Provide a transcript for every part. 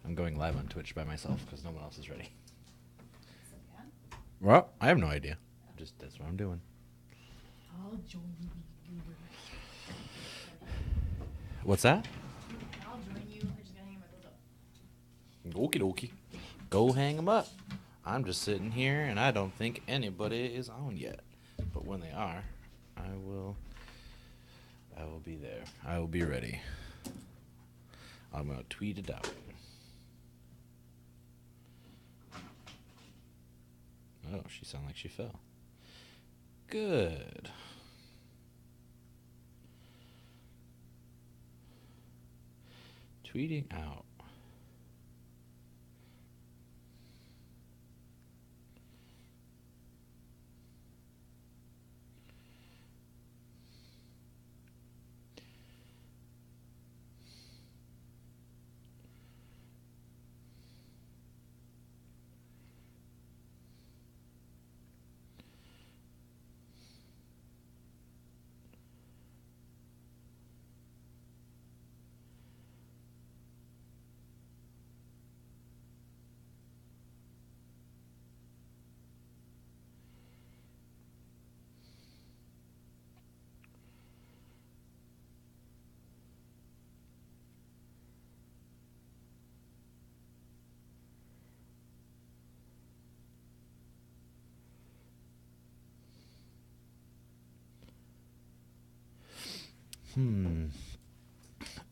I'm going live on Twitch by myself because no one else is ready. Well, I have no idea. That's what I'm doing. I'll join you. What's that? I'll join you. I just gotta hang my clothes up. Okie dokie. Go hang them up. I'm just sitting here, and I don't think anybody is on yet. But when they are, I will be there. I will be ready. I'm going to tweet it out. Oh, she sounded like she fell. Good. Tweeting out.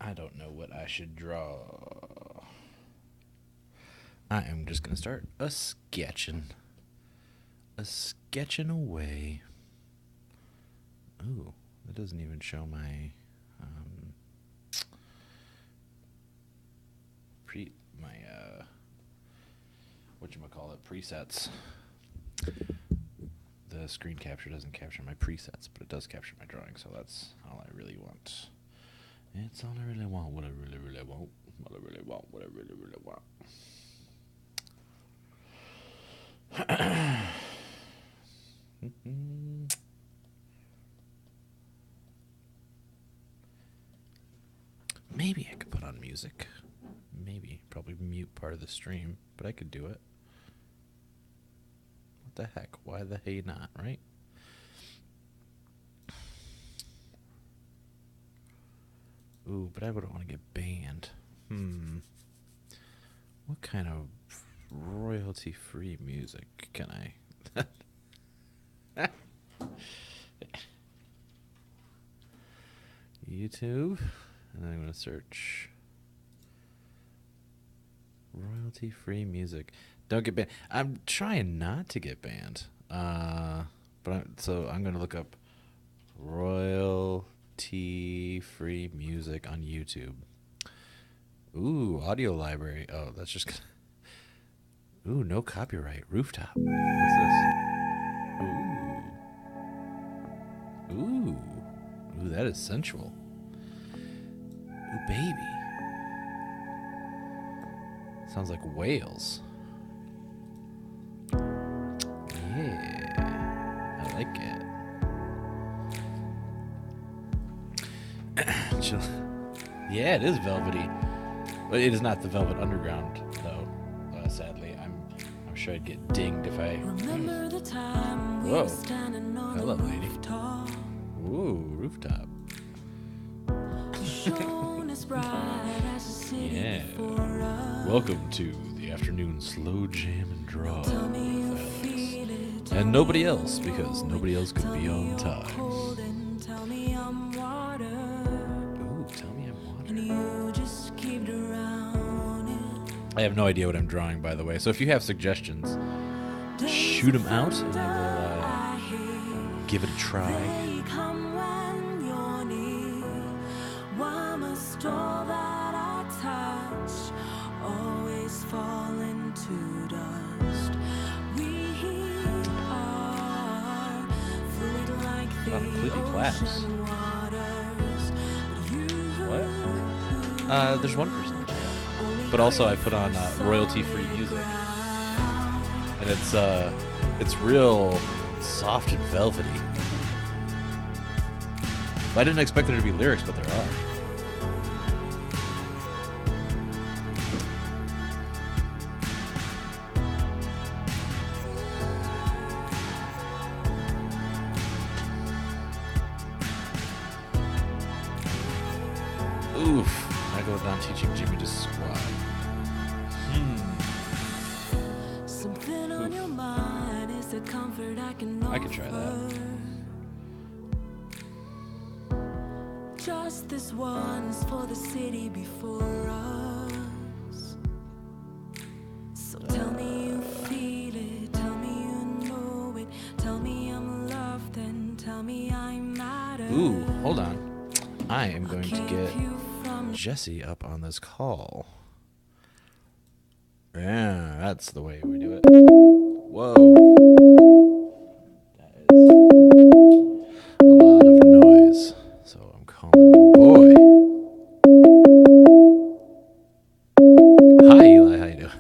I don't know what I should draw. I am just going to start a sketching away. Ooh, that doesn't even show my presets. The screen capture doesn't capture my presets, but it does capture my drawing, so that's all I really want. It's all I really want, what I really, really want, what I really want, what I really, really want. Maybe I could put on music. Maybe. Probably mute part of the stream, but I could do it. What the heck? Why the hey not, right? Ooh, but I wouldn't want to get banned. What kind of royalty-free music can I... YouTube, and then I'm going to search royalty-free music. Don't get banned. I'm trying not to get banned. So I'm going to look up royalty-free music on YouTube. Ooh, audio library. Oh, that's just... Ooh, no copyright. Rooftop. What's this? Ooh. Ooh, that is sensual. Ooh, baby. Sounds like whales. Yeah. I like it. Chill. Yeah, it is velvety. But it is not the Velvet Underground, though. Sadly, I'm sure I'd get dinged if I... Whoa. Hello, lady. Ooh, rooftop. Yeah. Welcome to the afternoon slow jam and draw with Alex. And nobody else, because nobody else could be on time. Ooh, tell me I'm water. I have no idea what I'm drawing, by the way. So if you have suggestions, shoot them out, and I will give it a try. Oh, completely collapsed. What? There's one person. But also I put on royalty-free music. And it's real soft and velvety. I didn't expect there to be lyrics, but there are. going down teaching Jimmy to squat. Something on your mind is the comfort I can offer. I could try that. Just this once for the city before us. So tell me you feel it, tell me you know it, tell me I'm loved, and tell me I matter. Ooh, hold on. I am going to get Jesse up on this call. Yeah, that's the way we do it. Whoa. That is a lot of noise. So I'm calling my boy. Hi, Eli. How you doing?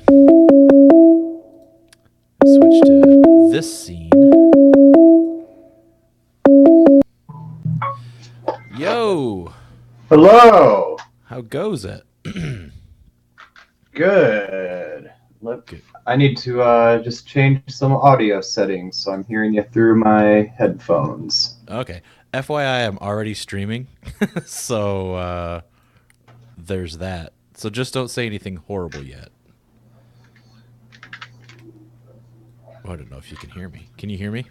Switch to this scene. Yo. Hello. How goes it? Good. Good. I need to just change some audio settings, so I'm hearing you through my headphones. Okay. FYI, I'm already streaming, so there's that. So just don't say anything horrible yet. Oh, I don't know if you can hear me. Can you hear me?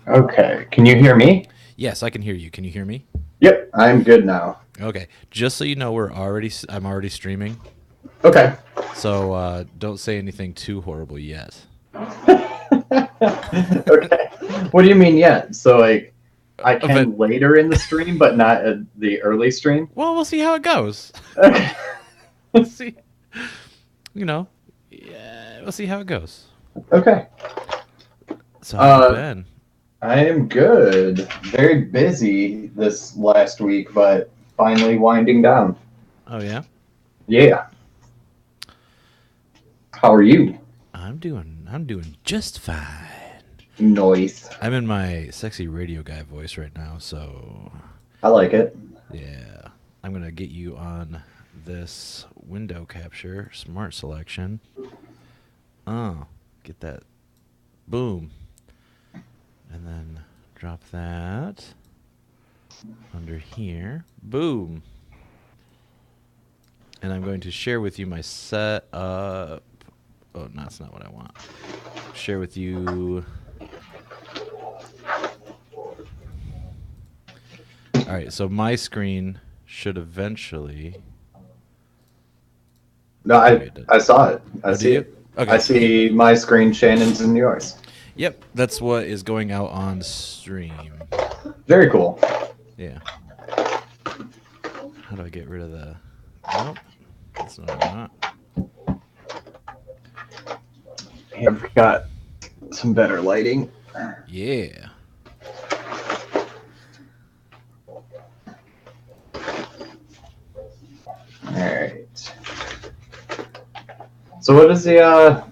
Okay. Can you hear me? Yes, I can hear you. Can you hear me? Yep, I'm good now. Okay. Just so you know, I'm already streaming. Okay. So don't say anything too horrible yet. Okay. What do you mean yet? So like I can later in the stream, but not at the early stream? Well, we'll see how it goes. Okay. We'll see. Yeah, we'll see how it goes. Okay. So how have you been? I am good. Very busy this last week, but finally winding down. Oh yeah? Yeah. How are you? I'm doing just fine. Noise. I'm in my sexy radio guy voice right now, so I like it. yeah. I'm gonna get you on this window capture smart selection. Oh, get that. Boom. And then drop that under here. Boom. And I'm going to share with you my setup. Oh, no, that's not what I want. Share with you. All right, so my screen should eventually. No, I saw it. I see it. Okay. I see my screen, Shannon's, and yours. Yep, that's what is going out on stream. Very cool. Yeah. How do I get rid of the... Nope. That's what I want. I've got some better lighting. Yeah. Alright. So what is the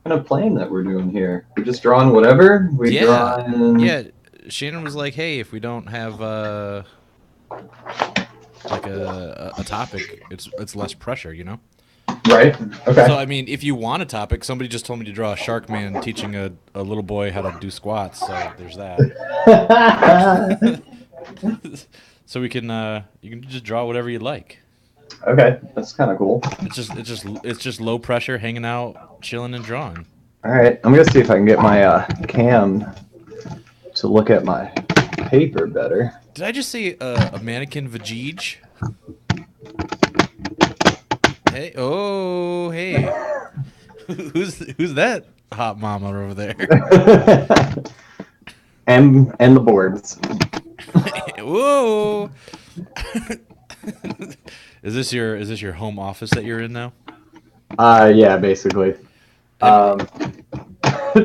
kind of plan that we're doing here? We're just drawing whatever? Yeah, Shannon was like, hey, if we don't have like a topic, it's less pressure, you know? Right. Okay. So, I mean, if you want a topic, somebody just told me to draw a shark man teaching a little boy how to do squats, so there's that. So we can you can just draw whatever you like. Okay, that's kind of cool. It's just low pressure, hanging out, chilling and drawing. All right, I'm gonna see if I can get my cam to look at my paper better. Did I just say a mannequin vajij? Hey, oh, hey. Who's that hot mama over there? and the boards. Whoa. Is this your home office that you're in now? Yeah, basically.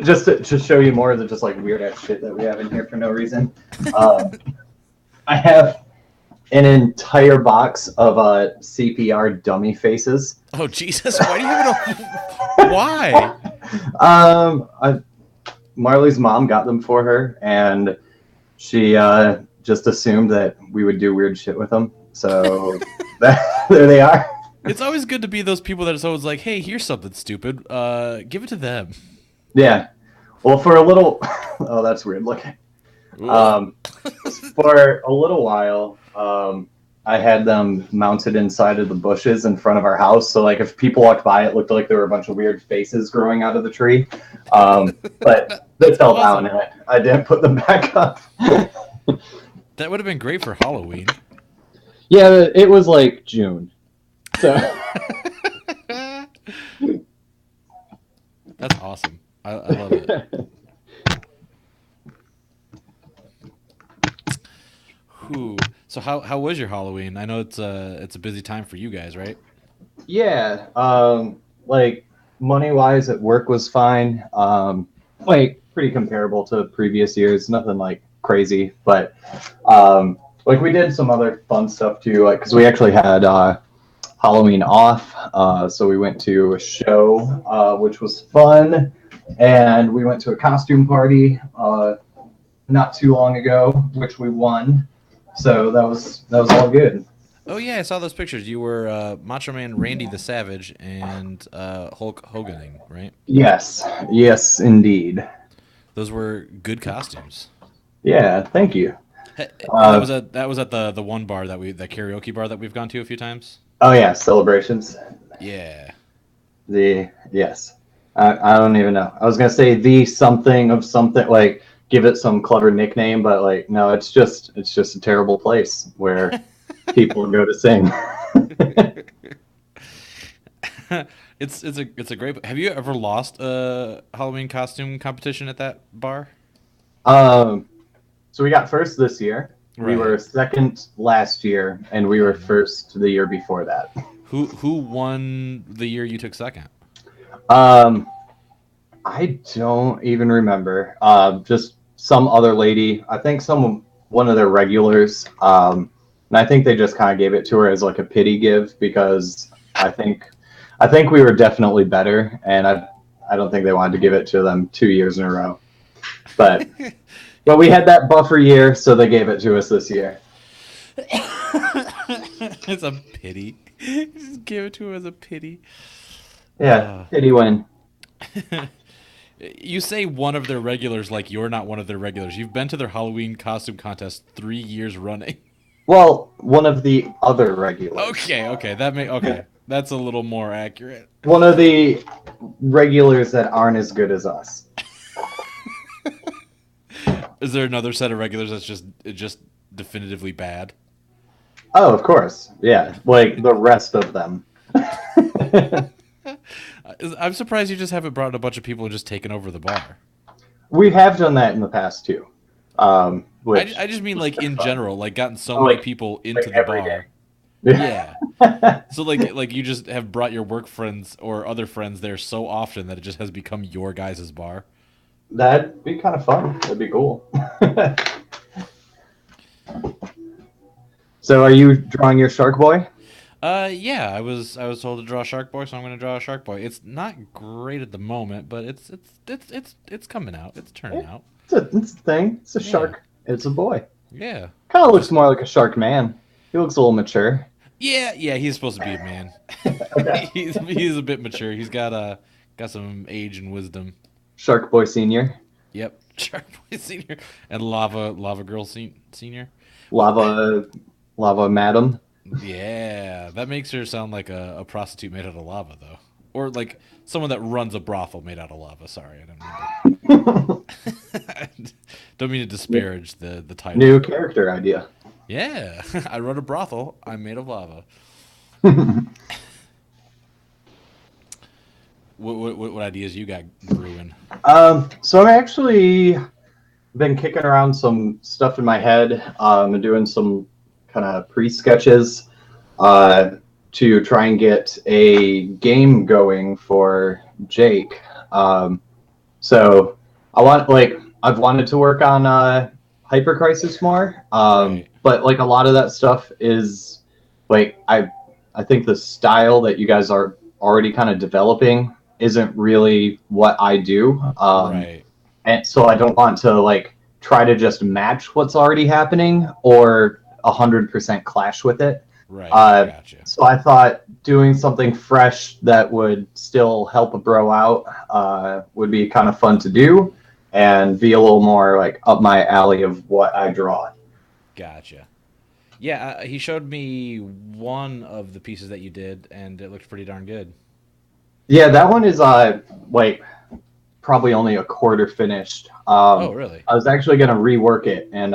Just to show you more of the just like weird ass shit that we have in here for no reason. I have an entire box of CPR dummy faces. Oh Jesus! Why do you have Why? Marley's mom got them for her, and she just assumed that we would do weird shit with them. So there they are. It's always good to be those people that is always like, "Hey, here's something stupid. Give it to them." Yeah. Well, for a little. Oh, that's weird looking. For a little while, I had them mounted inside of the bushes in front of our house. So like if people walked by, it looked like there were a bunch of weird faces growing out of the tree. But they That's fell awesome. down and I didn't put them back up. That would have been great for Halloween. Yeah, it was like June. So That's awesome. I love it. Whew. So how was your Halloween? I know it's a busy time for you guys, right? yeah, like money wise at work was fine. Like pretty comparable to previous years, nothing like crazy, but like we did some other fun stuff too, like because we actually had Halloween off, so we went to a show, which was fun, and we went to a costume party not too long ago, which we won. So that was all good. Oh yeah, I saw those pictures. You were Macho Man Randy the Savage and Hulk Hoganing, right? Yes, yes, indeed. Those were good costumes. Yeah, thank you. And that Uh, was at the one bar that karaoke bar that we've gone to a few times. oh yeah, celebrations. Yeah. The yes, I don't even know. I was gonna say the something of something, like give it some clever nickname, but like no, it's just a terrible place where people go to sing. It's a great. Have you ever lost a Halloween costume competition at that bar? um, so we got first this year. We were Right. second last year, and we Oh were no. first the year before that. Who won the year you took second? Um, I don't even remember. Just some other lady. I think one of their regulars. And I think they just kind of gave it to her as like a pity give because I think we were definitely better, and I don't think they wanted to give it to them 2 years in a row. But we had that buffer year, so they gave it to us this year. It's a pity. Just give it to him as a pity. Yeah, pity win. You say one of their regulars like you're not one of their regulars. You've been to their Halloween costume contest 3 years running. Well, one of the other regulars. Okay, That's a little more accurate. One of the regulars that aren't as good as us. Is there another set of regulars that's just definitively bad? Oh, of course. Yeah, like the rest of them. I'm surprised you just haven't brought in a bunch of people and just taken over the bar. We have done that in the past too. Which I just mean like in fun. general, like gotten so Oh, many like people into the every day. bar. Yeah. So like you just have brought your work friends or other friends there so often that it just has become your guys' bar. That'd be kind of fun. That'd be cool. So, are you drawing your Shark Boy? Yeah, I was told to draw a Shark Boy, so I'm gonna draw a Shark Boy. It's not great at the moment, but it's coming out. It's turning out. It's a thing. It's a Yeah. shark. It's a boy. Yeah. Kind of looks Just more like a shark man. He looks a little mature. yeah, he's supposed to be a man. Okay. He's a bit mature. He's got some age and wisdom. Shark Boy Senior. Yep. Shark Boy Senior and Lava Girl Senior. Lava, Lava Madam. Yeah, that makes her sound like a prostitute made out of lava, though, or like someone that runs a brothel made out of lava. Sorry, don't mean to disparage the title. New character idea. Yeah, I run a brothel. I'm made of lava. What ideas you got brewing? So I'm actually been kicking around some stuff in my head, and doing some kind of pre-sketches, to try and get a game going for Jake. So I've wanted to work on Hyper Crisis more, Right. but like a lot of that stuff is like I think the style that you guys are already kind of developing isn't really what I do. Right. And so I don't want to like try to just match what's already happening or 100% clash with it. Right. I Uh, gotcha. so I thought doing something fresh that would still help a bro out would be kind of fun to do and be a little more like up my alley of what I draw. Gotcha. Yeah, he showed me one of the pieces that you did, and it looked pretty darn good. Yeah, that one is like probably only a quarter finished. Oh, really? I was actually gonna rework it and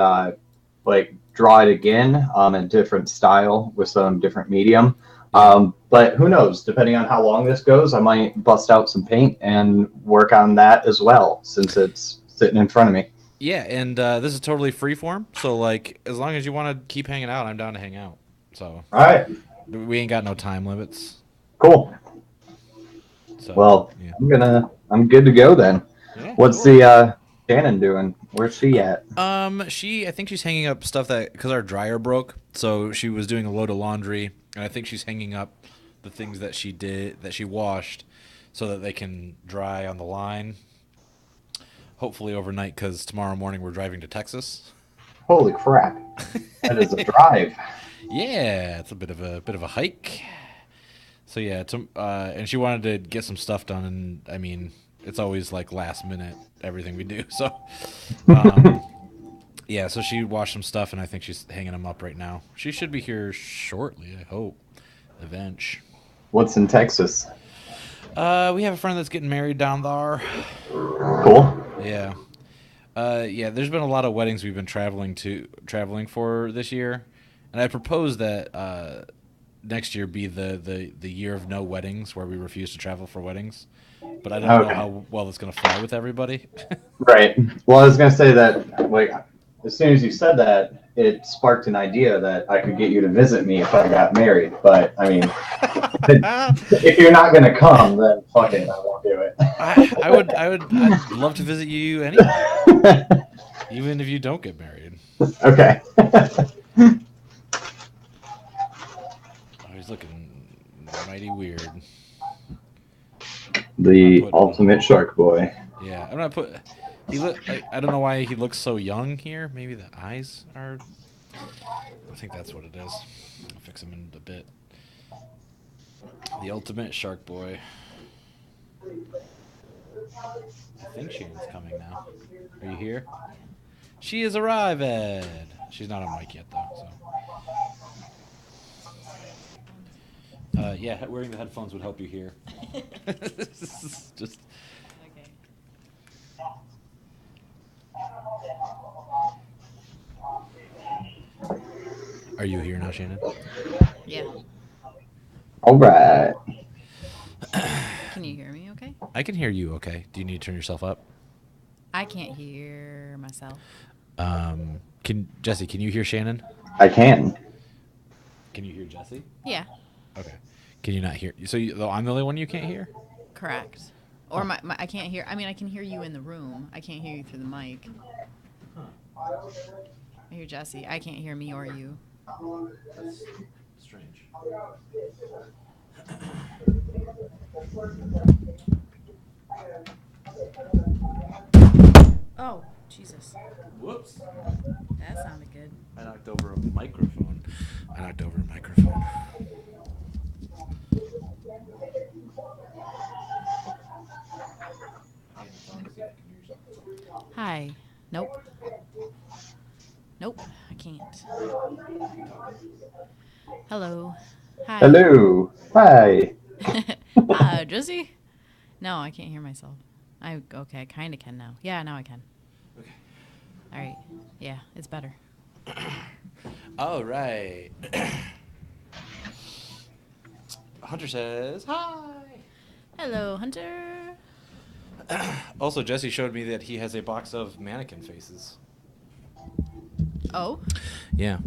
like draw it again in different style with some different medium. Yeah. But who knows? Depending on how long this goes, I might bust out some paint and work on that as well, since it's sitting in front of me. Yeah, and this is totally freeform. So, like, as long as you want to keep hanging out, I'm down to hang out. So, All right, we ain't got no time limits. cool. So, Well, yeah. I'm good to go then. Yeah, What's cool. the Shannon doing? Where's she at? I think she's hanging up stuff that because our dryer broke, so she was doing a load of laundry, and I think she's hanging up the things that she washed, so that they can dry on the line. Hopefully overnight, because tomorrow morning we're driving to Texas. Holy crap! That is a drive. Yeah, it's a bit of a hike. So yeah, and she wanted to get some stuff done, and I mean, it's always like last minute everything we do. So, um, yeah, so she washed some stuff, and I think she's hanging them up right now. She should be here shortly, I hope. Eventually. What's in Texas? We have a friend that's getting married down there. Cool. Yeah. Yeah, there's been a lot of weddings we've been traveling for this year, and I propose that next year be the year of no weddings, where we refuse to travel for weddings. But I don't know Okay. how well it's gonna fly with everybody. Right. Well, I was gonna say that like as soon as you said that, it sparked an idea that I could get you to visit me if I got married. But I mean, if you're not gonna come, then fuck it, I won't do it. I'd love to visit you anyway, even if you don't get married. Okay. Oh, he's looking mighty weird. The ultimate shark boy. Yeah, I'm not put. He look. I don't know why he looks so young here. Maybe the eyes are. I think that's what it is. I'll fix him in a bit. The ultimate shark boy. I think Shannon's coming now. Are you here? She is arrived. She's not on mic yet though. So. Yeah, wearing the headphones would help you hear. Just. Okay. Are you here now, Shannon? Yeah. All right. Can you hear me okay? I can hear you. Okay. Do you need to turn yourself up? I can't hear myself. Can Jesse? Can you hear Shannon? I can. Can you hear Jesse? Yeah. Okay. Can you not hear? So I'm the only one you can't hear? Correct. Or my I can't hear. I mean, I can hear you in the room. I can't hear you through the mic. I hear Jesse. I can't hear me or you. That's strange. Oh, Jesus. Whoops. That sounded good. I knocked over a microphone. Hi. Nope. Nope. I can't. Hello. Hi. Hello. Hi. Jesse? No, I can't hear myself. Okay, I kind of can now. Yeah, now I can. Okay. All right. Yeah, it's better. All right. Hunter says hi. Hello, Hunter. Also, Jesse showed me that he has a box of mannequin faces. Oh? Yeah.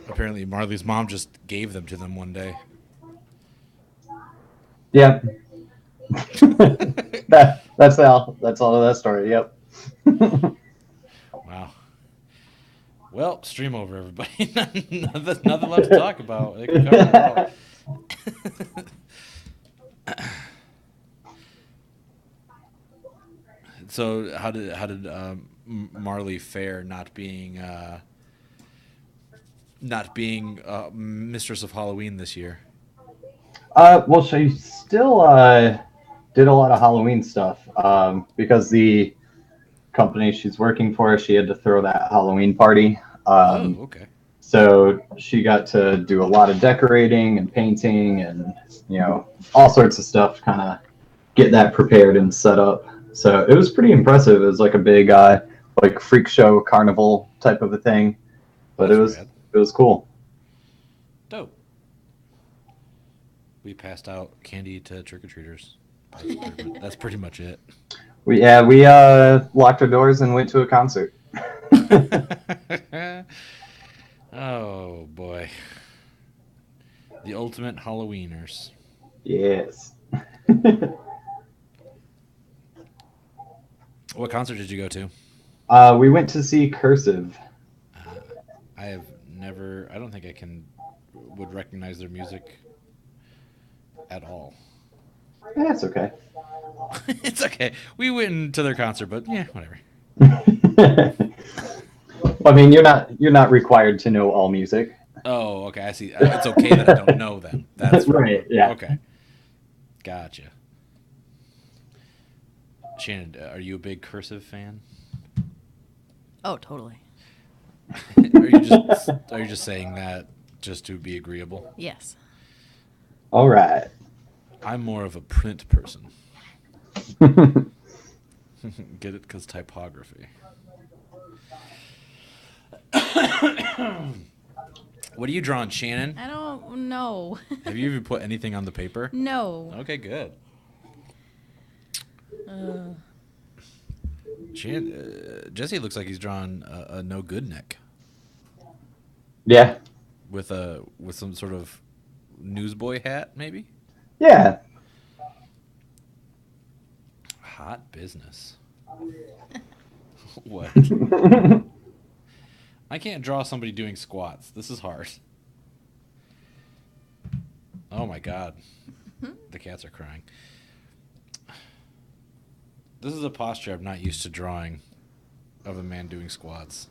Apparently, Marley's mom just gave them to them one day. Yep. That's all. That's all of that story. Yep. Wow. Well, stream over, everybody. Nothing left to talk about. They can cover it all. So, how did Marley fare not being Mistress of Halloween this year? Well, she still did a lot of Halloween stuff because the company she's working for, she had to throw that Halloween party. Oh, okay. So she got to do a lot of decorating and painting and, all sorts of stuff to kind of get that prepared and set up. So it was pretty impressive. It was like a big, like freak show carnival type of a thing, but That's it rad. was cool. Dope. We passed out candy to trick-or-treaters. That's pretty much it. We locked our doors and went to a concert. Oh, boy. The ultimate Halloweeners. Yes. What concert did you go to? We went to see Cursive. I have never. I don't think I would recognize their music at all. That's okay. It's okay. We went into their concert, but yeah, whatever. I mean, you're not required to know all music. Oh, okay. I see. It's okay that I don't know them. That's right. Yeah. Okay. Gotcha. Shannon, are you a big Cursive fan? Oh, totally. Are you just saying that just to be agreeable? Yes. All right. I'm more of a print person. Get it? Because typography. What are you drawing, Shannon? I don't know. Have you even put anything on the paper? No. Okay, good. Shannon, Jesse looks like he's drawn a no good neck. Yeah. With some sort of newsboy hat, maybe. Yeah. Hot business. What? I can't draw somebody doing squats. This is hard. Oh my god. The cats are crying. This is a posture I'm not used to drawing of a man doing squats.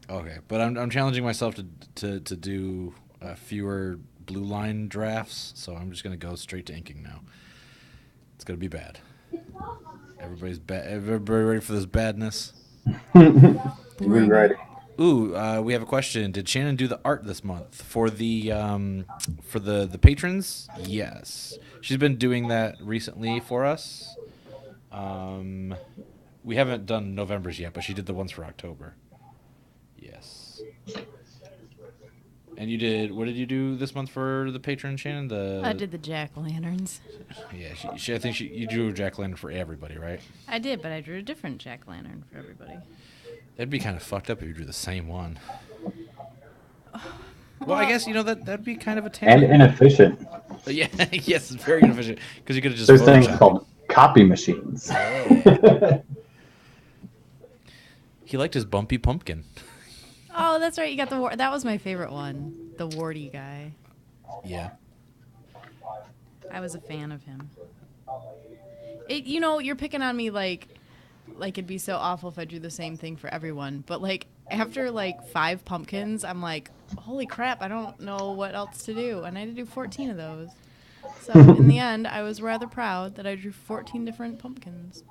Okay, but I'm challenging myself to do fewer blue line drafts, so I'm just going to go straight to inking now. It's going to be bad. Everybody ready for this badness? We're ready. Ooh, we have a question. Did Shannon do the art this month for the patrons? Yes, she's been doing that recently for us. We haven't done November's yet, but she did the ones for October. Yes. And you did. What did you do this month for the patron, Shannon? I did the jack-o'-lanterns. Yeah, I think you drew a jack-o'-lantern for everybody, right? I did, but I drew a different jack-o'-lantern for everybody. That'd be kind of fucked up if you drew the same one. Well, I guess that'd be kind of a And inefficient. Yeah, yes, it's very inefficient because you could have just. There's things called copy machines. He liked his bumpy pumpkin. Oh, that's right. You got that was my favorite one, the warty guy. Yeah. I was a fan of him. You're picking on me like it'd be so awful if I drew the same thing for everyone. But after 5 pumpkins, I'm like, holy crap, I don't know what else to do. And I had to do 14 of those. So in the end, I was rather proud that I drew 14 different pumpkins.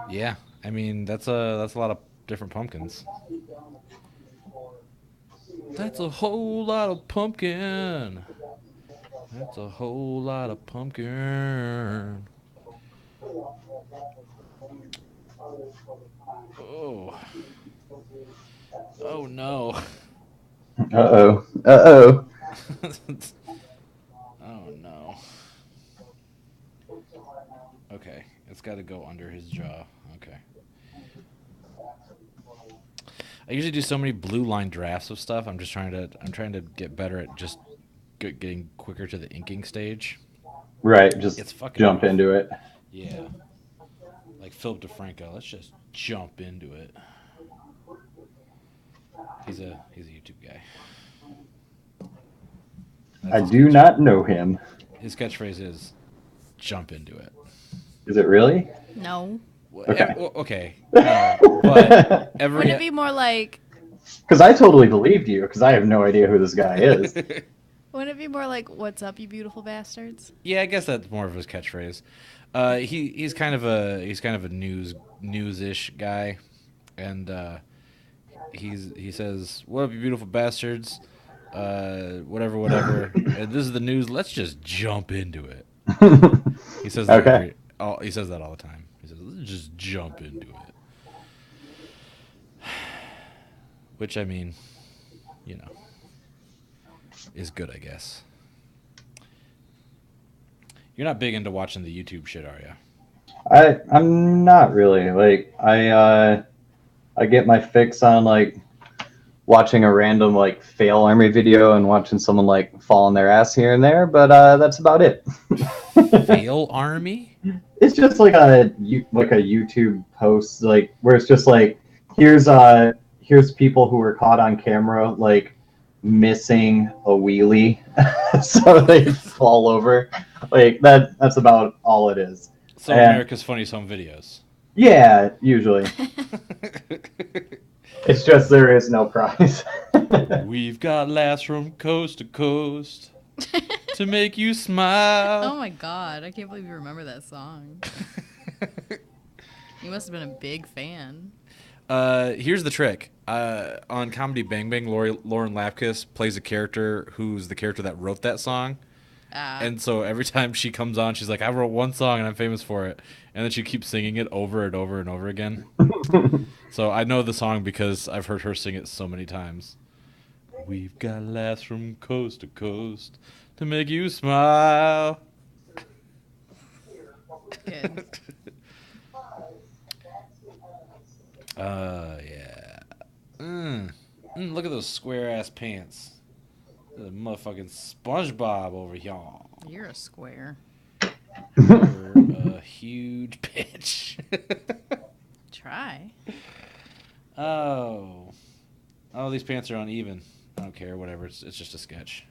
Yeah, I mean that's a lot of different pumpkins. That's a whole lot of pumpkin. That's a whole lot of pumpkin. Oh. Oh no. Uh-oh. Uh-oh. Oh no. Okay, it's got to go under his jaw. Okay. I usually do so many blue line drafts of stuff. I'm trying to get better at just getting quicker to the inking stage. Right, just jump rough. into it. Yeah. Like Philip DeFranco, let's just jump into it. He's a YouTube guy. I do not know him. His catchphrase is jump into it. Is it really? No. Okay. But Wouldn't it be more like... Because I totally believed you, because I have no idea who this guy is. Wouldn't it be more like, what's up, you beautiful bastards? Yeah, I guess that's more of his catchphrase. He's kind of a news-ish guy, and he says, "What up, you beautiful bastards? Whatever. And this is the news. Let's just jump into it." He says that Okay. he says that all the time. He says, "Let's just jump into it." Which, I mean, you know, is good, I guess. You're not big into watching the YouTube shit, are you? I'm not really. Like I get my fix on like watching a random like fail army video and watching someone like fall on their ass here and there, but that's about it. Fail Army? It's just like a YouTube post like where it's just like here's people who were caught on camera like missing a wheelie so they fall over. Like that's about all it is. So And America's Funniest Home Videos. yeah, usually. It's just there is no prize. We've got laughs from coast to coast to make you smile. Oh my god, I can't believe you remember that song. You must have been a big fan. Here's the trick. On Comedy Bang Bang, Lauren Lapkus plays a character who's the character that wrote that song. And so every time she comes on, she's like, I wrote one song and I'm famous for it. And then she keeps singing it over and over and over again. So I know the song because I've heard her sing it so many times. We've got laughs from coast to coast to make you smile. Good. Yeah. Look at those square ass pants. The motherfucking SpongeBob over here. You're a square. You're a huge bitch. Try. Oh, these pants are uneven. I don't care. Whatever. It's just a sketch.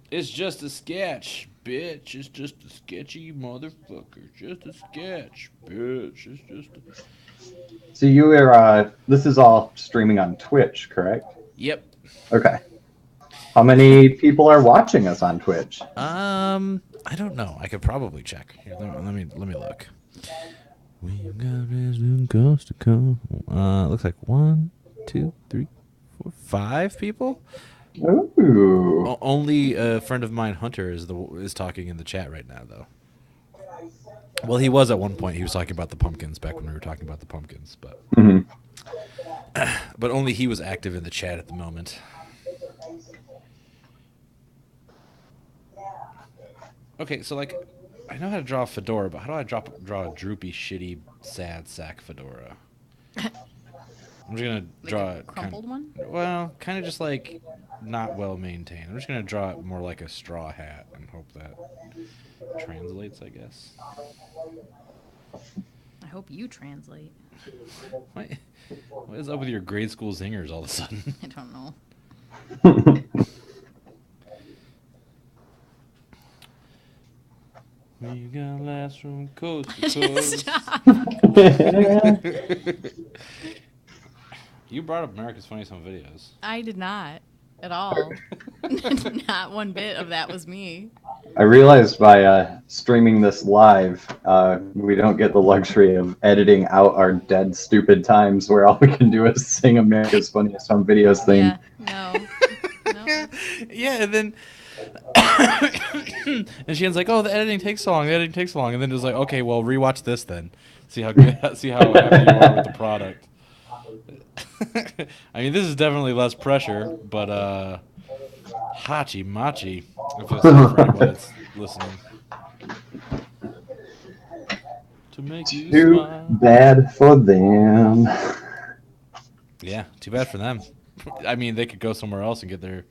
It's just a sketch, bitch. It's just a sketchy motherfucker. Just a sketch, bitch. It's just a... So you are this is all streaming on Twitch, correct? Yep. Okay. How many people are watching us on Twitch? I don't know. I could probably check. Here, let me look. We've got resident coast to coast. Looks like 1, 2, 3, 4, 5 people. Ooh. Only a friend of mine, Hunter, is talking in the chat right now, though. Well, he was at one point. He was talking about the pumpkins back when we were talking about the pumpkins, but but only he was active in the chat at the moment. Okay, so like, I know how to draw a fedora, but how do I draw a droopy, shitty, sad sack fedora? I'm just gonna draw a crumpled one. Well, kind of just like not well maintained. I'm just gonna draw it more like a straw hat and hope that translates, I guess. I hope you translate. What is up with your grade school zingers all of a sudden? I don't know. We got laughs from coast to coast. Stop. You brought up America's Funniest Home Videos. I did not at all. Not one bit of that was me. I realized by streaming this live, we don't get the luxury of editing out our dead, stupid times where all we can do is sing America's Funniest Home Videos thing. Yeah, no. Yeah, and then and Shannon's like, "Oh, the editing takes so long. And then it's like, "Okay, well, rewatch this then. See how good, see how happy you are with the product." I mean, this is definitely less pressure, but hachi machi. I feel sorry for anyone that's listening. To make you Too smile. bad for them. Yeah, too bad for them. I mean, they could go somewhere else and get their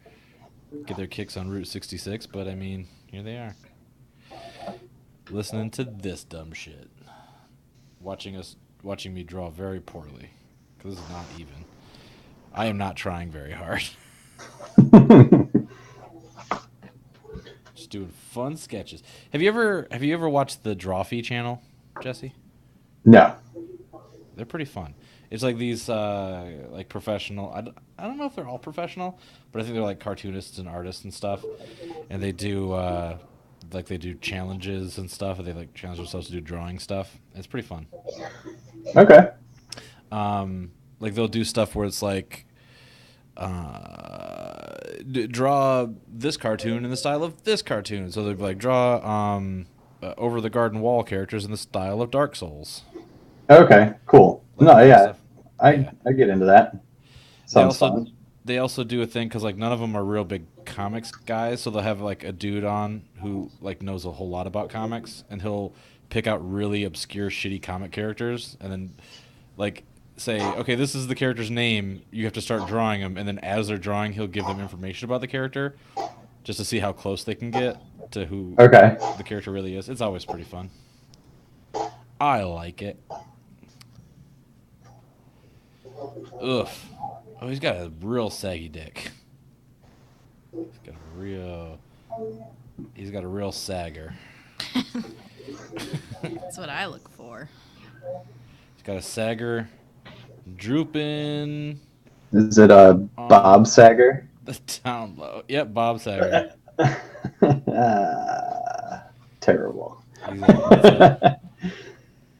kicks on Route 66, but I mean, here they are. Listening to this dumb shit. Watching me draw very poorly. Because this is not even. I am not trying very hard. Just doing fun sketches. Have you ever watched the Drawfee channel, Jesse? No. They're pretty fun. It's like these like professional. I don't know if they're all professional, but I think they're like cartoonists and artists and stuff. And they do they do challenges and stuff. And they like challenge themselves to do drawing stuff. It's pretty fun. Okay. Like they'll do stuff where it's like, draw this cartoon in the style of this cartoon. So they'd be like, draw over the garden wall characters in the style of Dark Souls. Okay, cool. Like No, that yeah, stuff. Yeah. I get into that. Sounds fun. They also do a thing because like none of them are real big comics guys, so they'll have like a dude on who like knows a whole lot about comics, and he'll pick out really obscure, shitty comic characters, and then like say, okay, this is the character's name. You have to start drawing them, and then as they're drawing, he'll give them information about the character, just to see how close they can get to who the character really is. It's always pretty fun. I like it. Ugh. Oh, he's got a real saggy dick. He's got a real sagger. That's what I look for. He's got a sagger drooping. Is it Bob Sager? The down low. Yep, Bob Sager. Terrible.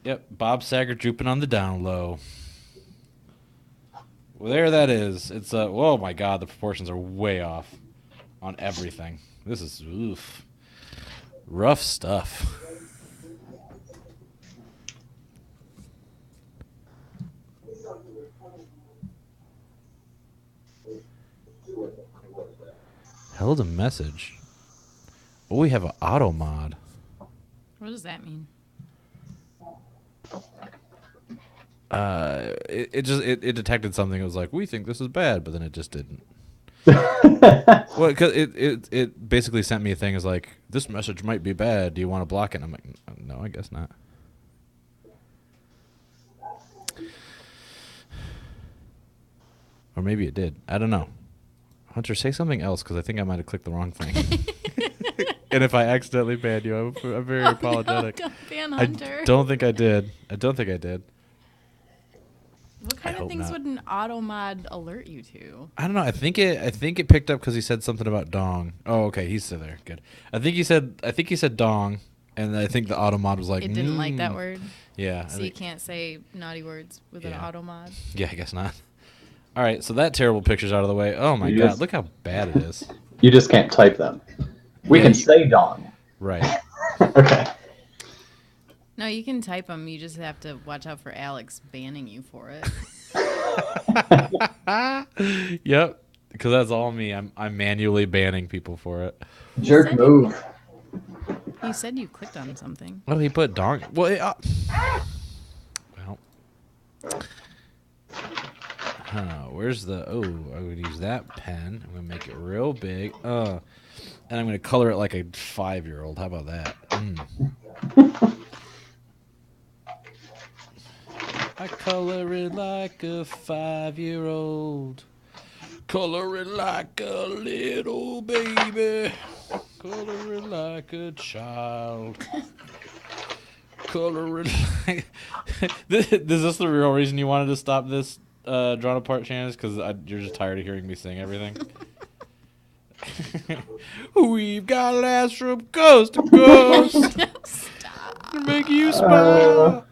Yep, Bob Sager drooping on the down low. Well, there that is. It's oh my god, the proportions are way off on everything. This is oof. Rough stuff. Held a message. Oh, we have an auto mod. What does that mean? It detected something. It was like, we think this is bad, but then it just didn't. Well, because it basically sent me a thing. Is like, this message might be bad. Do you want to block it? And I'm like, no, I guess not. Or maybe it did. I don't know. Hunter, say something else, because I think I might have clicked the wrong thing. And if I accidentally banned you, I'm very apologetic. No, don't ban Hunter. I don't think I did. What kind of things would an auto mod alert you to? I don't know. I think it picked up because he said something about dong. Oh, okay, he's still there. Good. I think he said dong, and I think the auto mod was like, it didn't like that word. Yeah. So you can't say naughty words with an auto mod. Yeah, I guess not. All right, so that terrible picture's out of the way. Oh my god, look how bad it is. You just can't type them. We can say dong. Right. Okay. No, you can type them. You just have to watch out for Alex banning you for it. Yep, because that's all me. I'm manually banning people for it. Jerk move. You said you clicked on something. Well, he put dong. Well, where's the? Oh, I'm gonna use that pen. I'm gonna make it real big. And I'm gonna color it like a 5-year-old. How about that? I color it like a 5-year-old. Color it like a little baby. Color it like a child. Color it like... Is this the real reason you wanted to stop this drawn apart channel? Because you're just tired of hearing me sing everything? We've got laughs from coast to coast. Stop. To make you smile.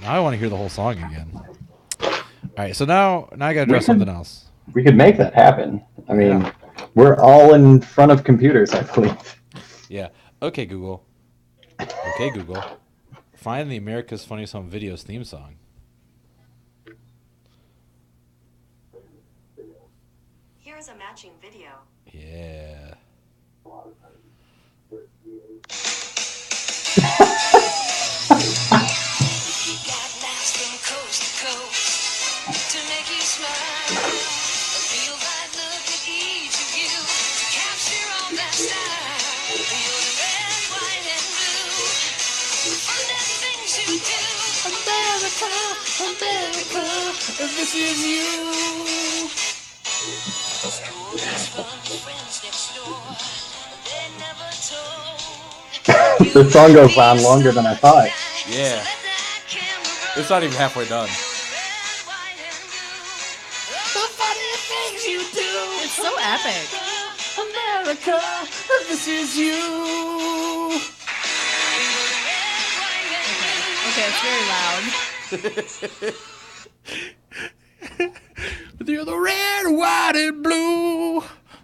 Now I want to hear the whole song again. All right, so now I got to draw something else. We could make that happen. I mean, we're all in front of computers, I believe. Yeah. Okay, Google. Find the America's Funniest Home Videos theme song. Here's a matching video. Yeah. America, this is you. This song goes on longer than I thought. Yeah. It's not even halfway done. It's so epic. America, this is you. Okay, it's very loud. You're the red, white, and blue.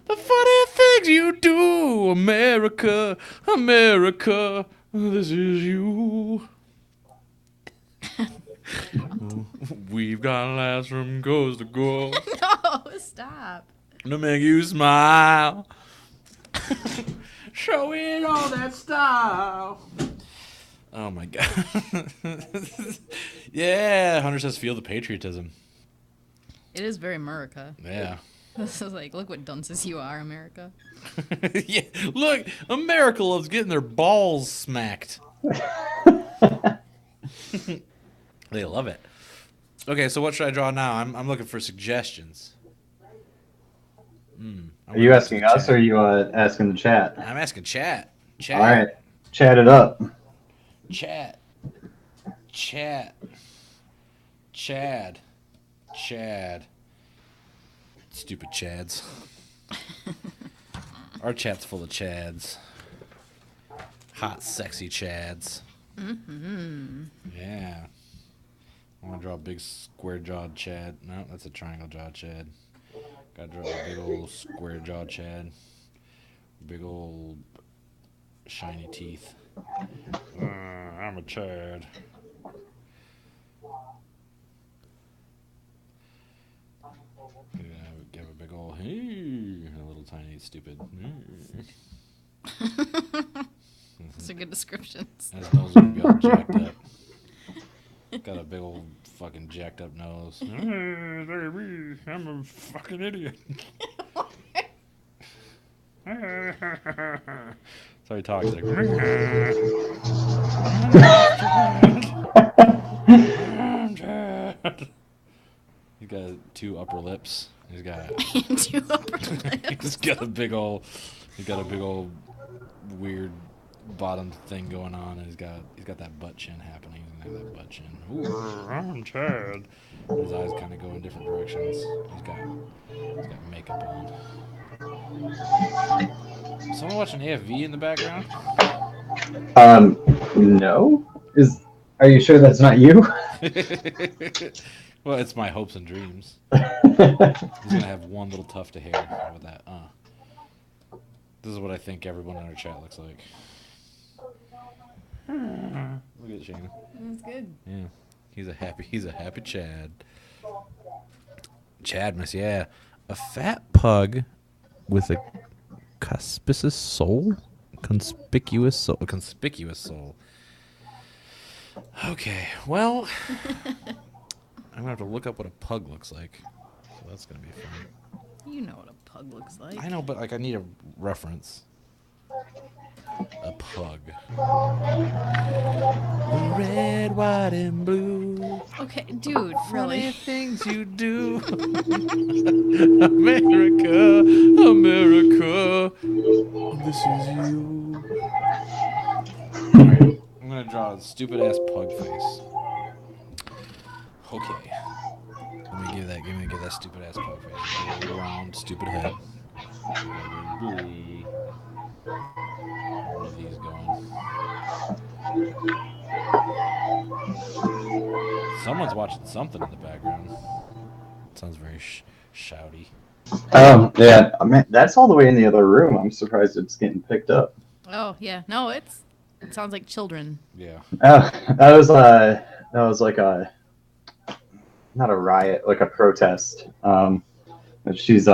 The funny things you do, America, America, this is you. We've got laughs from coast to coast No, stop. to make you smile. Showing all that style. Oh my god. Yeah, Hunter says feel the patriotism. It is very America. Yeah. This is like, look what dunces you are, America. Yeah, look, America loves getting their balls smacked. They love it. Okay, so what should I draw now? I'm looking for suggestions. Are you asking us or are you asking the chat? I'm asking chat. Chat. All right, chat it up. Chat. Chat. Chad. Chad. Stupid Chads. Our chat's full of Chads. Hot, sexy Chads. Mm-hmm. Yeah. I want to draw a big square-jawed Chad. No, that's a triangle-jawed Chad. Gotta draw a big old square-jawed Chad. Big old shiny teeth. I'm a Chad. Give a big old hey, a little tiny stupid. Those are good descriptions. His nose gonna be all jacked up. Got a big old fucking jacked up nose. Look at me, I'm a fucking idiot. So he talks like. I'm Chad. He's got two upper lips. He's got Two upper lips. he's got a big old weird bottom thing going on, and he's got that butt chin happening. He's gonna have that butt chin. Ooh, I'm Chad. His eyes kind of go in different directions. He's got makeup on. Someone watching AFV in the background? No. Are you sure that's not you? Well, it's my hopes and dreams. He's gonna have one little tuft of hair. How about that? This is what I think everyone in our chat looks like. Look at Shane. That's good. Yeah, he's a happy Chad. Chadmas, yeah, a fat pug with a conspicuous soul. Okay, well, I'm gonna have to look up what a pug looks like. So that's gonna be fun. You know what a pug looks like. I know, but like I need a reference. A pug. Red, white, and blue. Okay, dude, Funny really. things you do. America, America, this is you. Alright, I'm gonna draw a stupid ass pug face. Okay. Let me give that stupid ass pug face. A little round, stupid head. Where are these going? Someone's watching something in the background. Sounds very shouty. Yeah. I mean, that's all the way in the other room. I'm surprised it's getting picked up. Oh yeah, no, it sounds like children. Yeah. That was like not a riot, like a protest. She's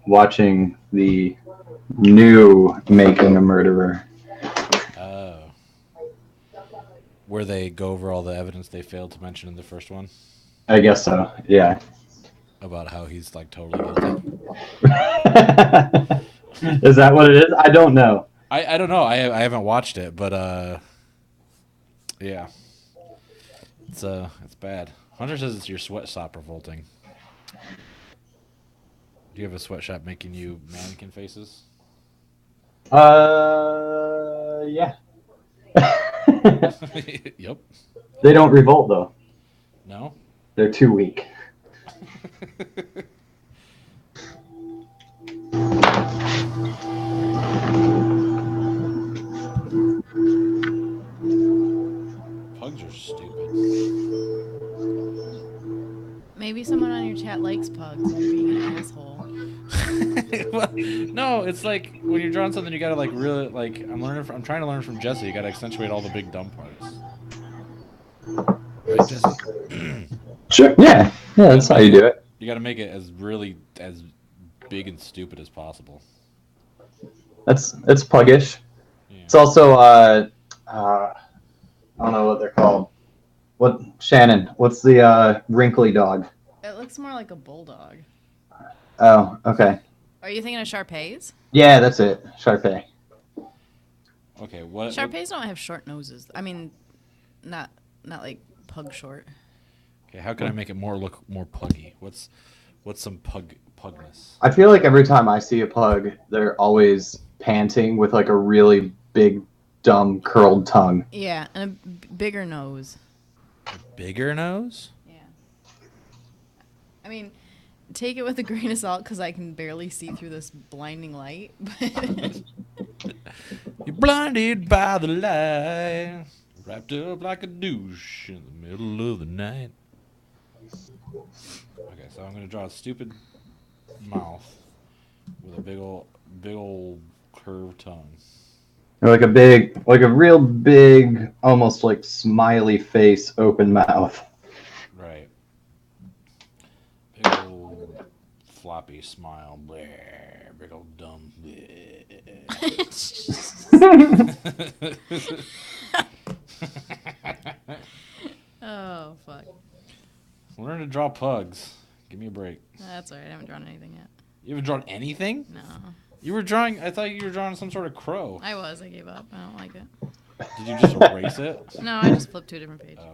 watching the new Making a Murderer. Oh. Where they go over all the evidence they failed to mention in the first one? I guess so, yeah. About how he's like totally guilty. Is that what it is? I don't know. I don't know. I haven't watched it, but yeah. It's bad. Hunter says it's your sweatshop revolting. Do you have a sweatshop making you mannequin faces? Yeah. Yep. They don't revolt though. No? They're too weak. Pugs are stupid. Well, no, it's like when you're drawing something, you gotta like really like. I'm trying to learn from Jesse. You gotta accentuate all the big dumb parts. Right, Jesse? Sure. Yeah. Yeah, that's how you do it. You gotta make it as really as big and stupid as possible. It's puggish. Yeah. It's also I don't know what they're called. What Shannon? What's the wrinkly dog? It looks more like a bulldog. Oh, okay. Are you thinking of Shar-Peis? Yeah, that's it. Sharpei. Okay. What? Shar-Peis don't have short noses. I mean, not like pug short. Okay. How can I make it look more puggy? What's some pugness? I feel like every time I see a pug, they're always panting with like a really big, dumb, curled tongue. Yeah, and a bigger nose. A bigger nose? Yeah. I mean, take it with a grain of salt because I can barely see through this blinding light. You're blinded by the light, wrapped up like a douche in the middle of the night. Okay, so I'm gonna draw a stupid mouth with a big old curved tongue. Like a real big, almost like smiley face, open mouth. Right. Big old floppy smile. Bleh, big old dumb. Oh, fuck. Learn to draw pugs. Give me a break. That's alright. I haven't drawn anything yet. You haven't drawn anything? No. You were drawing. I thought you were drawing some sort of crow. I gave up. I don't like it. Did you just erase it? No, I just flipped to a different page. Oh,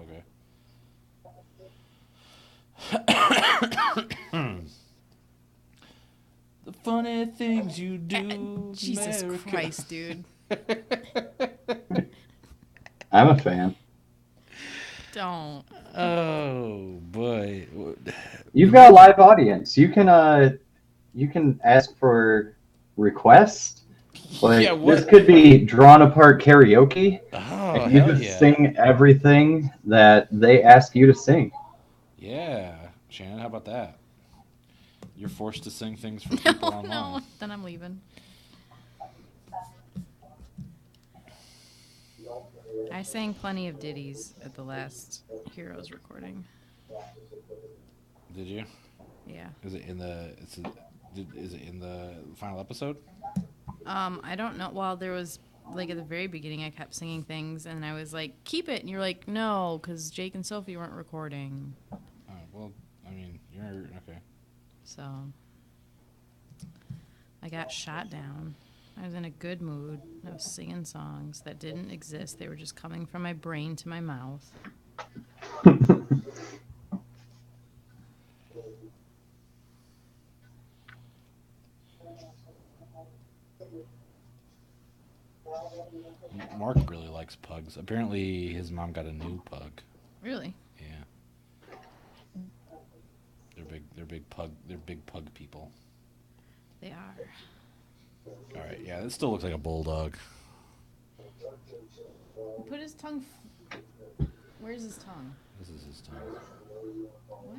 okay. The funny things you do. Jesus America. Christ, dude. I'm a fan. Don't. Oh boy. You've got a live audience. You can ask for requests. Like Yeah, what? this could be drawn apart karaoke. Oh, And you hell just yeah. sing everything that they ask you to sing. Yeah. Shannon, how about that? You're forced to sing things for people online. No, then I'm leaving. I sang plenty of ditties at the last Heroes recording. Did you? Yeah. Is it in the? Is it in the final episode? I don't know. Well, there was like at the very beginning, I kept singing things, and I was like, "Keep it," and you're like, "No," because Jake and Sophie weren't recording. Oh well, I mean, you're okay. So I got shot down. I was in a good mood. I was singing songs that didn't exist. They were just coming from my brain to my mouth. Mark really likes pugs. Apparently, his mom got a new pug. Really? Yeah. They're big pug people. They are. All right. Yeah, it still looks like a bulldog. Put his tongue. Where's his tongue? This is his tongue. What?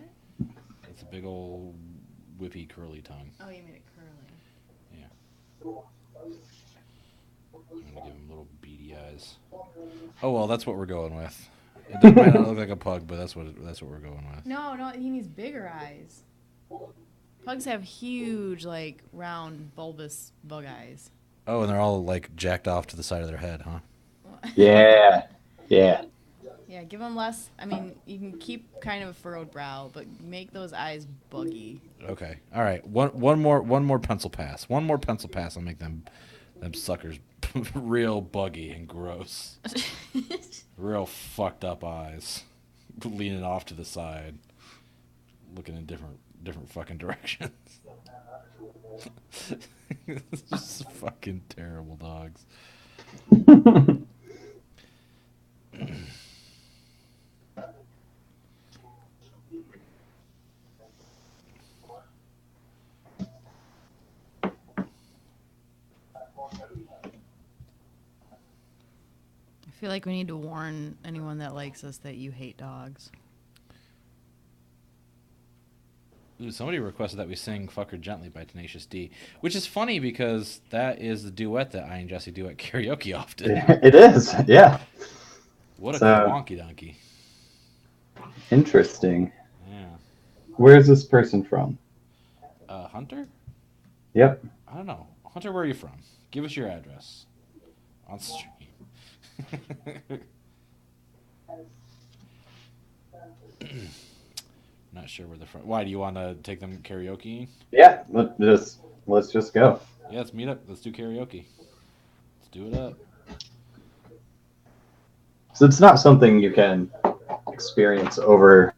It's a big old whippy curly tongue. Oh, you made it curly. Yeah. I'm gonna give him little beady eyes. Oh well, that's what we're going with. It might not look like a pug, but that's what we're going with. No, he needs bigger eyes. Pugs have huge, like, round, bulbous bug eyes. Oh, and they're all like jacked off to the side of their head, huh? Yeah. Yeah. Yeah, give them less. I mean, you can keep kind of a furrowed brow, but make those eyes buggy. Okay. All right. One more pencil pass. One more pencil pass. I'll make them suckers real buggy and gross. Real fucked up eyes, leaning off to the side, looking in different fucking directions. It's just fucking terrible dogs. I feel like we need to warn anyone that likes us that you hate dogs. Ooh, somebody requested that we sing "Fuck Her Gently" by Tenacious D, which is funny because that is the duet that I and Jesse do at karaoke often. It is, yeah. What a So, wonky donkey. Interesting. Yeah. Where's this person from? Hunter? Yep. I don't know. Hunter, where are you from? Give us your address. On stream. Not sure where they're from. Why, do you want to take them karaoke? Yeah, let's just go. Yeah, let's meet up. Let's do karaoke. Let's do it up. So it's not something you can experience over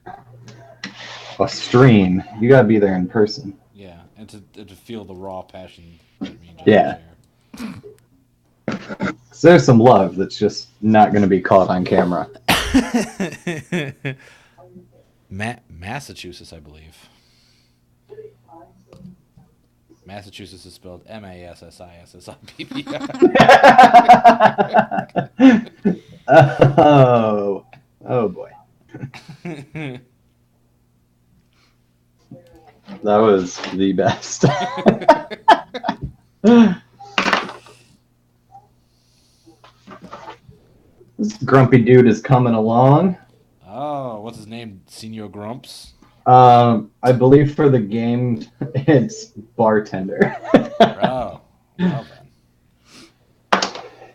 a stream. You gotta be there in person. Yeah, and to feel the raw passion that me and Jesse Yeah. share. So there's some love that's just not gonna be caught on camera. Massachusetts, I believe. Massachusetts is spelled MASSISSIPPI. Oh boy. That was the best. This grumpy dude is coming along. Oh, what's his name? Senor Grumps? I believe for the game, it's bartender. Oh, well then.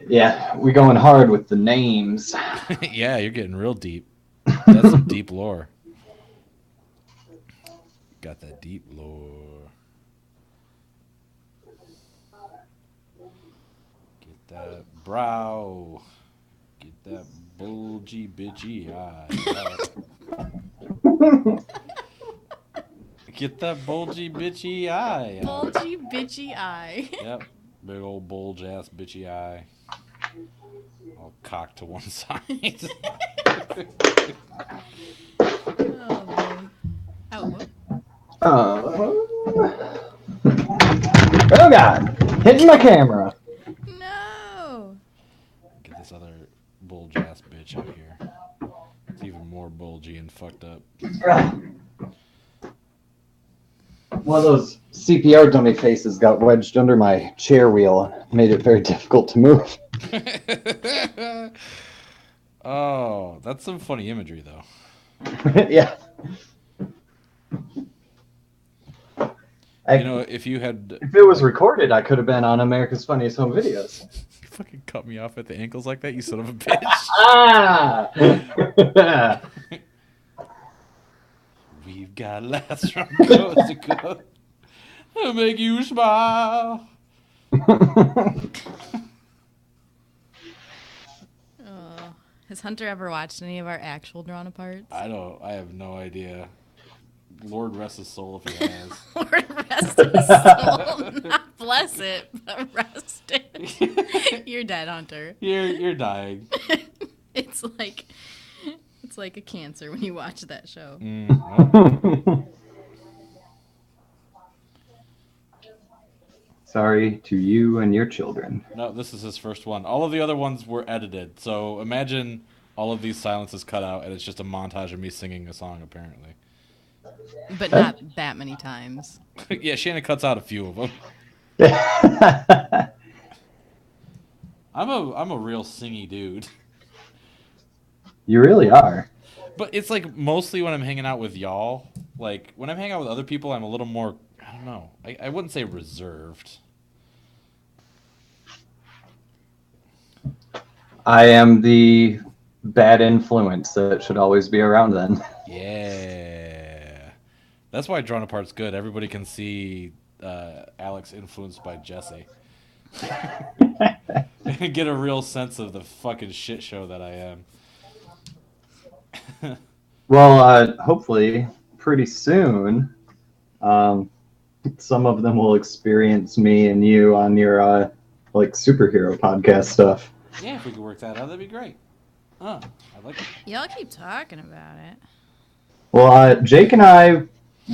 Yeah, we going hard with the names. Yeah, you're getting real deep. That's some deep lore. Got that deep lore. Get that brow. Get that bulgy bitchy eye. Get that bulgy bitchy eye. Bulgy bitchy eye. Yep. Big old bulge ass bitchy eye. All cocked to one side. Oh, boy. Oh, whoop. Oh God! Hitting my camera. No. Get this other bulge ass bitch out here. It's even more bulgy and fucked up. One of those CPR dummy faces got wedged under my chair wheel and made it very difficult to move. Oh, that's some funny imagery, though. Yeah. You know, if you had... If it was recorded, I could have been on America's Funniest Home Videos. You fucking cut me off at the ankles like that, you son of a bitch. Ah! We've got laughs from coast to coast to make you smile. Oh. Has Hunter ever watched any of our actual drawn aparts? I have no idea. Lord rest his soul if he has. Lord rest his soul. Not bless it, but rest it. You're dead, Hunter. You're dying. It's like a cancer when you watch that show. Sorry to you and your children. No, this is his first one. All of the other ones were edited. So imagine all of these silences cut out, and it's just a montage of me singing a song, apparently. But not that many times. Yeah, Shannon cuts out a few of them. I'm a real singy dude. You really are. But it's like mostly when I'm hanging out with y'all. Like when I'm hanging out with other people, I'm a little more, I don't know. I wouldn't say reserved. I am the bad influence that should always be around then. Yeah. That's why Drawn Apart's good. Everybody can see Alex influenced by Jesse. Get a real sense of the fucking shit show that I am. Well, hopefully, pretty soon, some of them will experience me and you on your like superhero podcast stuff. Yeah, if we could work that out, that'd be great. I like it. Y'all keep talking about it. Well, Jake and I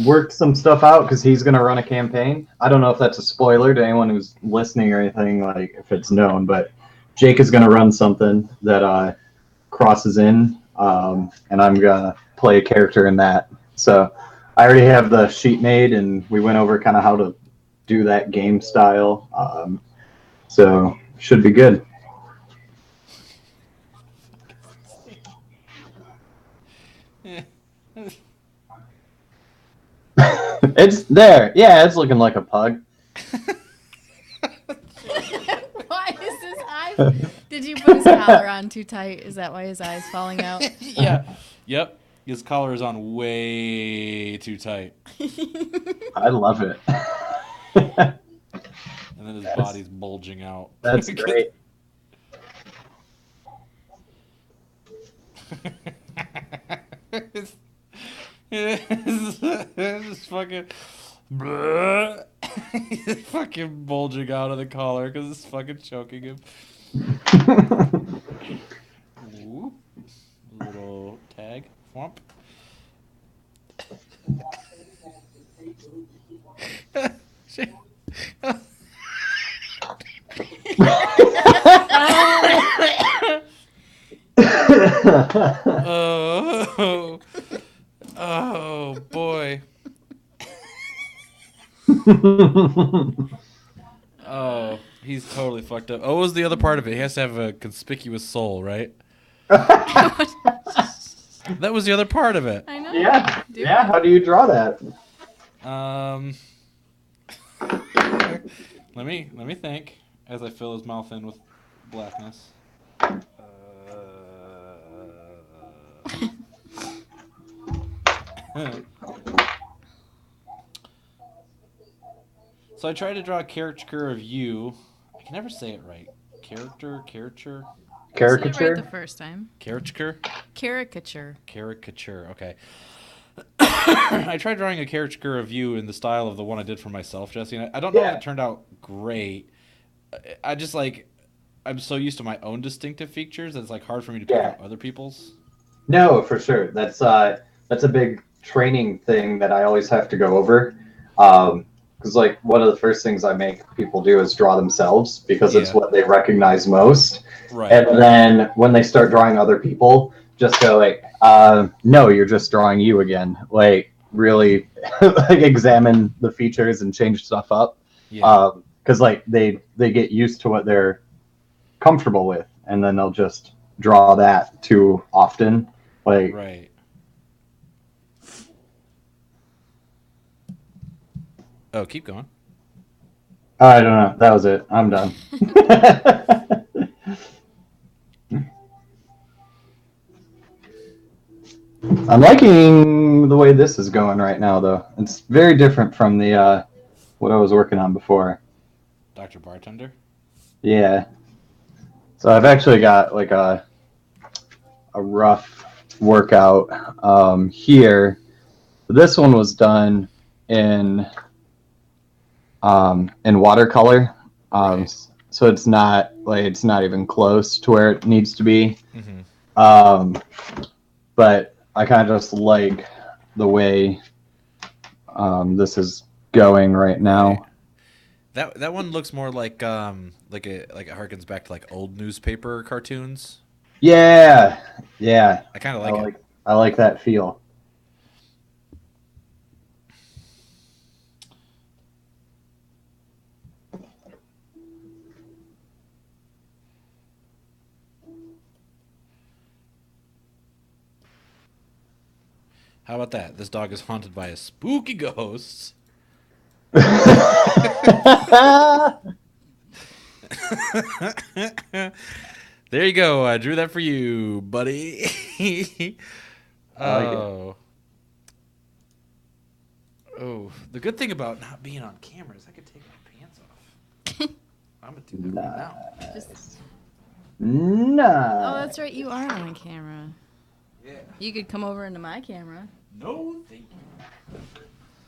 worked some stuff out because he's going to run a campaign. I don't know if that's a spoiler to anyone who's listening or anything, like if it's known, but Jake is going to run something that crosses in, and I'm going to play a character in that. So I already have the sheet made, and we went over kind of how to do that game style. So should be good. It's there. Yeah, it's looking like a pug. Why is his eyes? Did you put his collar on too tight? Is that why his eyes falling out? Yeah. Yep. His collar is on way too tight. I love it. And then his body's bulging out. That's great. It's fucking he's fucking bulging out of the collar because it's fucking choking him. Ooh. Little tag. Whomp. Oh, oh boy. Oh, he's totally fucked up. Oh, what was the other part of it? He has to have a conspicuous soul, right? That was the other part of it. I know. Yeah. Yeah. How do you draw that? Let me think as I fill his mouth in with blackness. So I tried to draw a caricature of you. I can never say it right. Caricature. Say it right Caricature? the first time. Caricature. Caricature. Okay. I tried drawing a caricature of you in the style of the one I did for myself, Jesse. And I don't know if it turned out great. I just I'm so used to my own distinctive features that it's like hard for me to pick out other people's. No, for sure. That's a big training thing that I always have to go over. Because like one of the first things I make people do is draw themselves because it's what they recognize most. Right. And then when they start drawing other people, just go like, no, you're just drawing you again. Like really like examine the features and change stuff up. Yeah. Because like they get used to what they're comfortable with, and then they'll just draw that too often. Like Right. Oh, keep going. I don't know. That was it. I'm done. I'm liking the way this is going right now, though. It's very different from the what I was working on before. Dr. Bartender? Yeah. So I've actually got like a rough workout here. This one was done in watercolor. So it's not even close to where it needs to be. Mm-hmm. But I kind of just like the way this is going right now. That one looks more like it harkens back to like old newspaper cartoons. Yeah, yeah. I kind of like it. I like that feel. How about that? This dog is haunted by a spooky ghost. There you go. I drew that for you, buddy. Oh. Oh, the good thing about not being on camera is I could take my pants off. I'm gonna do that right now. Just... No. Oh, that's right. You are on camera. Yeah. You could come over into my camera. No, thank you.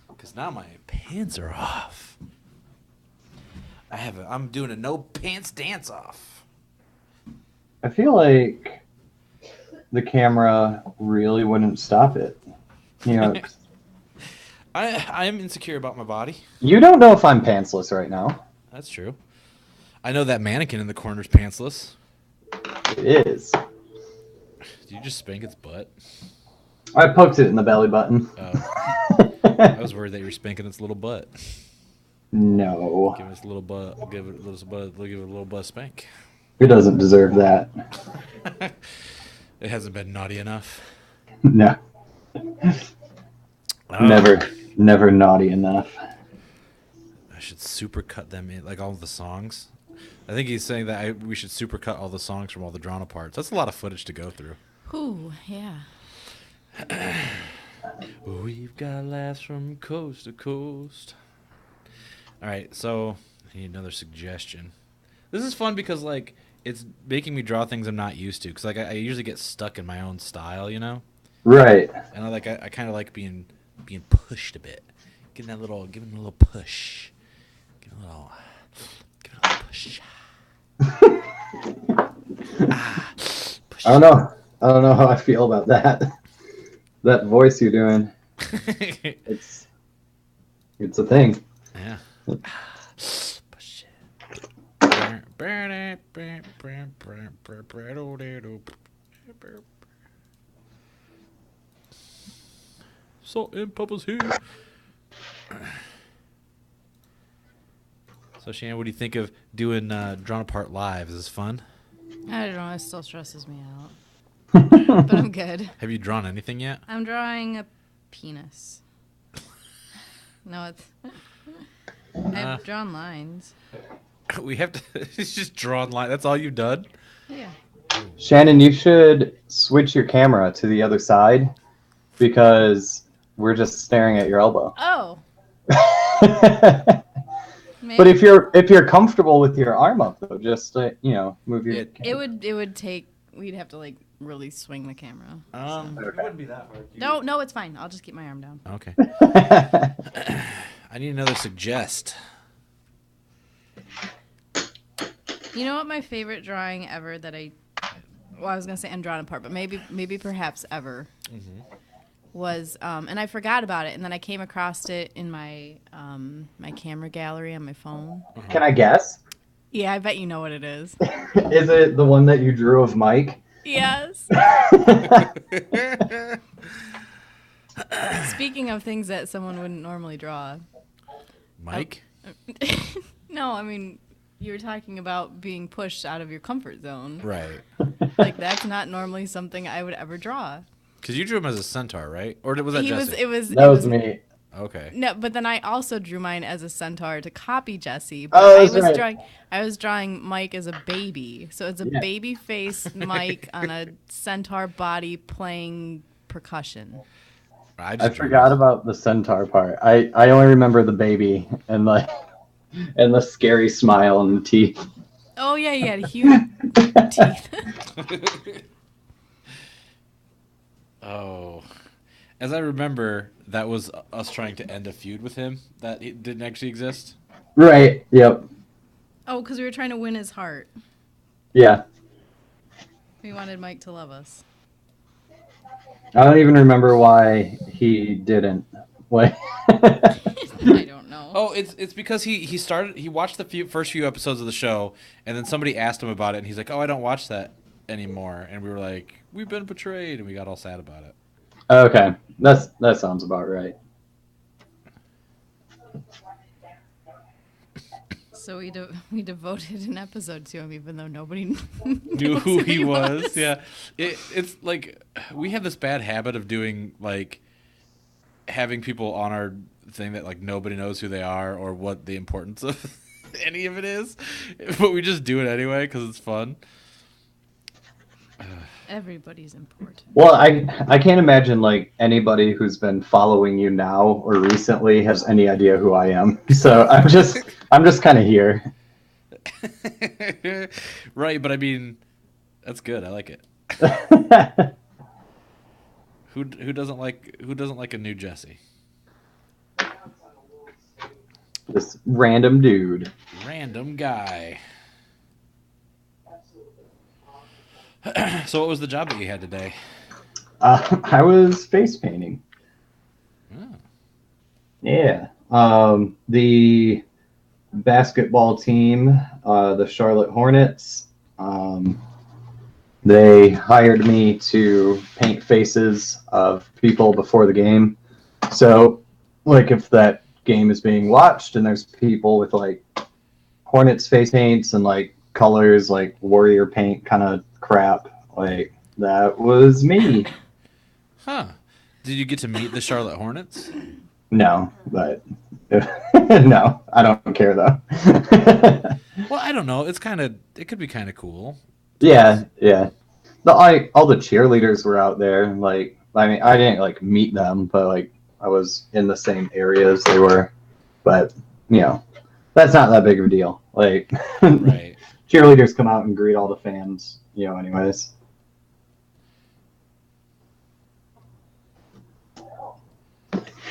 Because now my pants are off. I'm doing a no pants dance off. I feel like the camera really wouldn't stop it. You know, I am insecure about my body. you don't know if I'm pantsless right now. That's true. I know that mannequin in the corner's pantsless. It is. Did you just spank its butt? I poked it in the belly button. Oh. I was worried that you were spanking its little butt. No, Give it a little butt. Give it a little butt. Give it a little butt spank. it doesn't deserve that. It hasn't been naughty enough. No, Oh, never naughty enough. I should supercut them in, like all the songs. I think he's saying that we should supercut all the songs from all the drawn parts. That's a lot of footage to go through. Ooh, yeah. We've got laughs from coast to coast. All right, so I need another suggestion. This is fun because like it's making me draw things I'm not used to. Because like I usually get stuck in my own style, you know. Right. And I kind of like being pushed a bit, giving a little push, giving a little push. Push. I don't know how I feel about that. That voice you're doing. It's a thing. Yeah. Push it. Salt and Papa's here. So, Shannon, what do you think of doing Drawn Apart live? Is this fun? I don't know. It still stresses me out. But I'm good. Have you drawn anything yet? I'm drawing a penis. No, it's... I've drawn lines. We have to... It's just drawn line. That's all you've done? Yeah. Shannon, you should switch your camera to the other side because we're just staring at your elbow. Oh. Maybe. But if you're comfortable with your arm up, though, just move your. It would take. We'd have to like really swing the camera. It wouldn't be that hard. No, it's fine. I'll just keep my arm down. Okay. I need another suggest. You know what my favorite drawing ever that I was gonna say undrawn apart, but maybe perhaps ever was and I forgot about it, and then I came across it in my my camera gallery on my phone. Can I guess? Yeah, I bet you know what it is. Is it the one that you drew of Mike? Yes. Speaking of things that someone wouldn't normally draw. Mike? No, I mean, you were talking about being pushed out of your comfort zone. Right. Like, that's not normally something I would ever draw. Because you drew him as a centaur, right? Or was that Jesse? That was me. Okay. No, but then I also drew mine as a centaur to copy Jesse. Oh, But that's right. I was drawing Mike as a baby. So it's a baby face Mike on a centaur body playing percussion. I forgot about the centaur part. I only remember the baby and the scary smile and the teeth. Oh yeah, he had huge teeth. Oh. As I remember, that was us trying to end a feud with him that it didn't actually exist. Right. Yep. Oh, because we were trying to win his heart. Yeah. We wanted Mike to love us. I don't even remember why he didn't. Like. I don't know. Oh, it's because he watched the first few episodes of the show, and then somebody asked him about it, and he's like, "Oh, I don't watch that anymore." And we were like, "We've been betrayed," and we got all sad about it. Okay, that sounds about right. So we devoted an episode to him, even though nobody Knew who he was. Yeah, it's like we have this bad habit of doing like having people on our thing that like nobody knows who they are or what the importance of any of it is, but we just do it anyway because it's fun. Everybody's important. Well, I can't imagine like anybody who's been following you now or recently has any idea who I am. So I'm just kind of here. Right, but I mean, that's good. I like it. Who doesn't like a new Jesse? This random dude. Random guy. So what was the job that you had today? I was face painting. Oh. Yeah. The basketball team, the Charlotte Hornets, they hired me to paint faces of people before the game. So like if that game is being watched and there's people with like Hornets face paints and like colors like warrior paint kind of crap, like that was me. Huh. Did you get to meet the Charlotte Hornets? No, but no, I don't care though. Well, I don't know. It could be kind of cool. Yeah, yeah. All the cheerleaders were out there. Like, I mean, I didn't like meet them, but like I was in the same area as they were. But you know, that's not that big of a deal. Like, Right. cheerleaders come out and greet all the fans. Anyways.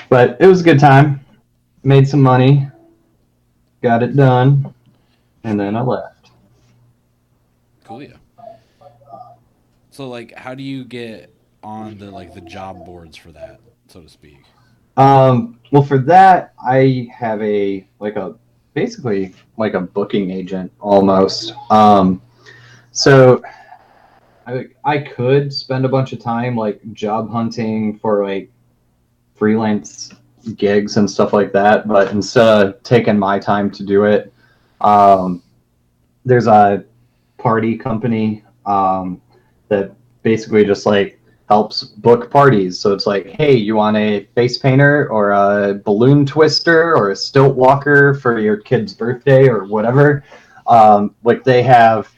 But it was a good time. Made some money. Got it done, and then I left. Cool, yeah. So, like, how do you get on the job boards for that, so to speak? Well, for that, I have basically like a booking agent almost. So I could spend a bunch of time like job hunting for like freelance gigs and stuff like that, but instead of taking my time to do it, there's a party company that basically just like helps book parties. So it's like, hey, you want a face painter or a balloon twister or a stilt walker for your kid's birthday or whatever. Like they have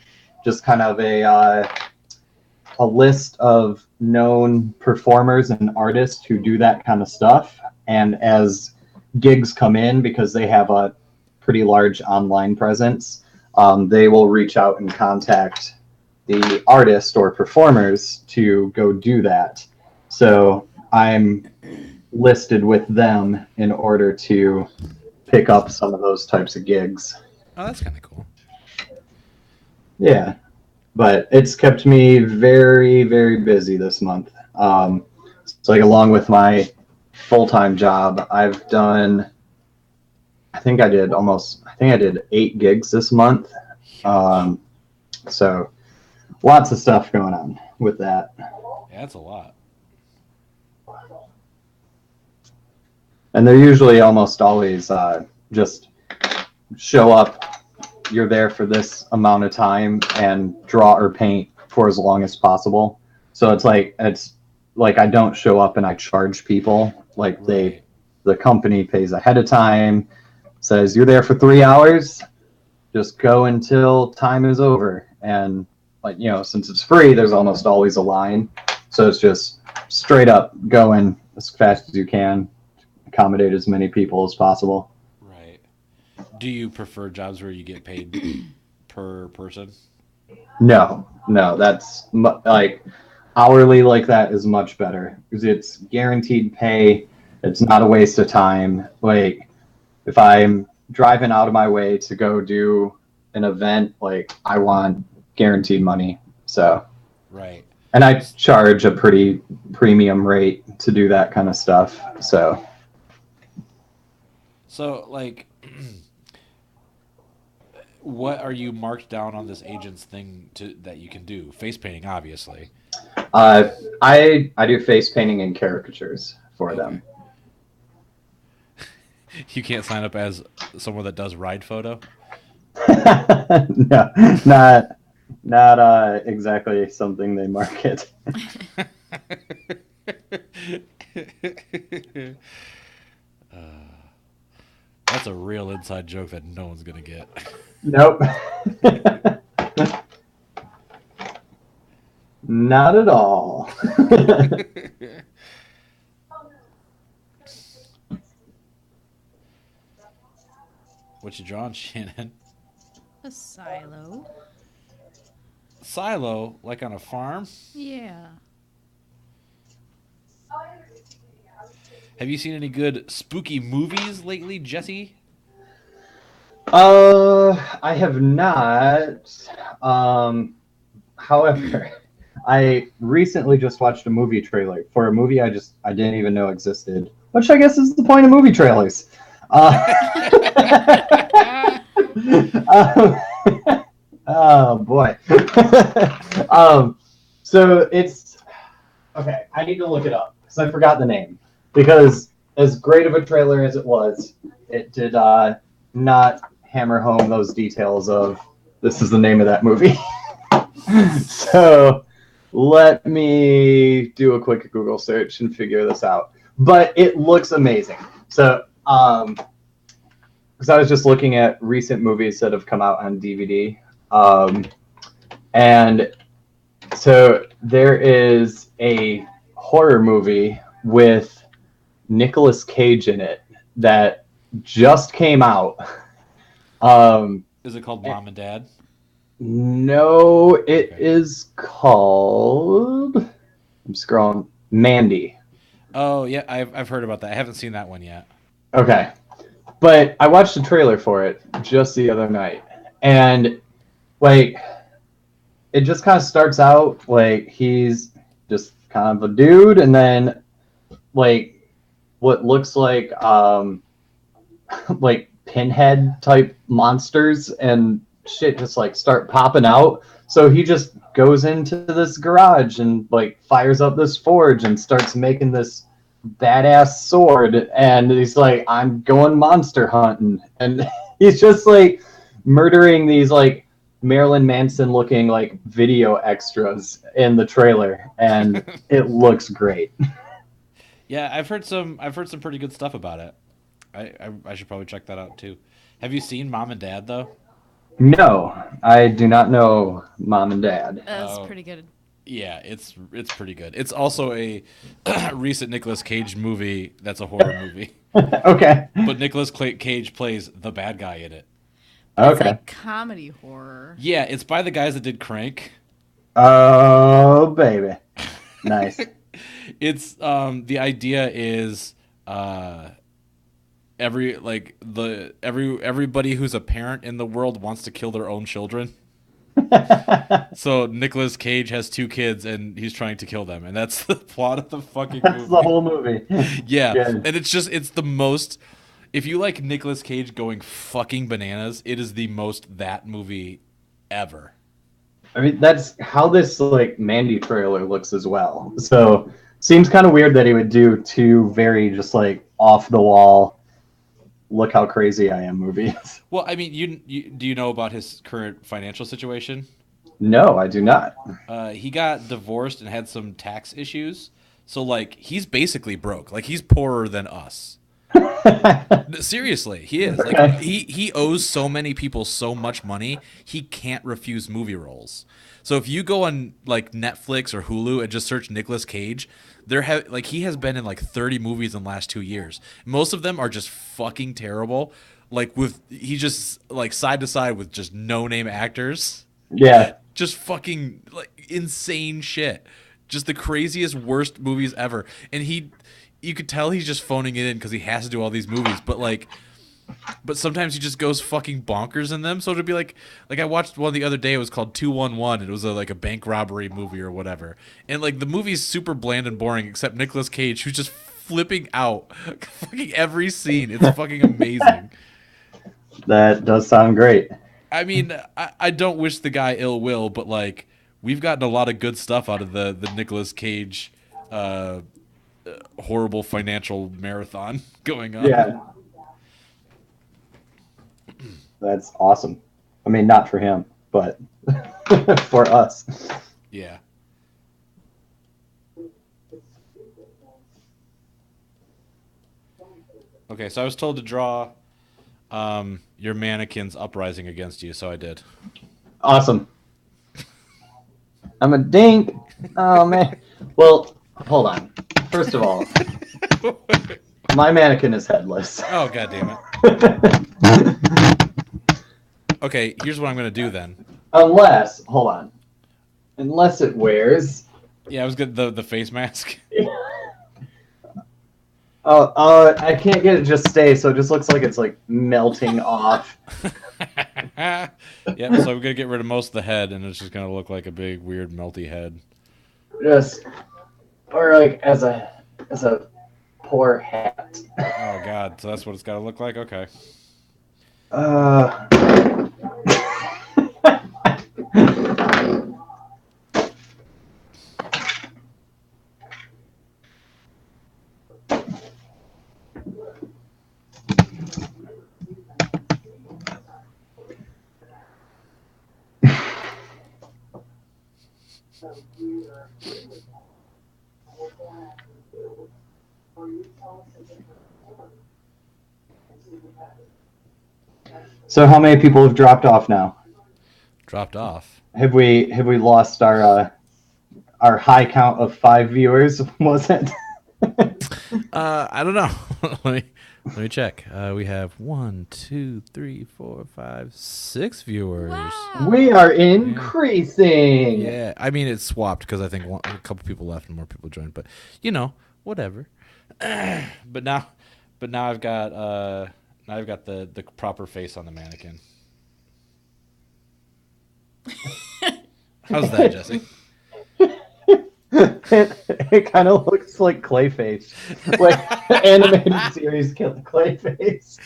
just kind of a list of known performers and artists who do that kind of stuff. And as gigs come in, because they have a pretty large online presence, they will reach out and contact the artist or performers to go do that. So I'm listed with them in order to pick up some of those types of gigs. Oh, that's kind of cool. Yeah, but it's kept me very, very busy this month. So like along with my full-time job, I think I did 8 gigs this month. So lots of stuff going on with that. Yeah, that's a lot. And they're usually almost always just show up, you're there for this amount of time, and draw or paint for as long as possible. So it's like I don't show up and I charge people. Like Right. the company pays ahead of time, says you're there for 3 hours, just go until time is over. And like, since it's free, there's almost always a line. So it's just straight up going as fast as you can, accommodate as many people as possible. Right. Do you prefer jobs where you get paid per person? No, that's like hourly like that is much better because it's guaranteed pay. It's not a waste of time. Like if I'm driving out of my way to go do an event, like I want guaranteed money. So, Right. and I charge a pretty premium rate to do that kind of stuff. So, like, what are you marked down on this agent's thing that you can do? Face painting, obviously. I do face painting and caricatures for them. You can't sign up as someone that does ride photo? No, not exactly something they market. That's a real inside joke that no one's gonna get. Nope. Not at all. What you drawing, Shannon? A silo. Silo, like on a farm? Yeah. Have you seen any good spooky movies lately, Jesse? I have not. However, I recently just watched a movie trailer for a movie I didn't even know existed, which I guess is the point of movie trailers. Oh boy. So it's okay. I need to look it up because I forgot the name. Because as great of a trailer as it was, it did not hammer home those details of this is the name of that movie. So let me do a quick Google search and figure this out. But it looks amazing. So, because I was just looking at recent movies that have come out on DVD. And so there is a horror movie with Nicolas Cage in it that just came out. Is it called Mom and Dad? No, it Okay. is called. I'm scrolling. Mandy. Oh yeah, I've heard about that. I haven't seen that one yet. Okay, but I watched the trailer for it just the other night, and like, it just kind of starts out like he's just kind of a dude, and then like what looks like pinhead type monsters and shit just like start popping out. So he just goes into this garage and like fires up this forge and starts making this badass sword, and he's like, I'm going monster hunting, and he's just like murdering these like Marilyn Manson looking like video extras in the trailer, and it looks great. Yeah, I've heard some pretty good stuff about it. I should probably check that out too. Have you seen Mom and Dad though? No, I do not know Mom and Dad. That's Oh, pretty good. yeah, it's pretty good. It's also a recent Nicolas Cage movie that's a horror movie, Okay. but Cage plays the bad guy in it. But it's Okay. like comedy horror. Yeah, it's by the guys that did Crank. Oh, baby. Nice. It's the idea is everybody who's a parent in the world wants to kill their own children. So Nicolas Cage has two kids and he's trying to kill them, and that's the plot of the fucking That's movie. the whole movie. Yeah, Good. and it's the most. If you like Nicolas Cage going fucking bananas, it is the most that movie ever. I mean, that's how this like Mandy trailer looks as well. So seems kind of weird that he would do two very just like off the wall, look how crazy I am movies. Well, I mean, you do you know about his current financial situation? No, I do not. He got divorced and had some tax issues, so like he's basically broke. Like he's poorer than us. Seriously, he is. Like Okay. he owes so many people so much money, he can't refuse movie roles. So if you go on like Netflix or Hulu and just search Nicolas Cage, like he has been in like 30 movies in the last 2 years. Most of them are just fucking terrible. Like he just like side to side with just no name actors. Yeah. Just fucking like insane shit. Just the craziest worst movies ever. And you could tell he's just phoning it in because he has to do all these movies, but sometimes he just goes fucking bonkers in them. So it'd be like I watched one the other day. It was called 211. It was like a bank robbery movie or whatever. And like the movie's super bland and boring, except Nicolas Cage, who's just flipping out fucking every scene. It's fucking amazing. That does sound great. I mean, I don't wish the guy ill will, but like we've gotten a lot of good stuff out of the Nicolas Cage horrible financial marathon going on. Yeah. That's awesome. I mean, not for him, but for us. Yeah. Okay, so I was told to draw your mannequins uprising against you, so I did. Awesome. I'm a dink. Oh, man. Well, hold on. First of all, my mannequin is headless. Oh, god damn it. Okay, here's what I'm gonna do then. Unless, hold on. Unless it wears. Yeah, I was good. The face mask. I can't get it just stay, so it just looks like it's like melting off. Yeah, so I'm gonna get rid of most of the head, and it's just gonna look like a big weird melty head. Just, or like as a poor hat. Oh god, so that's what it's gotta look like. Okay. Uh. So how many people have dropped off now? Dropped off. Have we lost our high count of 5 viewers? Was it? I don't know. let me check. We have 1, 2, 3, 4, 5, 6 viewers. Wow. We are increasing. Yeah, I mean it swapped because I think a couple people left and more people joined, but whatever. but now I've got the proper face on the mannequin. How's that, Jesse? It kind of looks like Clayface, like animated series Clayface.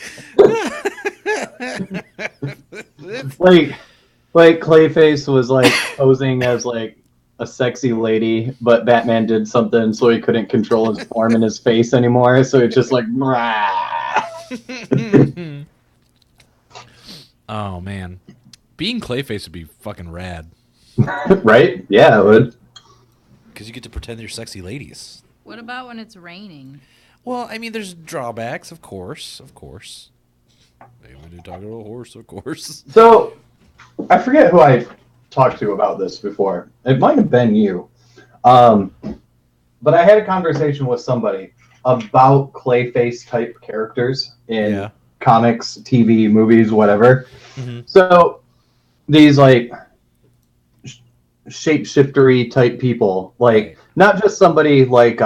like Clayface was like posing as like a sexy lady, but Batman did something so he couldn't control his form and his face anymore. So it's just like, oh man, being Clayface would be fucking rad. right? Yeah, it would. Because you get to pretend you're sexy ladies. What about when it's raining? Well, I mean, there's drawbacks, of course. Hey, when you're talking about a horse, of course. So, I forget who I talked to about this before. It might have been you. But I had a conversation with somebody about Clayface type characters in comics, TV, movies, whatever. Mm-hmm. So, these like shapeshiftery type people, like not just somebody like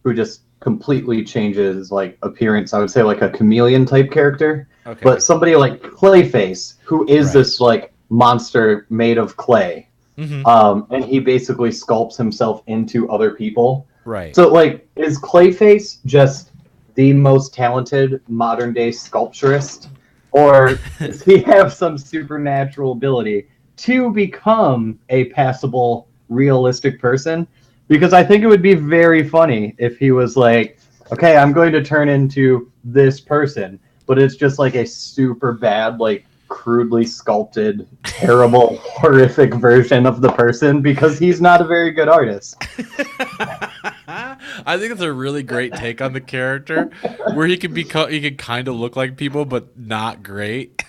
who just completely changes like appearance. I would say like a chameleon type character, but somebody like Clayface, who is this like monster made of clay, and he basically sculpts himself into other people. Right. So like, is Clayface just the most talented modern day sculpturist? Or does he have some supernatural ability to become a passable, realistic person? Because I think it would be very funny if he was like, okay, I'm going to turn into this person, but it's just like a super bad, like crudely sculpted, terrible, horrific version of the person because he's not a very good artist. I think it's a really great take on the character, where he can kind of look like people, but not great.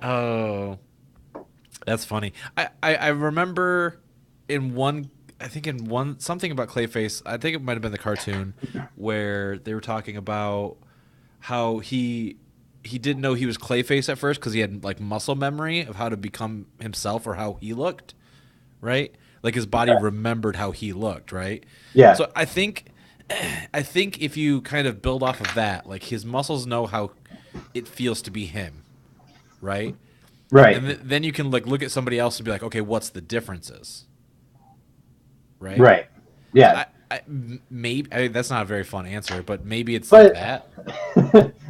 Oh, that's funny. I remember something about Clayface. I think it might have been the cartoon where they were talking about how he didn't know he was Clayface at first because he had like muscle memory of how to become himself or how he looked, right? Like his body remembered how he looked, right? Yeah. So I think if you kind of build off of that, like his muscles know how it feels to be him, right? Right. And then you can like look at somebody else and be like, okay, what's the differences? Right. Right. Yeah. Maybe that's not a very fun answer, but maybe it's like that.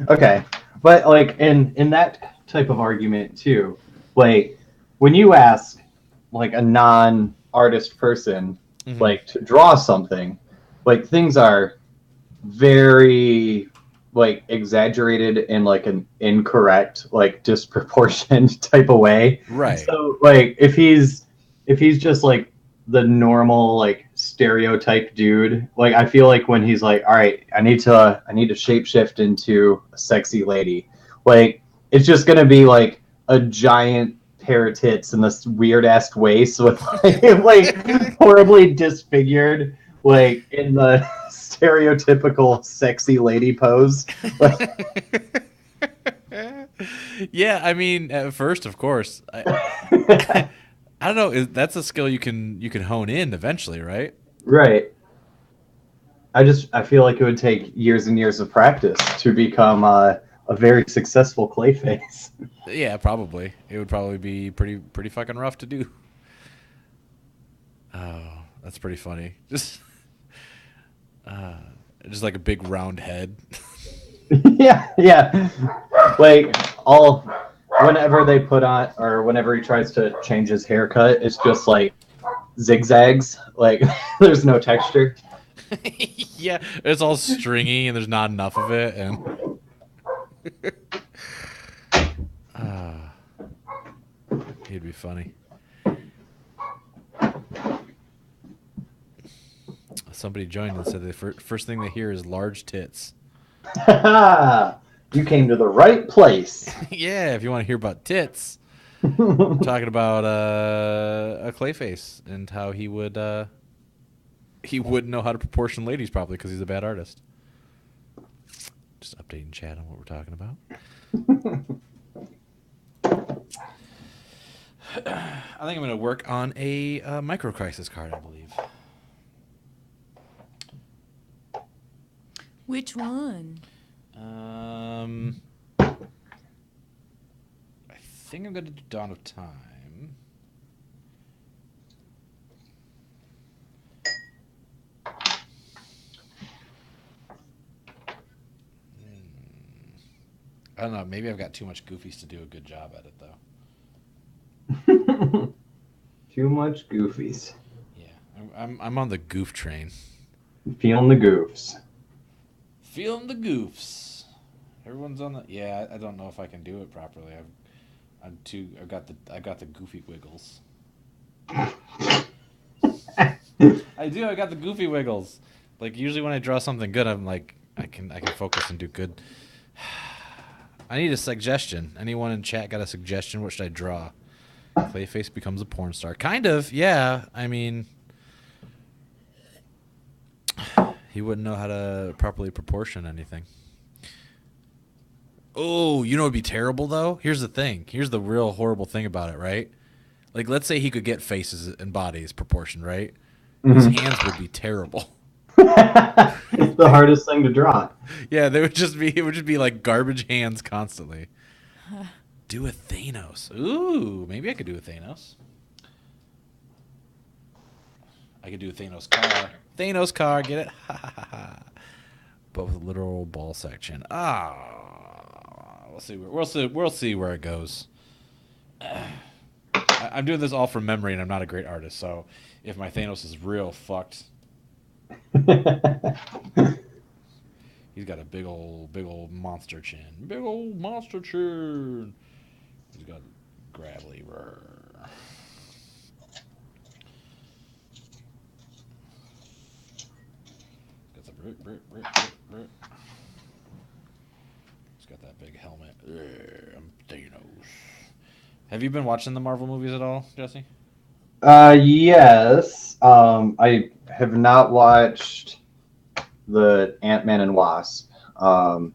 Okay, but like in that type of argument too, like when you ask like a non-artist person like to draw something, like things are very like exaggerated in like an incorrect, like disproportioned type of way. Right. So like if he's just like the normal like stereotype dude, like I feel like when he's like, all right, I need to shapeshift into a sexy lady, like it's just gonna be like a giant pair of tits and this weird ass waist with like horribly disfigured, like in the stereotypical sexy lady pose. Yeah, I mean, at first, of course, I don't know. That's a skill you can hone in eventually, right? Right. I feel like it would take years and years of practice to become a very successful Clayface. Yeah, probably. It would probably be pretty fucking rough to do. Oh, that's pretty funny. Just like a big round head. yeah. Like whenever they put on, or whenever he tries to change his haircut, it's just like zigzags. Like there's no texture. Yeah, it's all stringy and there's not enough of it. And be funny. Somebody joined and said the first thing they hear is large tits. You came to the right place. Yeah, if you want to hear about tits, I'm talking about a Clayface and how he wouldn't know how to proportion ladies properly because he's a bad artist. Just updating chat on what we're talking about. I think I'm going to work on a micro crisis card, I believe. Which one? I think I'm going to do Dawn of Time. I don't know. Maybe I've got too much goofies to do a good job at it, though. Too much goofies. Yeah, I'm on the goof train. Feeling the goofs. Feeling the goofs. Everyone's on the. Yeah, I don't know if I can do it properly. I've got the goofy wiggles. I do. I got the goofy wiggles. Like usually when I draw something good, I'm like I can focus and do good. I need a suggestion. Anyone in chat got a suggestion? What should I draw? Clayface becomes a porn star. Kind of. Yeah. I mean, he wouldn't know how to properly proportion anything. Oh, you know what'd be terrible though? Here's the thing. Here's the real horrible thing about it, right? Like, let's say he could get faces and bodies proportioned, right? His hands would be terrible. It's the hardest thing to draw. Yeah, it would just be like garbage hands constantly. Do a Thanos. Ooh, maybe I could do a Thanos. I could do a Thanos car. Thanos car, get it? Ha ha ha ha. But with a literal ball section. We'll see where it goes. I'm doing this all from memory, and I'm not a great artist, so if my Thanos is real fucked. He's got a big old monster chin. Big old monster chin. He's got gravelly. Got some He's got that big helmet. I'm Thanos. Have you been watching the Marvel movies at all, Jesse? Yes. I have not watched the Ant-Man and Wasp. But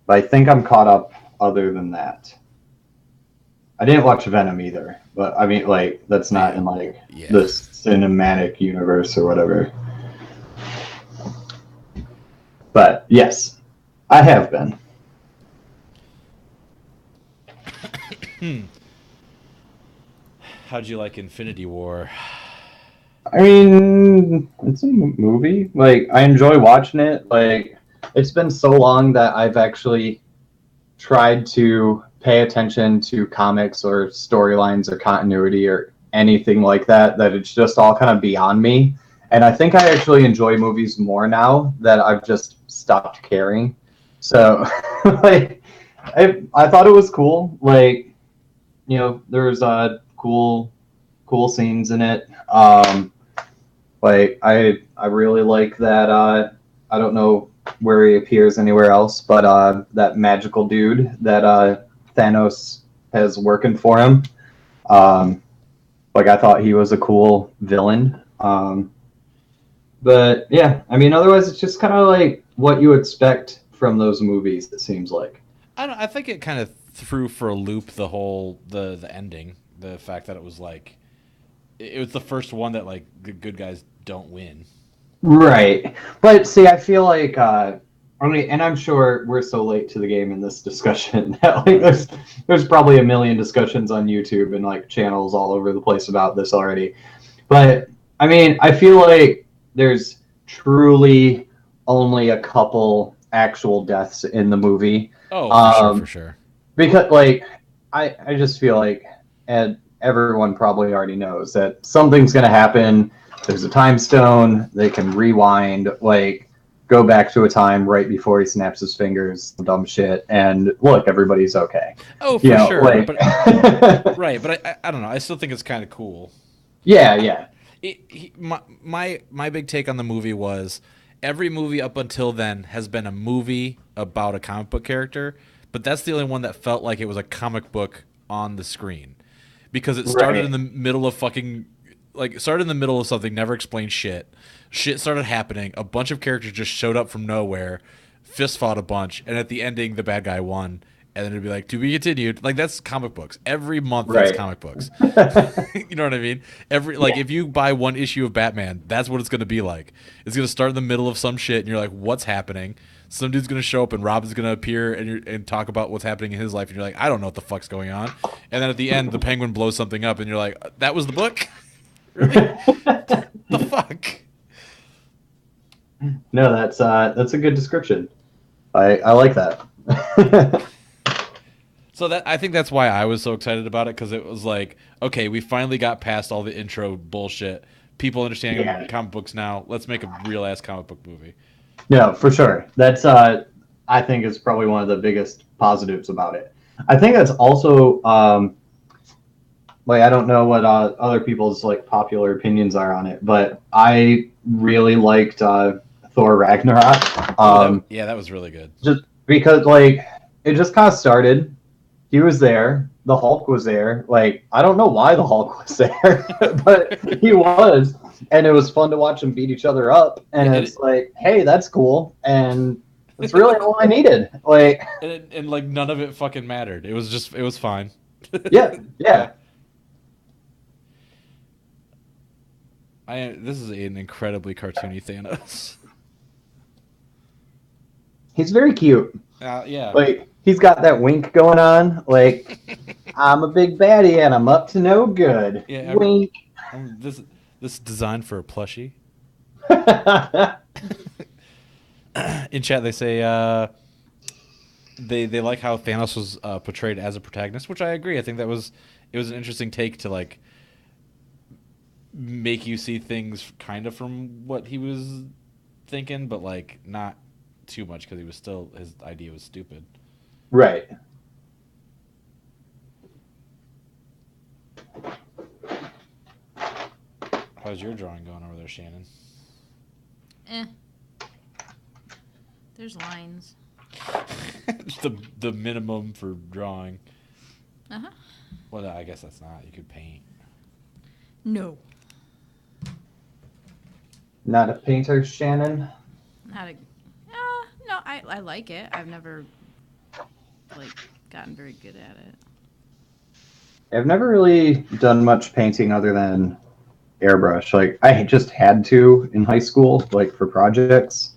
I think I'm caught up other than that. I didn't watch Venom either, but I mean, like, that's not in, like, the cinematic universe or whatever. But, yes, I have been. How'd you like Infinity War? I mean, it's a movie. Like, I enjoy watching it. Like, it's been so long that I've actually tried to pay attention to comics or storylines or continuity or anything like that, that it's just all kind of beyond me. And I think I actually enjoy movies more now that I've just stopped caring. So, like, I thought it was cool. Like, you know, there was cool scenes in it. Like, I really like that. I don't know where he appears anywhere else, but that magical dude that Thanos has working for him. Like, I thought he was a cool villain. But yeah, I mean, otherwise it's just kind of like what you expect from those movies. It seems like. I think it kind of threw for a loop the whole the ending. The fact that it was like it was the first one that like the good guys don't win. Right, but see, I feel like I mean, and I'm sure we're so late to the game in this discussion that like there's probably a million discussions on YouTube and like channels all over the place about this already. But I mean, I feel like there's truly only a couple actual deaths in the movie. Oh, for sure. Because like I just feel like, and everyone probably already knows that something's gonna happen. There's a time stone. They can rewind. Like, go back to a time right before he snaps his fingers, dumb shit, and look, everybody's okay. Oh, for sure. Like... But right, but I don't know. I still think it's kind of cool. yeah. My big take on the movie was every movie up until then has been a movie about a comic book character, but that's the only one that felt like it was a comic book on the screen because it started in the middle of fucking started in the middle of something, never explained shit. Shit started happening. A bunch of characters just showed up from nowhere, fist fought a bunch, and at the ending, the bad guy won. And then it'd be like, to be continued. Like, that's comic books. Every month, that's comic books. You know what I mean? If you buy one issue of Batman, that's what it's going to be like. It's going to start in the middle of some shit, and you're like, what's happening? Some dude's going to show up, and Robin's going to appear and talk about what's happening in his life, and you're like, I don't know what the fuck's going on. And then at the end, the Penguin blows something up, and you're like, that was the book? Really? The fuck? No, that's a good description. I like that. So I think that's why I was so excited about it, because it was like, okay, we finally got past all the intro bullshit. People understand comic books now. Let's make a real ass comic book movie. No, for sure. That's I think is probably one of the biggest positives about it. I think that's also I don't know what other people's popular opinions are on it, but I really liked Thor Ragnarok. That was really good. Just because it just kind of started. He was there. The Hulk was there. I don't know why the Hulk was there, but he was. And it was fun to watch them beat each other up. And it's hey, that's cool. And that's really all I needed. And none of it fucking mattered. It was fine. Yeah. This is an incredibly cartoony Thanos. He's very cute. Yeah. He's got that wink going on. I'm a big baddie and I'm up to no good. Yeah. Wink. This is designed for a plushie. In chat, they say they like how Thanos was portrayed as a protagonist, which I agree. I think it was an interesting take to make you see things kind of from what he was thinking, but not too much because his idea was stupid. Right. How's your drawing going over there, Shannon? There's lines. the minimum for drawing. Uh-huh. Well, I guess that's not. You could paint. No. Not a painter, Shannon? No, I like it. I've never gotten very good at it. I've never really done much painting other than airbrush. I just had to in high school, for projects,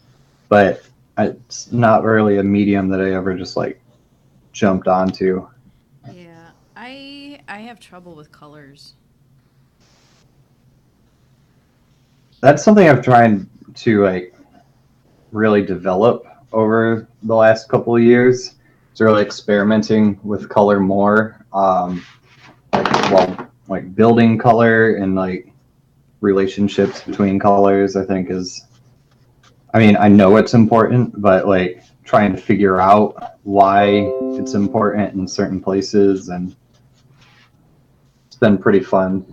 but it's not really a medium that I ever just jumped onto. Yeah, I have trouble with colors. That's something I've tried to really develop over the last couple of years. It's really experimenting with color more. Building color and relationships between colors, I think I know it's important, but trying to figure out why it's important in certain places, and it's been pretty fun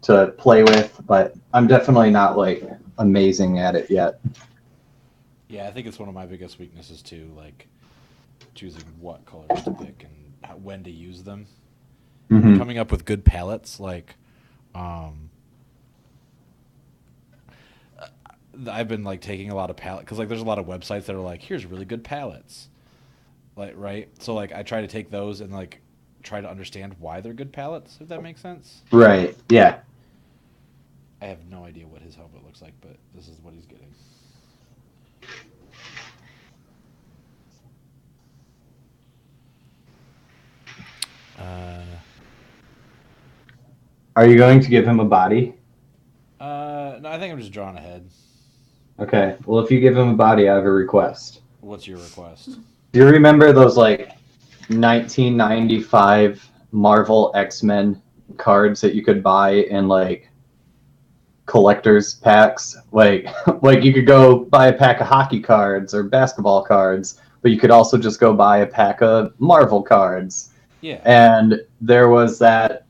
to play with, but I'm definitely not amazing at it yet. Yeah, I think it's one of my biggest weaknesses too, choosing what colors to pick and when to use them. Mm-hmm. Coming up with good palettes, I've been taking a lot of palette because there's a lot of websites that are here's really good palettes, right? So I try to take those and try to understand why they're good palettes, if that makes sense. Right. Yeah. I have no idea what his helmet looks like, but this is what he's getting. Are you going to give him a body? No, I think I'm just drawing ahead. Okay. Well, if you give him a body, I have a request. What's your request? Do you remember those 1995 Marvel X-Men cards that you could buy in collector's packs. Like you could go buy a pack of hockey cards or basketball cards, but you could also just go buy a pack of Marvel cards. Yeah. And there was that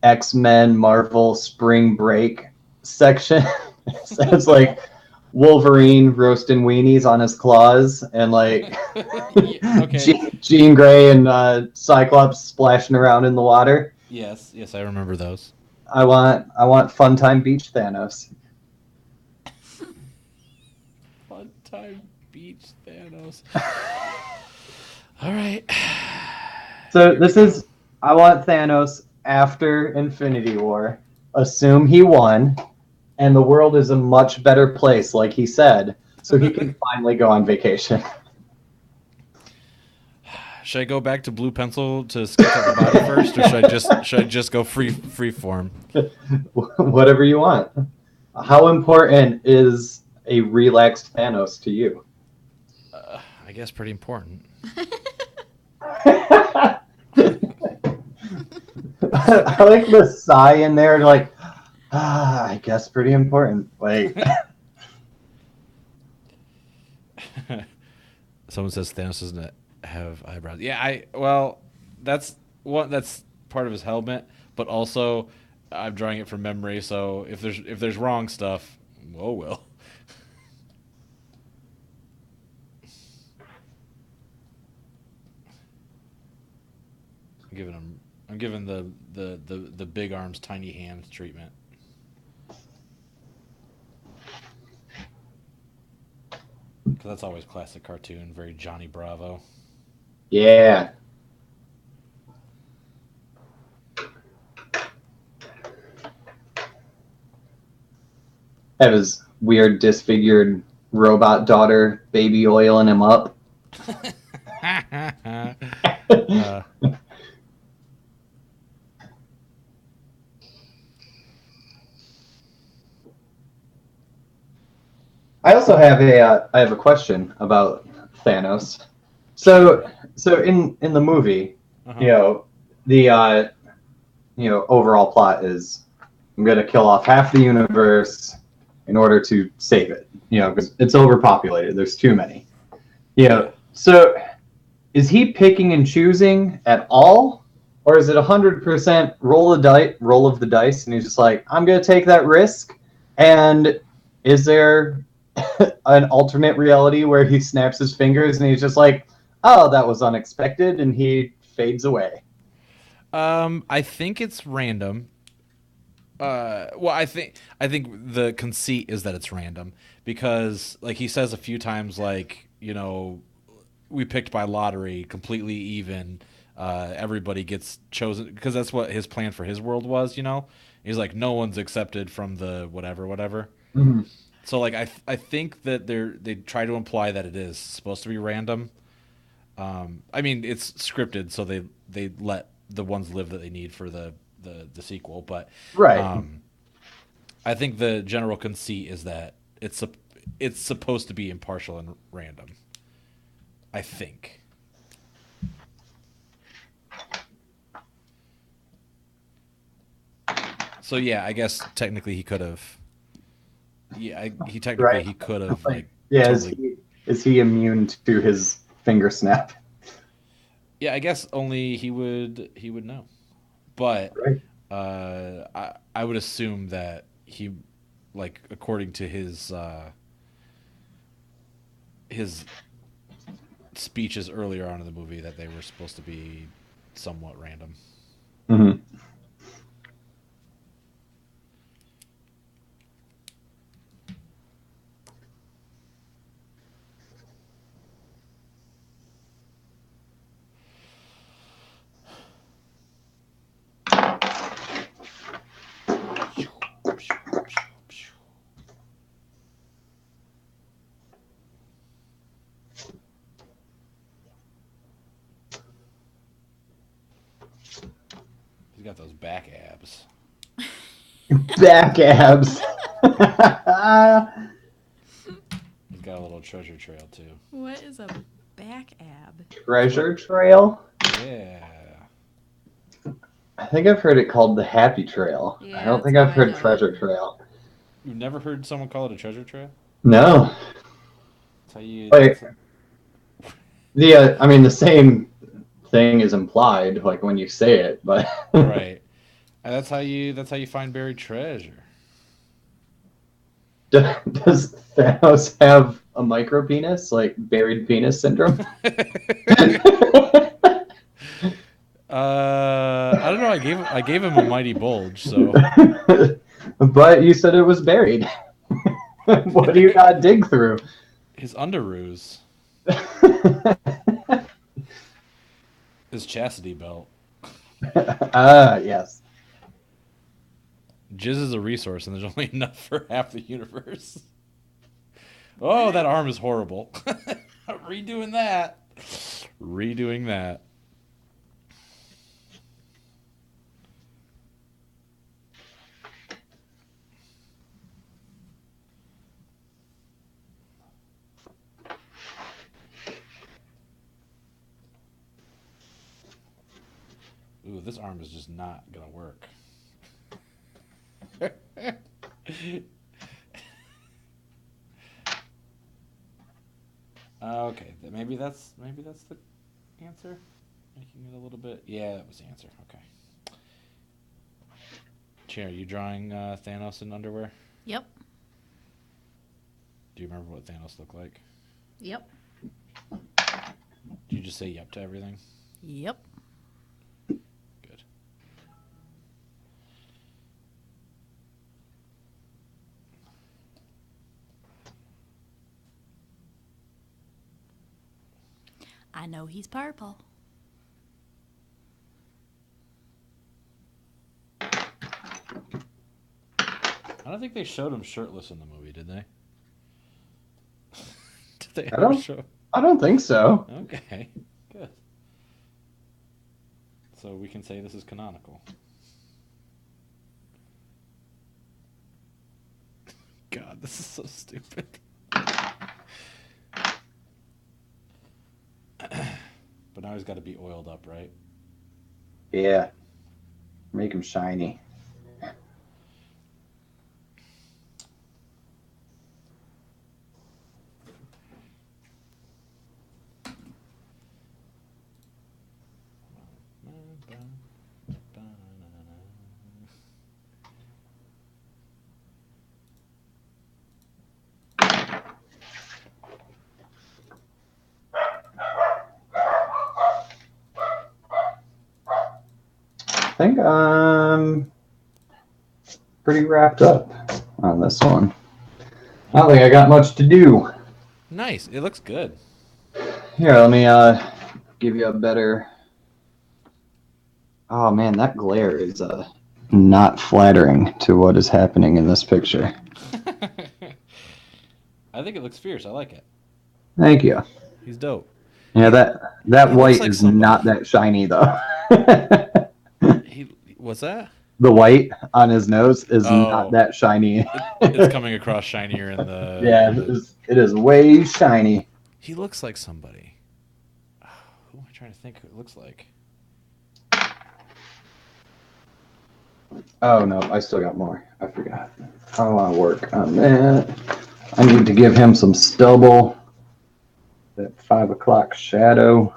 X-Men Marvel Spring Break section. It's like Wolverine roasting weenies on his claws, and like Okay. Jean Grey and Cyclops splashing around in the water. Yes, I remember those. I want Funtime Beach Thanos. Fun time beach Thanos. All right. So this is I want Thanos after Infinity War. Assume he won, and the world is a much better place, like he said, so he can finally go on vacation. Should I go back to blue pencil to sketch out the body first, or should I just go free form? Whatever you want. How important is a relaxed Thanos to you? I guess pretty important. I like the sigh in there, like, I guess pretty important. Like, Someone says Thanos doesn't have eyebrows. Yeah, that's part of his helmet, but also I'm drawing it from memory, so if there's wrong stuff, oh well. I'm giving the big arms, tiny hands treatment. Because that's always classic cartoon, very Johnny Bravo. yeah. Have his weird disfigured robot daughter baby oiling him up. I also have a question about Thanos. So in the movie, Uh-huh. you know, the overall plot is I'm gonna kill off half the universe in order to save it. Because it's overpopulated. There's too many. So is he picking and choosing at all, or is it 100% roll of the dice, and he's just like, I'm gonna take that risk? And is there an alternate reality where he snaps his fingers and he's just like, oh, that was unexpected, and he fades away? I think it's random. Well, I think the conceit is that it's random because, like, he says a few times, like, we picked by lottery, completely even. Everybody gets chosen because that's what his plan for his world was. He's like, no one's accepted from the whatever. Mm-hmm. So, like, I think that they try to imply that it is supposed to be random. I mean, it's scripted, so they let the ones live that they need for the sequel. But Right. I think the general conceit is that it's supposed to be impartial and random. I think. So yeah, I guess technically he could have. Yeah, he could have like. Yeah, Totally, is he immune to his finger snap? yeah, I guess only he would know. But Right. I would assume that he, like, according to his speeches earlier on in the movie, that they were supposed to be somewhat random. Mm-hmm. He's got those back abs. Back abs. He's got a little treasure trail too. What is a back ab? Treasure trail. Yeah. I think I've heard it called the Happy Trail. Yeah, I don't that's think how I've I heard know Treasure it. Trail. You've never heard someone call it a treasure trail? No. That's how you. Like I mean, the same thing is implied, like when you say it, but Right. And that's how you. That's how you find buried treasure. does Thanos have a micro penis, like buried penis syndrome? I don't know. I gave him a mighty bulge. So But you said it was buried. What do you not dig through? his underoos, his chastity belt. Ah, yes. Jizz is a resource, and there's only enough for half the universe. Oh, that arm is horrible. Redoing that. Redoing that. Ooh, this arm is just not gonna work. Okay, maybe that's the answer. Making it a little bit. Yeah, that was the answer. Okay. Chair, you drawing Thanos in underwear? Yep. Do you remember what Thanos looked like? Yep. Did you just say yep to everything? Yep. Good. I know he's purple. I don't think they showed him shirtless in the movie, did they? Did they I ever don't- show? I don't think so. Okay, good. So we can say this is canonical. God, this is so stupid. But now he's got to be oiled up, right? Yeah. Make him shiny. I think I'm pretty wrapped up on this one. I don't think I got much to do. Nice. It looks good. Here, let me give you a better. Oh man, that glare is not flattering to what is happening in this picture. I think it looks fierce. I like it. Thank you. He's dope. Yeah, that he looks white like is somebody. not that shiny though. What's that? The white on his nose is not Oh. that shiny. It's coming across shinier in the. Yeah, it is way shiny. He looks like somebody. Who am I trying to think who it looks like? Oh no, I still got more. I forgot. I want to work on that. I need to give him some stubble. That 5 o'clock shadow.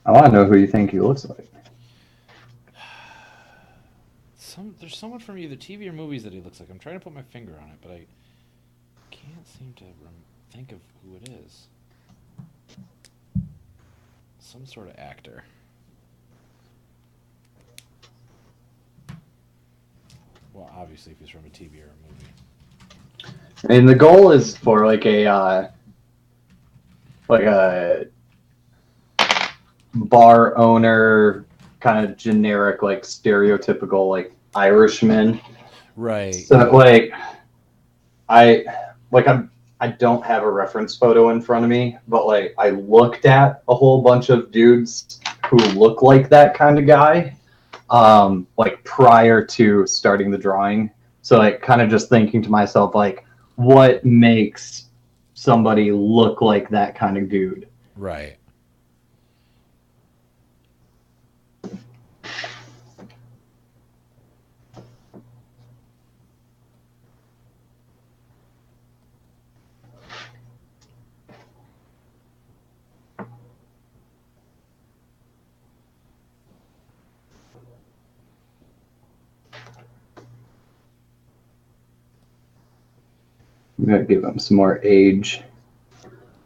I want to know who you think he looks like. There's someone from either TV or movies that he looks like. I'm trying to put my finger on it, but I can't seem to think of who it is. Some sort of actor. Well, obviously, if he's from a TV or a movie. And the goal is for like a bar owner, kind of generic, like stereotypical, like Irishman. Right. So I don't have a reference photo in front of me, but like I looked at a whole bunch of dudes who look like that kind of guy, like prior to starting the drawing. So like kind of just thinking to myself, like, what makes somebody look like that kind of dude. Right. I'm gonna give him some more age,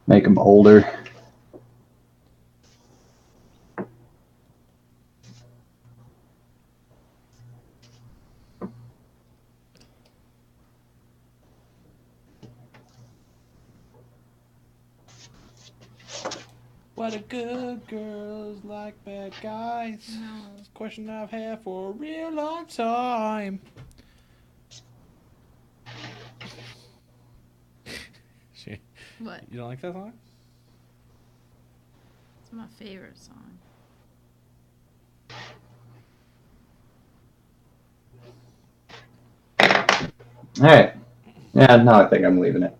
make him older. What a good girls like bad guys. No. It's a question I've had for a real long time. What? You don't like that song? It's my favorite song. All right. Yeah, now I think I'm leaving it.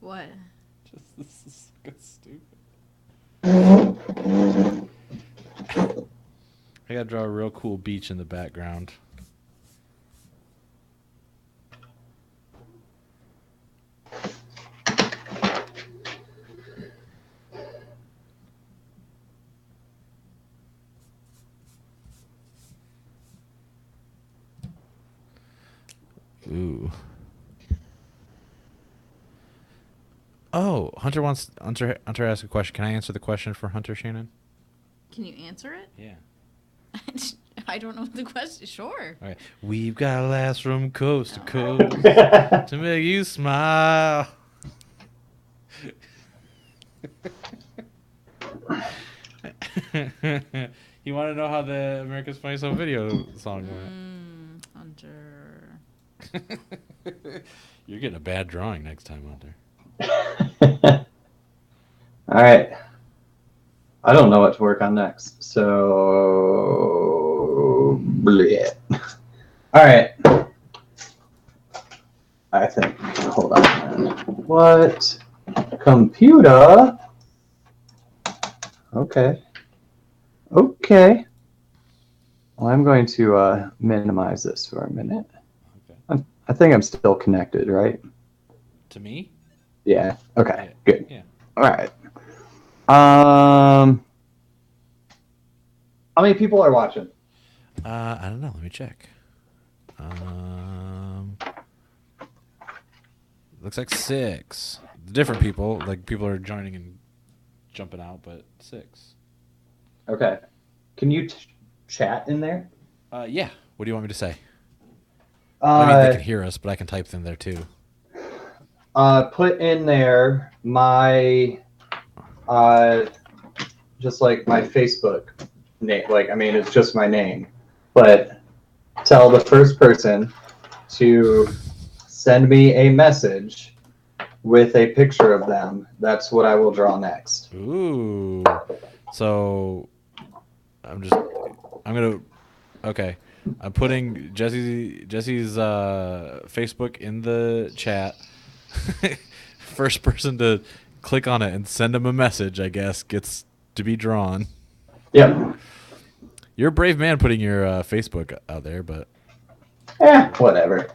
What? Just this is so stupid. I gotta draw a real cool beach in the background. Ooh. Oh, Hunter asked a question. Can I answer the question for Hunter, Shannon? Can you answer it? Yeah. I don't know the question. Sure. All right. We've got to last from coast to coast to make you smile. You want to know how the America's Funniest Home Video song went? Hunter. You're getting a bad drawing next time, Hunter. All right. I don't know what to work on next. So, bleh. All right. I think. Hold on. What? Computer? Okay. Okay. Well, I'm going to minimize this for a minute. Okay. I think I'm still connected, right? To me? Yeah. Okay. Yeah. Good. Yeah. All right. How many people are watching? I don't know. Let me check. Looks like 6. Different people. Like people are joining and jumping out, but 6. Okay. Can you chat in there? Yeah. What do you want me to say? I mean, they can hear us, but I can type them there too. Put in there my just like my Facebook name. Like, I mean, it's just my name, but tell the first person to send me a message with a picture of them. That's what I will draw next. Ooh. So okay. I'm putting Jesse's Facebook in the chat. First person to click on it and send him a message, I guess, gets to be drawn. Yep. You're a brave man putting your Facebook out there, but Whatever.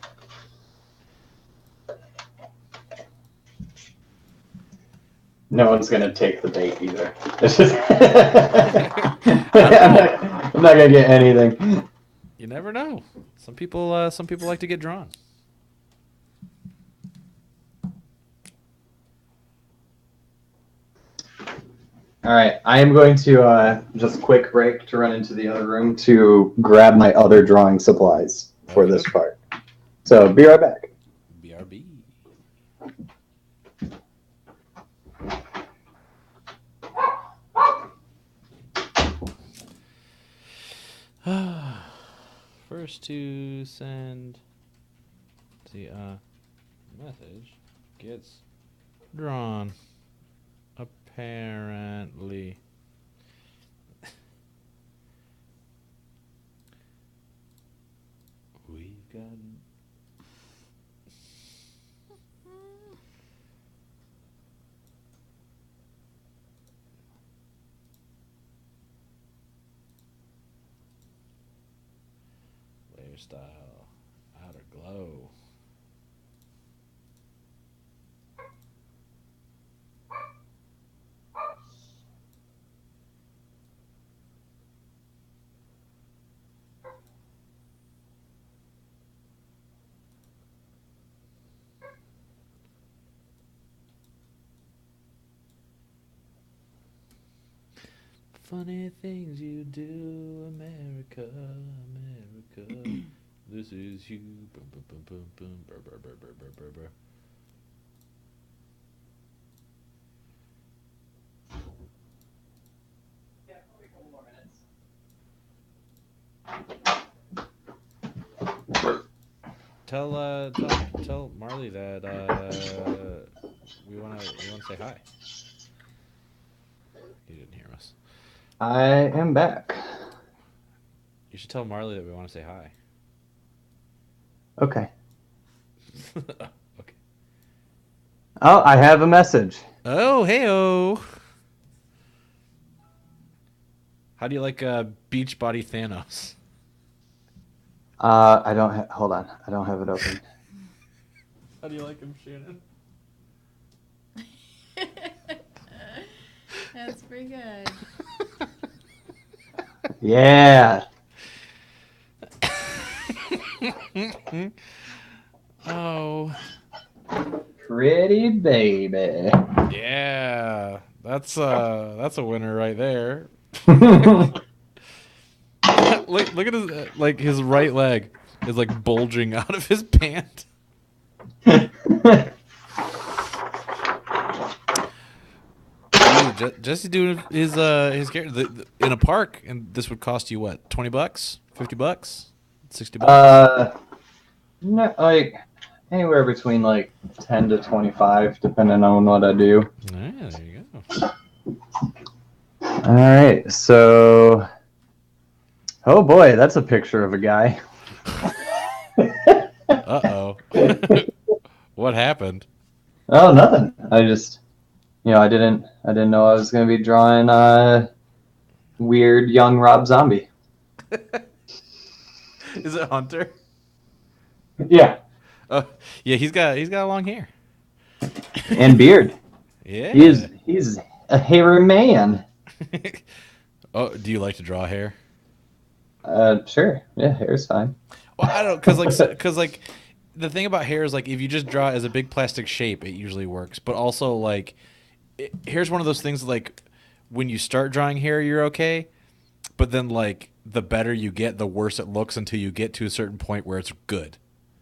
No one's gonna take the bait either. It's just I'm not gonna get anything. you never know. Some people like to get drawn. All right, I am going to just quick break to run into the other room to grab my other drawing supplies for this part. So be right back. BRB. First to send See, message gets drawn. Apparently. We've got. Layer style. Outer glow. Funny things you do, America, America. This is you. Boom, boom, boom, boom, boom. Brr, brr, brr, brr, brr, brr, brr. Tell Marley that we wanna say hi. He didn't hear us. I am back. You should tell Marley that we want to say hi. Okay. Okay. Oh, I have a message. Oh, hey-oh. How do you like Beachbody Thanos? I don't hold on. I don't have it open. How do you like him, Shannon? That's pretty good. Yeah. Oh. Pretty baby. Yeah. That's a winner right there. look at his his right leg is like bulging out of his pant. Dude, Jesse doing his character in a park, and this would cost you what, $20, $50, $60? No, like anywhere between like 10 to 25, depending on what I do. Yeah, there you go. All right, so, oh boy, that's a picture of a guy. Uh-oh. What happened? Oh, nothing. I just, I didn't know I was gonna be drawing weird young Rob Zombie. Is it Hunter? Yeah, Oh, yeah, he's got long hair. and beard. Yeah. He's a hairy man. Oh, do you like to draw hair? Sure. Yeah, hair's fine. Well, I don't, cause like the thing about hair is like if you just draw it as a big plastic shape, it usually works. But also like, hair's one of those things like when you start drawing hair, you're okay, but then like the better you get, the worse it looks until you get to a certain point where it's good.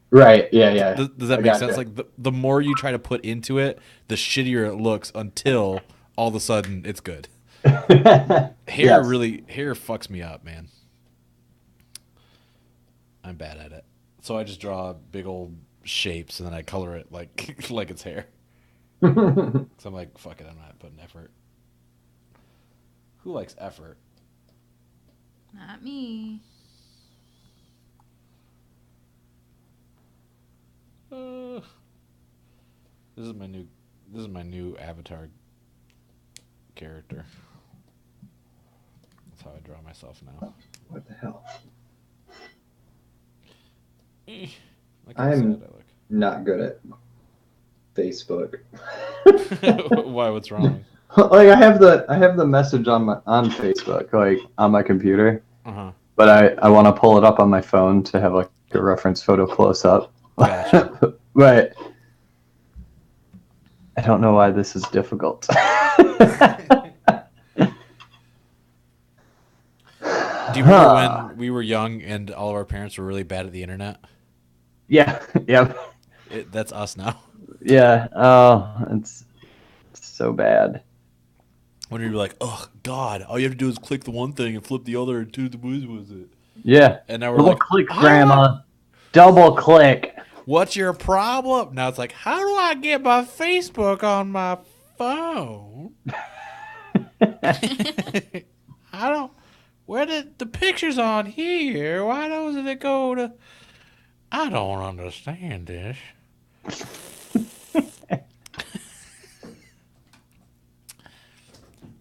Right. Yeah. Does that make sense? Like the more you try to put into it, the shittier it looks until all of a sudden it's good. Hair fucks me up, man. I'm bad at it. So I just draw big old shapes and then I color it like like it's hair. So I'm like, fuck it, I'm not putting effort. Who likes effort? Not me. This is my new avatar character. That's how I draw myself now. What the hell? Look how I'm sad I look. not good at Facebook. Why? What's wrong? Like I have the message on Facebook, like on my computer, but I want to pull it up on my phone to have like a reference photo close up. Gotcha. But I don't know why this is difficult. Do you remember when we were young and all of our parents were really bad at the internet? Yeah. Yep. That's us now. Yeah. Oh, it's so bad. When you're like, oh God, all you have to do is click the one thing and flip the other and do the was it? Yeah. And now we're Double like, click, Grandma. Double click. What's your problem? Now it's like, how do I get my Facebook on my phone? I don't. Where did the pictures on here? Why doesn't it go to? I don't understand this.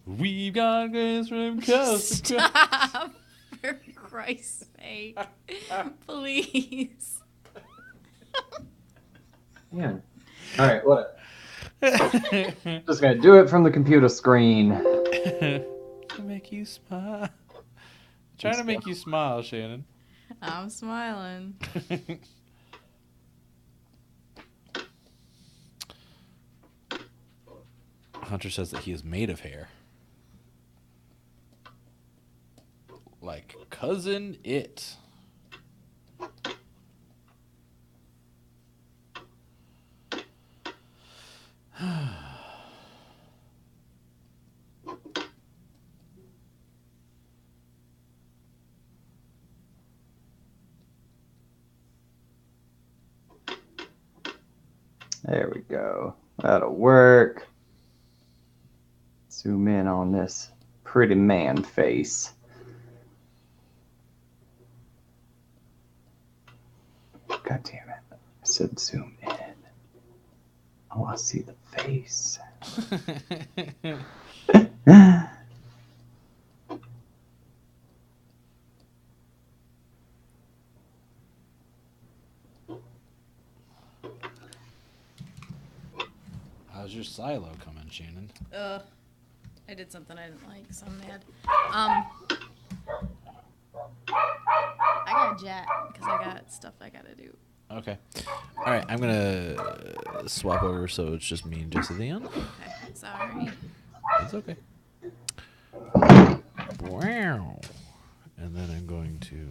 We've got grace from coast to coast. Stop. For Christ's sake. Please. Yeah. All right, what? Just gonna do it from the computer screen. To make you smile. Trying to make you smile, Shannon. I'm smiling. Hunter says that he is made of hair. Like Cousin It. There we go. That'll work. Zoom in on this pretty man face. God damn it. I said zoom in. I want to see the face. How's your silo coming, Shannon? I did something I didn't like, so I'm mad. I got a jet because I got stuff I gotta do. Okay. All right, I'm gonna swap over so it's just me and Jesse at the end. Okay, sorry. It's okay. Wow. And then I'm going to.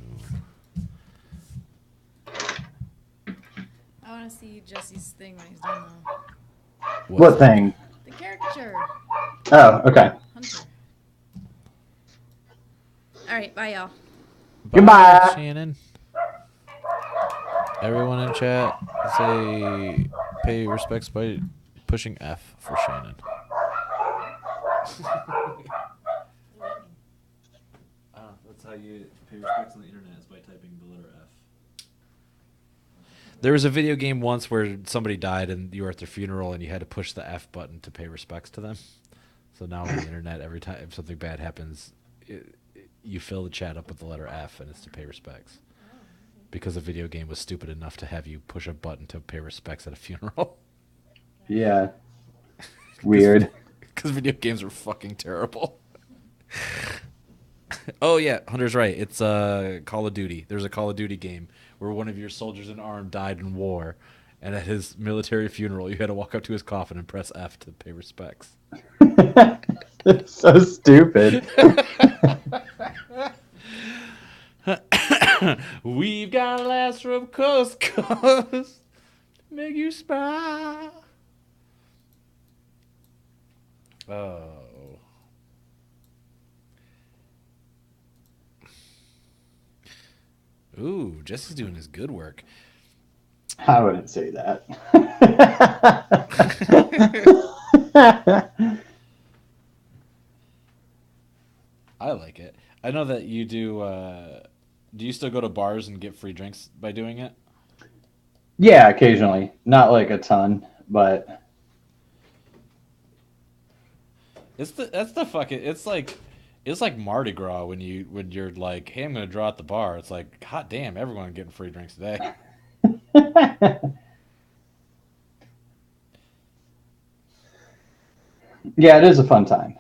I want to see Jesse's thing when he's done though. What thing? The caricature. Oh, okay. Hunter. All right, bye y'all. Bye, Goodbye. Shannon. Everyone in chat, say pay respects by pushing F for Shannon. That's how you pay respects on the internet, is by typing the letter F. There was a video game once where somebody died and you were at their funeral and you had to push the F button to pay respects to them. So now on the internet, every time something bad happens, you fill the chat up with the letter F and it's to pay respects. Because a video game was stupid enough to have you push a button to pay respects at a funeral. Yeah. Weird. Because video games are fucking terrible. Oh yeah, Hunter's right. It's Call of Duty. There's a Call of Duty game where one of your soldiers in arm died in war, and at his military funeral, you had to walk up to his coffin and press F to pay respects. It's so stupid. We've got a last from coast to coast. Make you smile. Oh. Ooh, Jesse's doing his good work. I wouldn't say that. I like it. I know that you do. Do you still go to bars and get free drinks by doing it? Yeah, occasionally. Not like a ton, but It's like Mardi Gras when you're like, hey, I'm gonna draw at the bar. It's like, hot damn, everyone getting free drinks today. yeah, it is a fun time.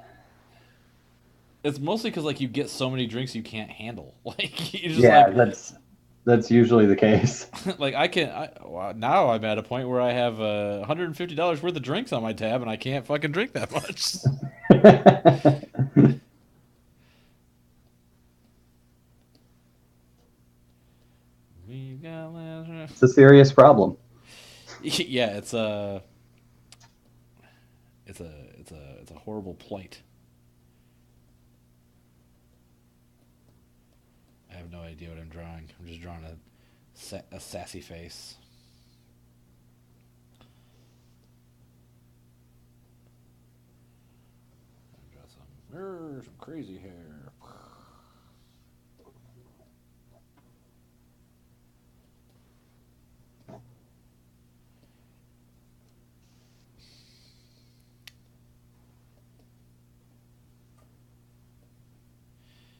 It's mostly because like you get so many drinks you can't handle. Like you just Yeah, like that's usually the case. like now I'm at a point where I have $150 worth of drinks on my tab and I can't fucking drink that much. It's a serious problem. Yeah, it's a horrible plight. I have no idea what I'm drawing. I'm just drawing a sassy face. Some crazy hair.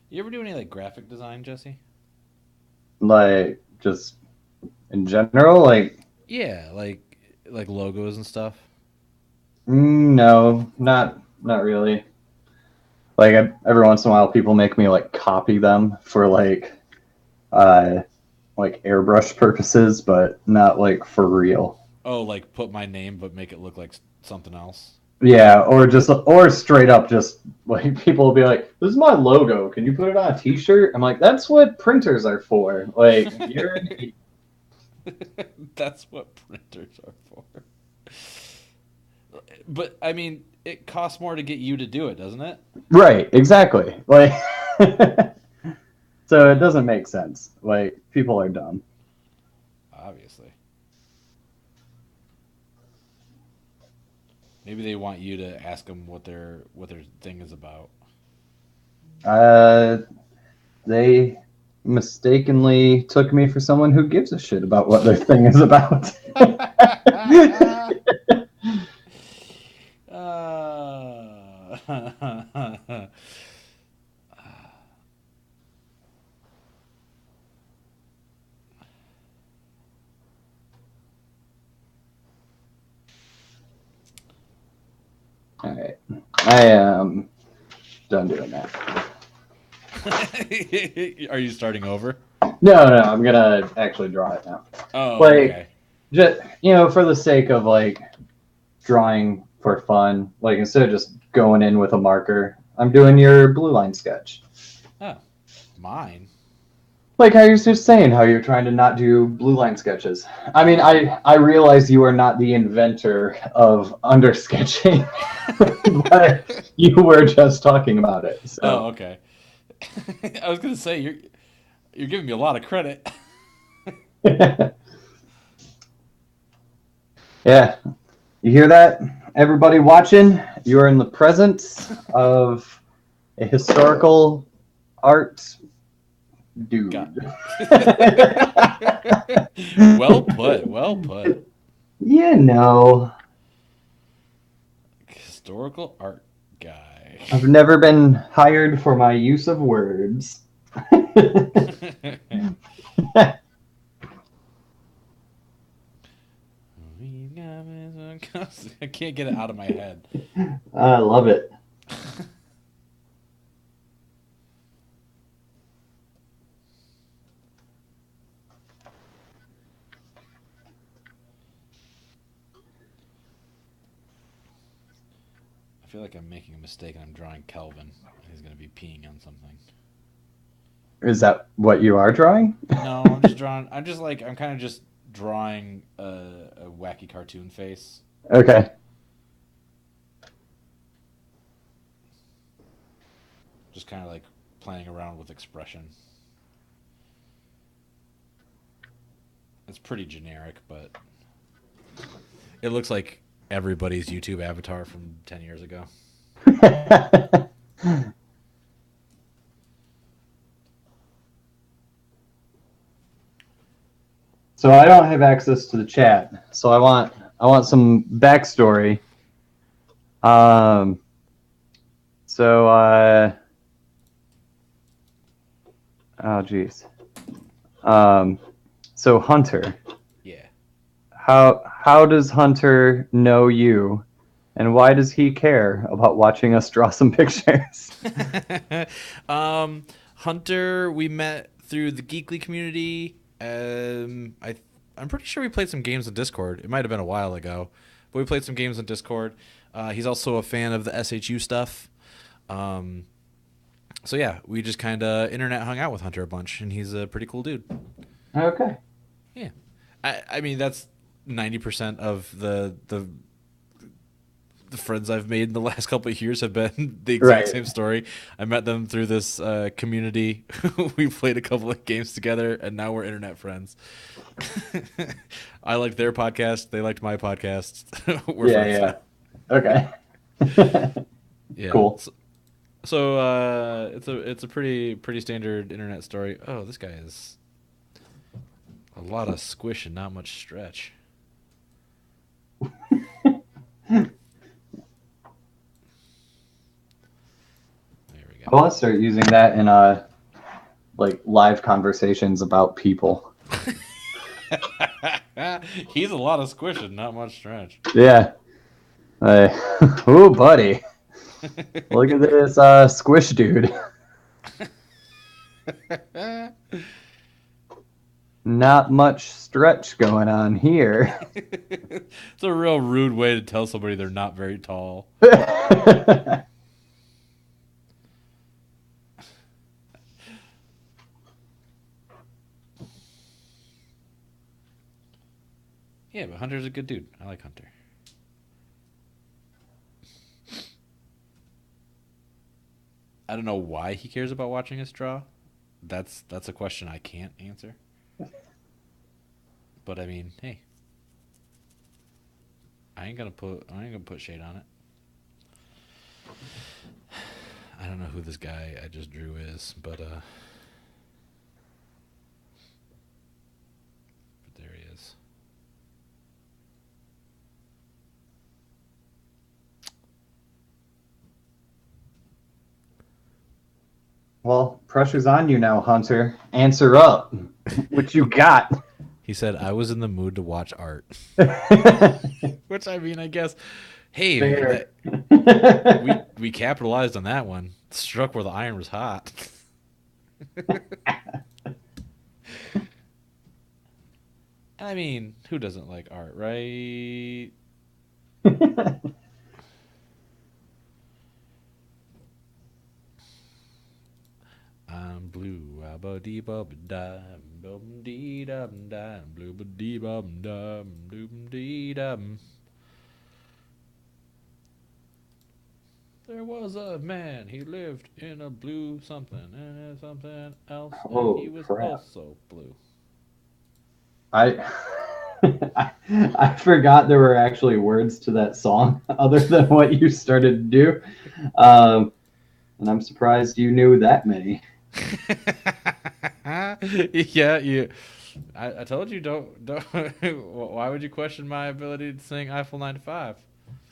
You ever do any like graphic design, Jesse? Like just in general, like Yeah, like logos and stuff. no, not really. Like every once in a while, people make me like copy them for uh like airbrush purposes, but not like for real. Oh, like put my name but make it look like something else. Yeah, or straight up just like people will be like, "This is my logo. Can you put it on a T-shirt?" I'm like, "That's what printers are for." Like you're an idiot. That's what printers are for. But I mean, it costs more to get you to do it, doesn't it? Right, exactly. Like so it doesn't make sense. Like people are dumb. Obviously. Maybe they want you to ask them what their thing is about. They mistakenly took me for someone who gives a shit about what their thing is about. All right, I am done doing that. Are you starting over? No, I'm gonna actually draw it now. Oh, Like, okay. just for the sake of like drawing for fun, like instead of just going in with a marker, I'm doing your blue line sketch. Oh, mine. Like how you're just saying how you're trying to not do blue line sketches. I mean, I realize you are not the inventor of undersketching, but you were just talking about it. So. Oh, okay. I was gonna say you're giving me a lot of credit. Yeah, you hear that? Everybody watching, you are in the presence of a historical art dude. Well put. Well put. You know, Historical art guy. I've never been hired for my use of words. I can't get it out of my head. I love it. I feel like I'm making a mistake and I'm drawing Kelvin. He's going to be peeing on something. Is that what you are drawing? No, I'm just drawing. I'm kind of just drawing a wacky cartoon face. Okay. Just kind of like playing around with expression. It's pretty generic, but it looks like everybody's YouTube avatar from 10 years ago. So I don't have access to the chat. So I want some backstory. Oh geez. So Hunter. Yeah. How does Hunter know you, and why does he care about watching us draw some pictures? Hunter, we met through the Geekly community. I'm pretty sure we played some games on Discord. It might have been a while ago, but we played some games on Discord. He's also a fan of the S.HU stuff. So yeah, we just kind of internet hung out with Hunter a bunch, and he's a pretty cool dude. Okay. Yeah, I mean that's 90% of the friends I've made in the last couple of years have been the exact same story. I met them through this community. We played a couple of games together, and now we're internet friends. I liked their podcast. They liked my podcast. We're friends now. Okay. Yeah. Cool. So it's a pretty standard internet story. Oh, this guy is a lot of squish and not much stretch. There we I go. want to start using that in like live conversations about people. He's a lot of squish and not much stretch. Yeah. Ooh, buddy. Look at this squish dude. Not much stretch going on here. It's a real rude way to tell somebody they're not very tall. Yeah, but Hunter's a good dude. I like Hunter. I don't know why he cares about watching us draw. That's a question I can't answer. But I mean, hey, I ain't gonna put shade on it. I don't know who this guy I just drew is, but there he is. Well, pressure's on you now, Hunter. Answer up. What you got? He said I was in the mood to watch art. Which I mean, I guess, hey, Fair. we capitalized on that one. Struck where the iron was hot. I mean, who doesn't like art, right? I'm blue, abba dee bub da, bum dee dum da, blue ba dee bum dum, doom dee dum. There was a man, he lived in a blue something and something else, and he Oh was crap! also blue. I I forgot there were actually words to that song other than what you started to do, and I'm surprised you knew that many. Yeah, you. I told you don't. Why would you question my ability to sing Eiffel 95?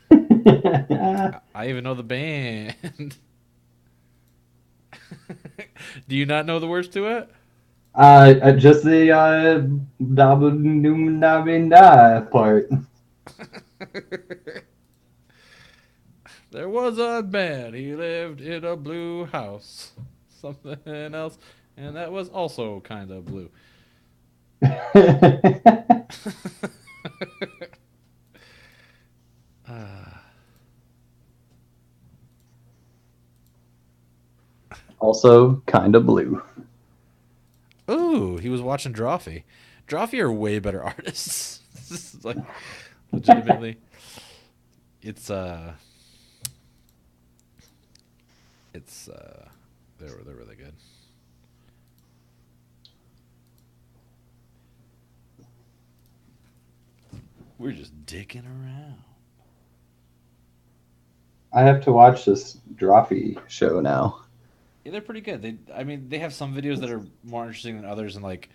I even know the band. Do you not know the words to it? Just the da part. There was a man. He lived in a blue house. Something else, and that was also kind of blue. Also, kind of blue. Ooh, he was watching Drawfee. Drawfee are way better artists. This is like legitimately. It's it's they're really good. We're just dicking around. I have to watch this Drawfee show now. Yeah, they're pretty good. I mean, they have some videos that are more interesting than others, and like,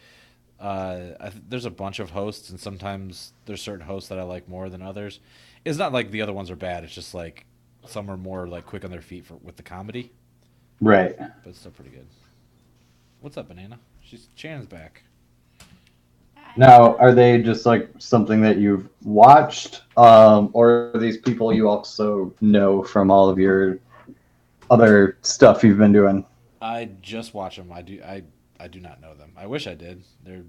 there's a bunch of hosts, and sometimes there's certain hosts that I like more than others. It's not like the other ones are bad. It's just like some are more like quick on their feet with the comedy, Right. but it's still pretty good. What's up, Banana? Shannon's back. Now, are they just like something that you've watched, or are these people you also know from all of your other stuff you've been doing? I just watch them. I do not know them. I wish I did. They're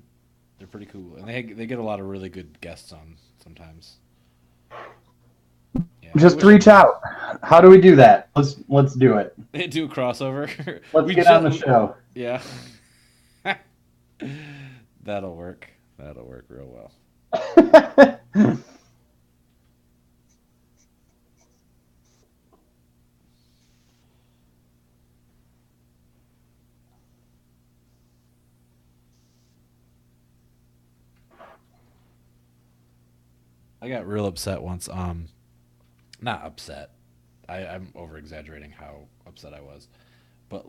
pretty cool, and they get a lot of really good guests on sometimes. Yeah, Just reach out. How do we do that? Let's do it. They do a crossover. Let's get on the show. Yeah. That'll work. That'll work real well. I got real upset once. Not upset. I'm over exaggerating how upset I was. But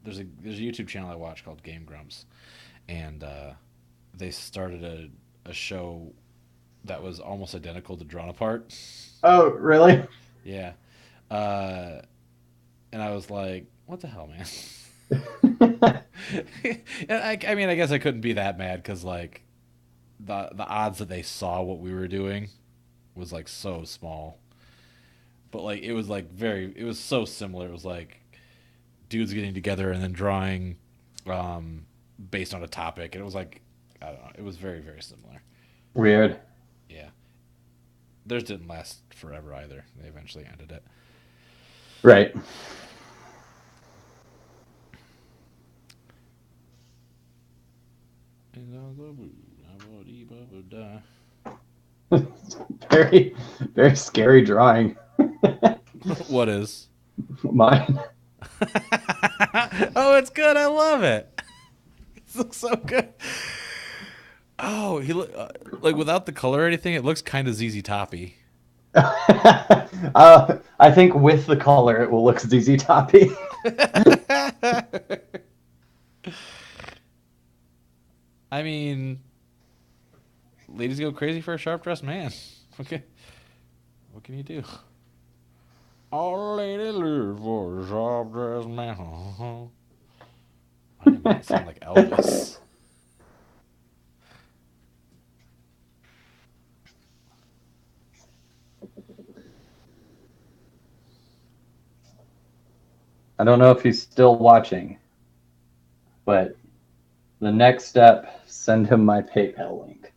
there's a YouTube channel I watch called Game Grumps, and they started a show that was almost identical to Drawn Apart. Oh, really? Yeah. And I was like, what the hell, man? And I mean, I guess I couldn't be that mad because like the odds that they saw what we were doing was like so small. But like it was like it was so similar. It was like dudes getting together and then drawing based on a topic. And it was like I don't know. It was very very similar. Weird. Yeah. Theirs didn't last forever either. They eventually ended it. Right. Very, very scary drawing. What is? Mine. Oh, it's good. I love it. It looks so good. Oh, like without the color or anything, it looks kind of ZZ Toppy. I think with the color, it will look ZZ Toppy. I mean, ladies go crazy for a sharp dressed man. Okay, what can you do? All ladies live for a sharp dressed man. Why did that sound like Elvis? I don't know if he's still watching, but the next step, send him my PayPal link.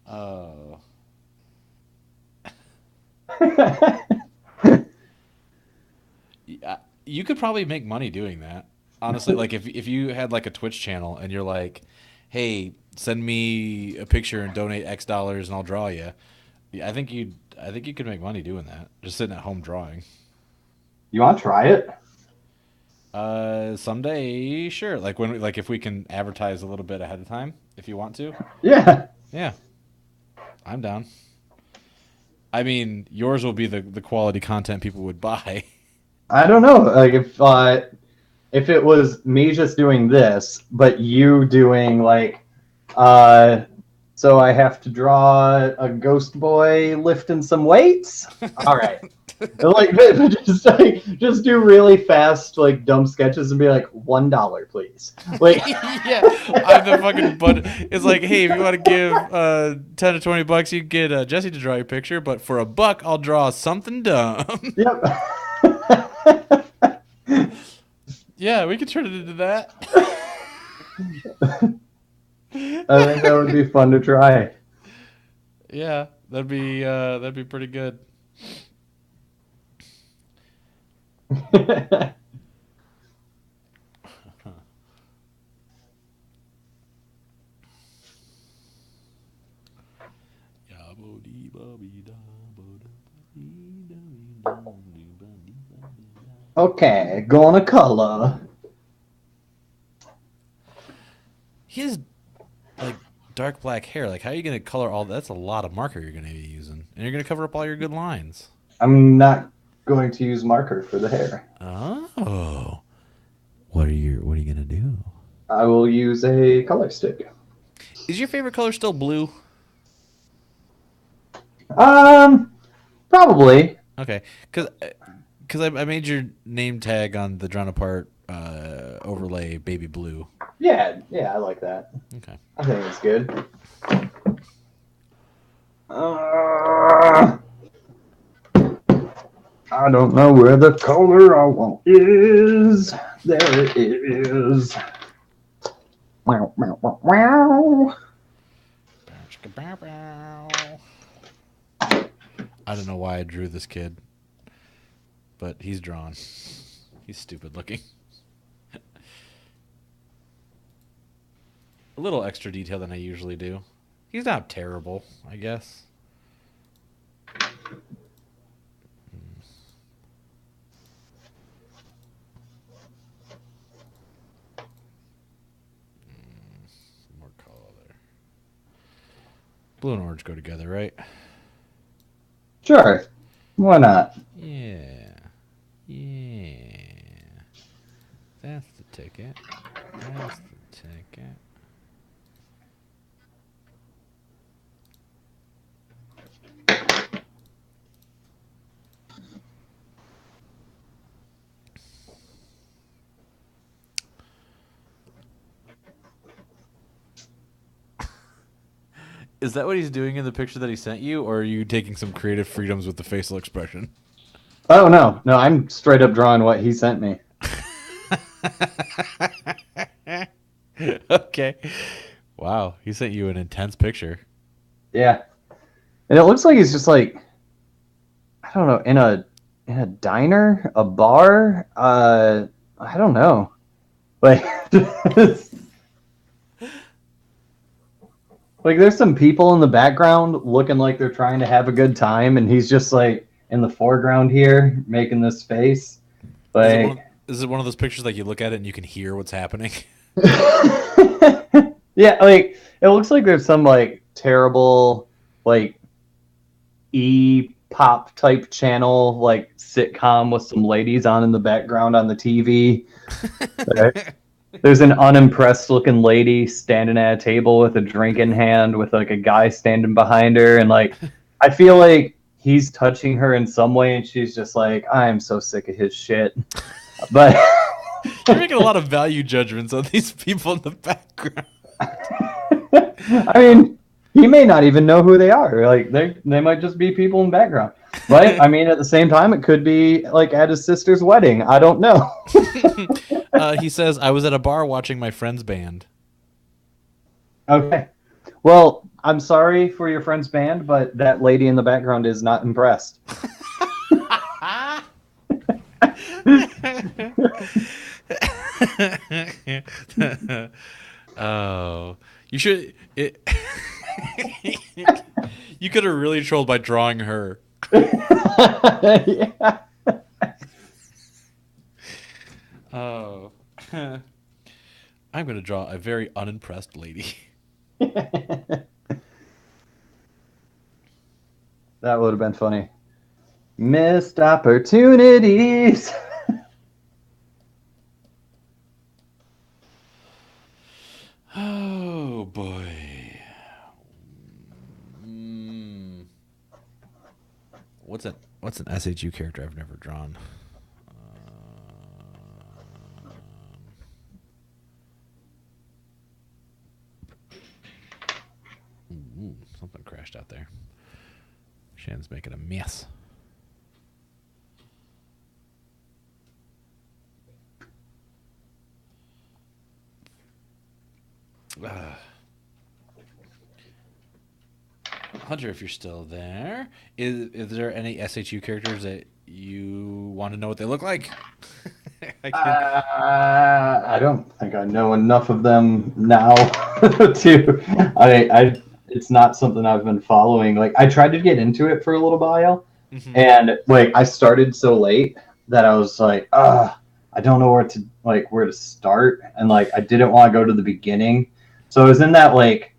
Oh. Yeah, you could probably make money doing that. Honestly, like if you had like a Twitch channel and you're like, "Hey, send me a picture and donate X dollars and I'll draw you." Yeah, I think you could make money doing that. Just sitting at home drawing. You want to try it? Someday, sure. Like if we can advertise a little bit ahead of time, if you want to. Yeah. Yeah, I'm down. I mean, yours will be the quality content people would buy. I don't know. Like if it was me just doing this, but you doing like, so I have to draw a ghost boy lifting some weights. All right. Like just do really fast like dumb sketches and be like $1 please. Like Yeah, I'm the fucking but. It's like, hey, if you want to give 10 to 20 bucks, you can get Jesse to draw your picture, but for a buck, I'll draw something dumb. yep. Yeah, we could turn it into that. I think that would be fun to try. Yeah, that'd be pretty good. Okay, gonna color. He has like dark black hair. Like, how are you gonna color all that? That's a lot of marker you're gonna be using, and you're gonna cover up all your good lines. I'm not going to use marker for the hair. Oh, what are you gonna do? I will use a color stick. Is your favorite color still blue? Probably. Okay, because I made your name tag on the drawn apart overlay baby blue. Yeah, I like that. Okay. I think it's good. I don't know where the color I want is. There it is. Wow, wow, wow, wow. I don't know why I drew this kid, but he's drawn. He's stupid looking. A little extra detail than I usually do. He's not terrible, I guess. More color there. Blue and orange go together, right? Sure. Why not? Yeah. Yeah. That's the ticket. That's the ticket. Is that what he's doing in the picture that he sent you, or are you taking some creative freedoms with the facial expression? Oh, no. No, I'm straight up drawing what he sent me. Okay. Wow, he sent you an intense picture. Yeah. And it looks like he's just like, I don't know, in a diner, a bar, I don't know. Like like there's some people in the background looking like they're trying to have a good time, and he's just like in the foreground here making this face. Like Is it one of those pictures like you look at it and you can hear what's happening? yeah, like it looks like there's some like terrible like pop type channel like sitcom with some ladies on in the background on the TV. There's an unimpressed looking lady standing at a table with a drink in hand with like a guy standing behind her, and like I feel like he's touching her in some way and she's just like, I am so sick of his shit. But You're making a lot of value judgments on these people in the background. I mean, he may not even know who they are. Like they might just be people in the background. But I mean, at the same time, it could be like at his sister's wedding. I don't know. He says, I was at a bar watching my friend's band. Okay. Well, I'm sorry for your friend's band, but that lady in the background is not impressed. Oh, you should. You could have really trolled by drawing her. Yeah. Oh, I'm going to draw a very unimpressed lady. That would have been funny. Missed opportunities. Oh boy. What's an SHU character I've never drawn? Ooh, something crashed out there. Shannon's making a mess. Hunter, if you're still there, is there any SHU characters that you want to know what they look like? I don't think I know enough of them now to. I it's not something I've been following. Like I tried to get into it for a little while, and like I started so late that I was like, I don't know where to start, and like I didn't want to go to the beginning, so I was in that like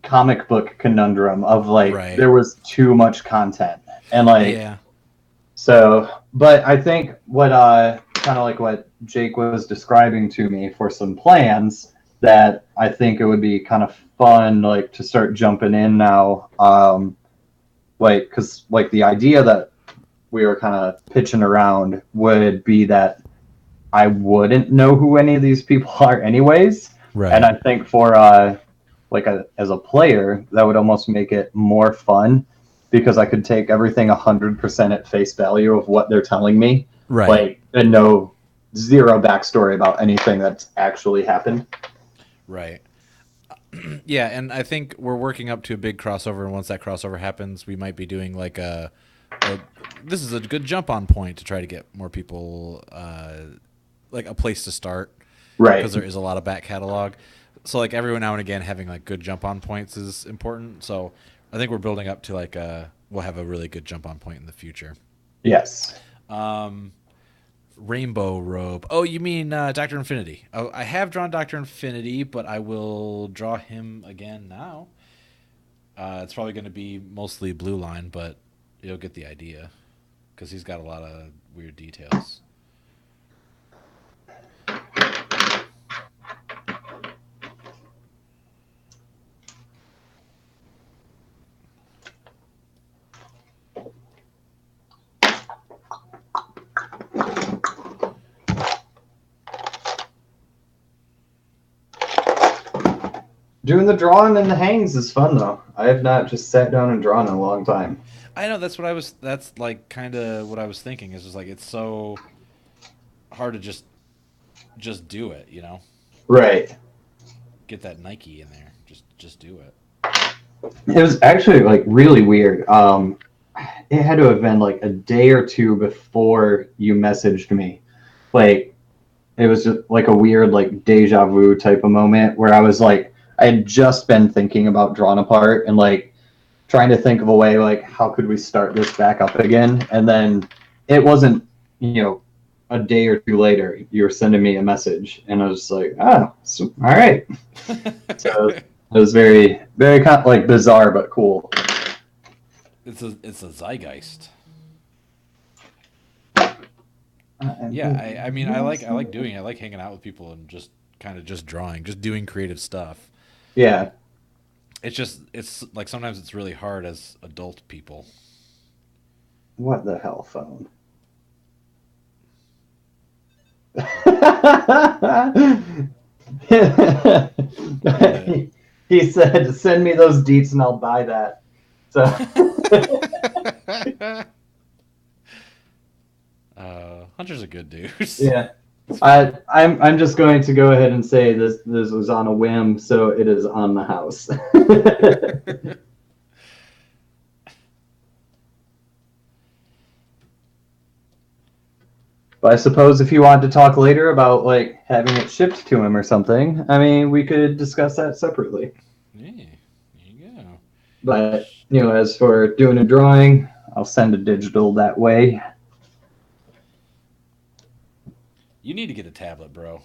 comic book conundrum of like there was too much content, and like so. But I think what kind of like what Jake was describing to me for some plans that I think it would be kind of fun like to start jumping in now, like because like the idea that we were kind of pitching around would be that I wouldn't know who any of these people are anyways, and I think for as a player that would almost make it more fun because I could take everything 100% at face value of what they're telling me, like and know zero backstory about anything that's actually happened. Right. Yeah, and I think we're working up to a big crossover, and once that crossover happens, we might be doing like this is a good jump on point to try to get more people like a place to start, right? Because there is a lot of back catalog. So like every now and again having like good jump on points is important. So I think we're building up to like we'll have a really good jump on point in the future. Yes. Rainbow robe. Oh, you mean Dr. Infinity? Oh, I have drawn Dr. Infinity, but I will draw him again now. It's probably going to be mostly blue line, but you'll get the idea because he's got a lot of weird details. Doing the drawing and the hangs is fun though. I have not just sat down and drawn in a long time. I know that's what I was. That's like kind of what I was thinking. Is just like it's so hard to just do it. You know, Right. get that Nike in there. Just do it. It was actually like really weird. It had to have been like a day or two before you messaged me. Like it was just like a weird like deja vu type of moment where I was like I had just been thinking about Drawn Apart and like trying to think of a way like how could we start this back up again, and then it wasn't, a day or two later you were sending me a message and I was just like, oh, so, all right. So it was very very kind of like bizarre but cool. It's a zeitgeist. Yeah, I mean I like doing it. I like hanging out with people and just kind of just drawing, just doing creative stuff. Yeah. It's like sometimes it's really hard as adult people. What the hell phone? He said, "Send me those deets and I'll buy that." So Hunter's a good dude. yeah, I'm just going to go ahead and say this was on a whim, so it is on the house. But I suppose if you wanted to talk later about like having it shipped to him or something, I mean, we could discuss that separately. Yeah, there you go. But as for doing a drawing, I'll send a digital that way. You need to get a tablet, bro.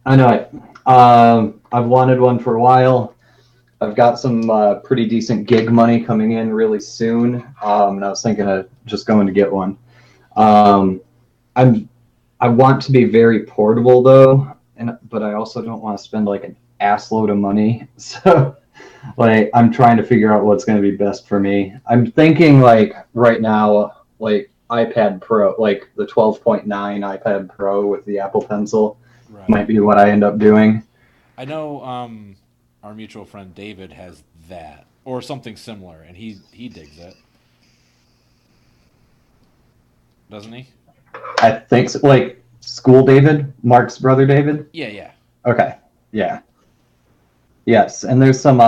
I know it. I've wanted one for a while. I've got some pretty decent gig money coming in really soon, and I was thinking of just going to get one. I want to be very portable though, but I also don't want to spend like an ass load of money. So like I'm trying to figure out what's going to be best for me. I'm thinking like right now like iPad Pro, like the 12.9 iPad Pro with the Apple Pencil Right. might be what I end up doing. I know our mutual friend David has that or something similar, and he digs it, doesn't he? I think so, like School David, Mark's brother David. Yeah. Okay. Yeah. Yes, and there's some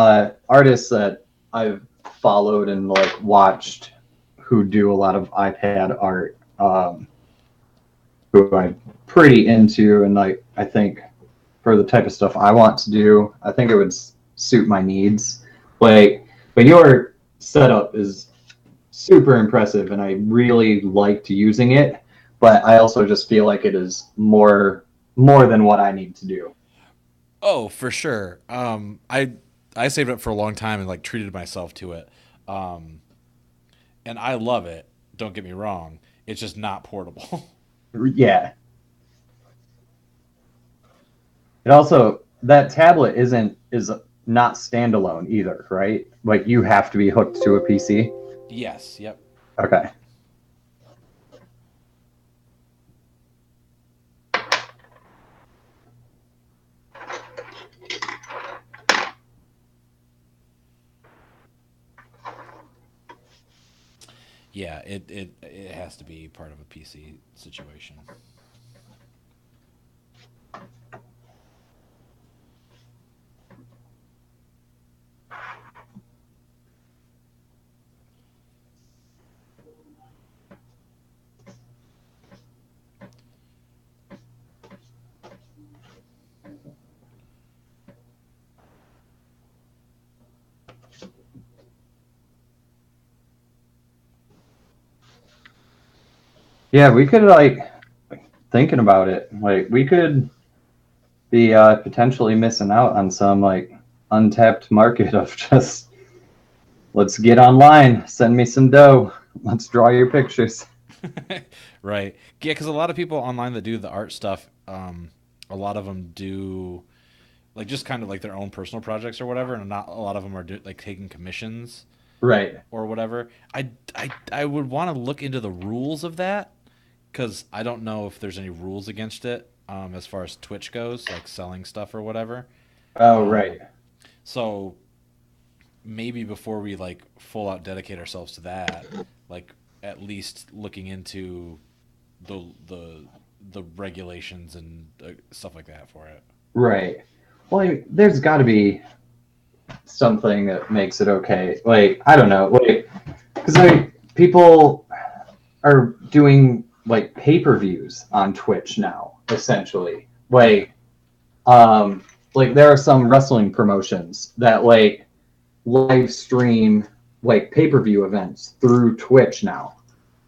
artists that I've followed and like watched who do a lot of iPad art, who I'm pretty into, and like I think for the type of stuff I want to do, I think it would suit my needs. Like, but your setup is super impressive, and I really liked using it. But I also just feel like it is more than what I need to do. Oh, for sure. I saved up for a long time and like treated myself to it, and I love it. Don't get me wrong. It's just not portable. Yeah. It also, that tablet is not standalone either, right? Like you have to be hooked to a PC. Yes. Yep. Okay. Yeah. It has to be part of a PC situation. Yeah, we could like thinking about it. Like we could be potentially missing out on some like untapped market of just let's get online. Send me some dough. Let's draw your pictures. Right. Yeah, because a lot of people online that do the art stuff, a lot of them do like just kind of like their own personal projects or whatever, and not a lot of them are like taking commissions Right. or whatever. I would want to look into the rules of that because I don't know if there's any rules against it as far as Twitch goes, like selling stuff or whatever. Oh, right. So maybe before we like full out dedicate ourselves to that, like at least looking into the regulations and stuff like that for it. Right. Well, there's got to be something that makes it okay. Like, I don't know. Like, because people are doing like pay-per-views on Twitch now, essentially. Like there are some wrestling promotions that like live stream like pay-per-view events through Twitch now.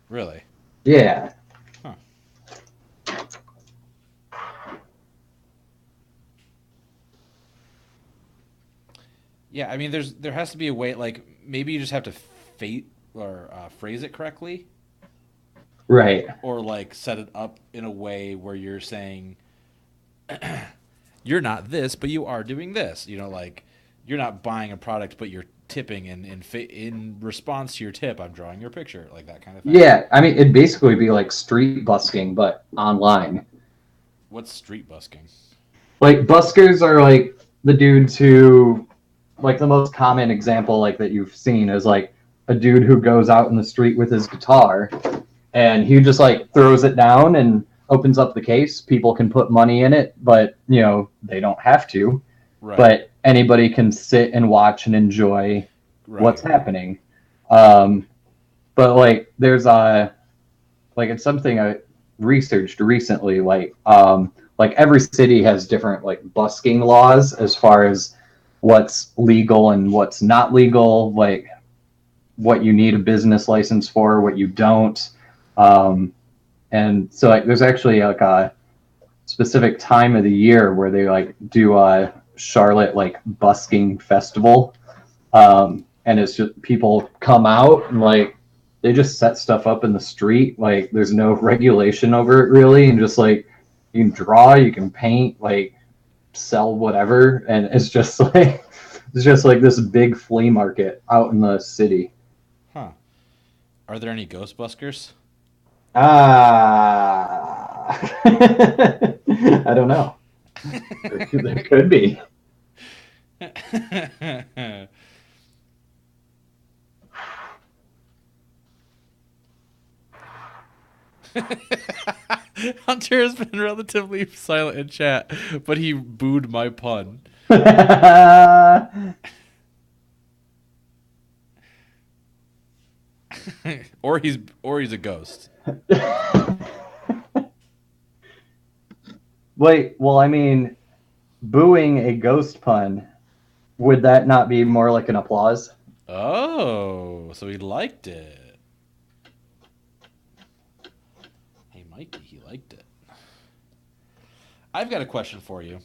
Really? Yeah. Huh. Yeah, I mean, there has to be a way. Like maybe you just have to phrase it correctly, Right. or like set it up in a way where you're saying you're not this, but you are doing this. You know, like you're not buying a product, but you're tipping, and in response to your tip, I'm drawing your picture, like that kind of thing. Yeah, I mean, it'd basically be like street busking, but online. What's street busking? Like buskers are like the dudes who, like the most common example like that you've seen is like a dude who goes out in the street with his guitar, and he just like throws it down and opens up the case. People can put money in it, but you know they don't have to. Right. But anybody can sit and watch and enjoy what's happening. But like there's like it's something I researched recently. Like every city has different like busking laws as far as what's legal and what's not legal. Like what you need a business license for, what you don't. And so like there's actually like a specific time of the year where they like do a Charlotte like busking festival, and it's just people come out and like they just set stuff up in the street. Like there's no regulation over it really, and just like you can draw, you can paint, like sell whatever, and it's just like this big flea market out in the city. Huh. Are there any Ghostbusters? I don't know. There could be. Hunter has been relatively silent in chat, but he booed my pun. or he's a ghost. Wait, well, I mean, booing a ghost pun, would that not be more like an applause? Oh, so he liked it. Hey, Mikey, he liked it. I've got a question for you.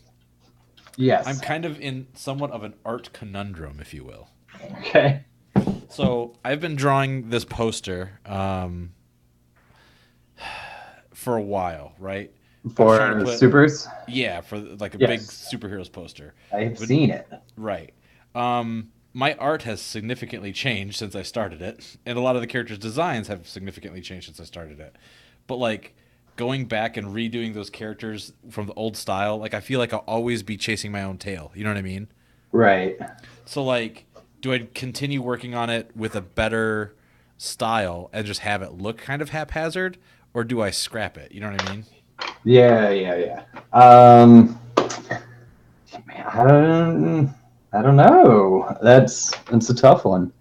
Yes. I'm kind of in somewhat of an art conundrum, if you will. Okay. So I've been drawing this poster for a while, right? For supers? Yeah, for like a Yes. big superheroes poster. I've seen it. Right. My art has significantly changed since I started it, and a lot of the characters' designs have significantly changed since I started it. But like going back and redoing those characters from the old style, like I feel like I'll always be chasing my own tail. You know what I mean? Right. So like, do I continue working on it with a better style and just have it look kind of haphazard, or do I scrap it? You know what I mean? Yeah. Man, I don't know. That's a tough one.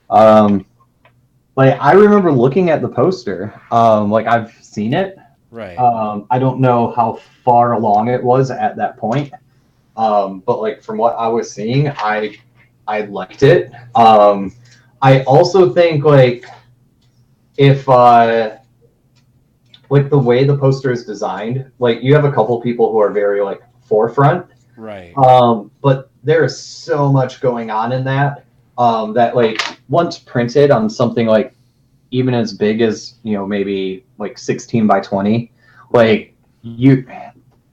Like I remember looking at the poster. Like I've seen it. Right. I don't know how far along it was at that point. But like from what I was seeing, I liked it. I also think like if like the way the poster is designed, like you have a couple people who are very like forefront. Right. But there is so much going on in that that like once printed on something like even as big as maybe like 16 by 20, like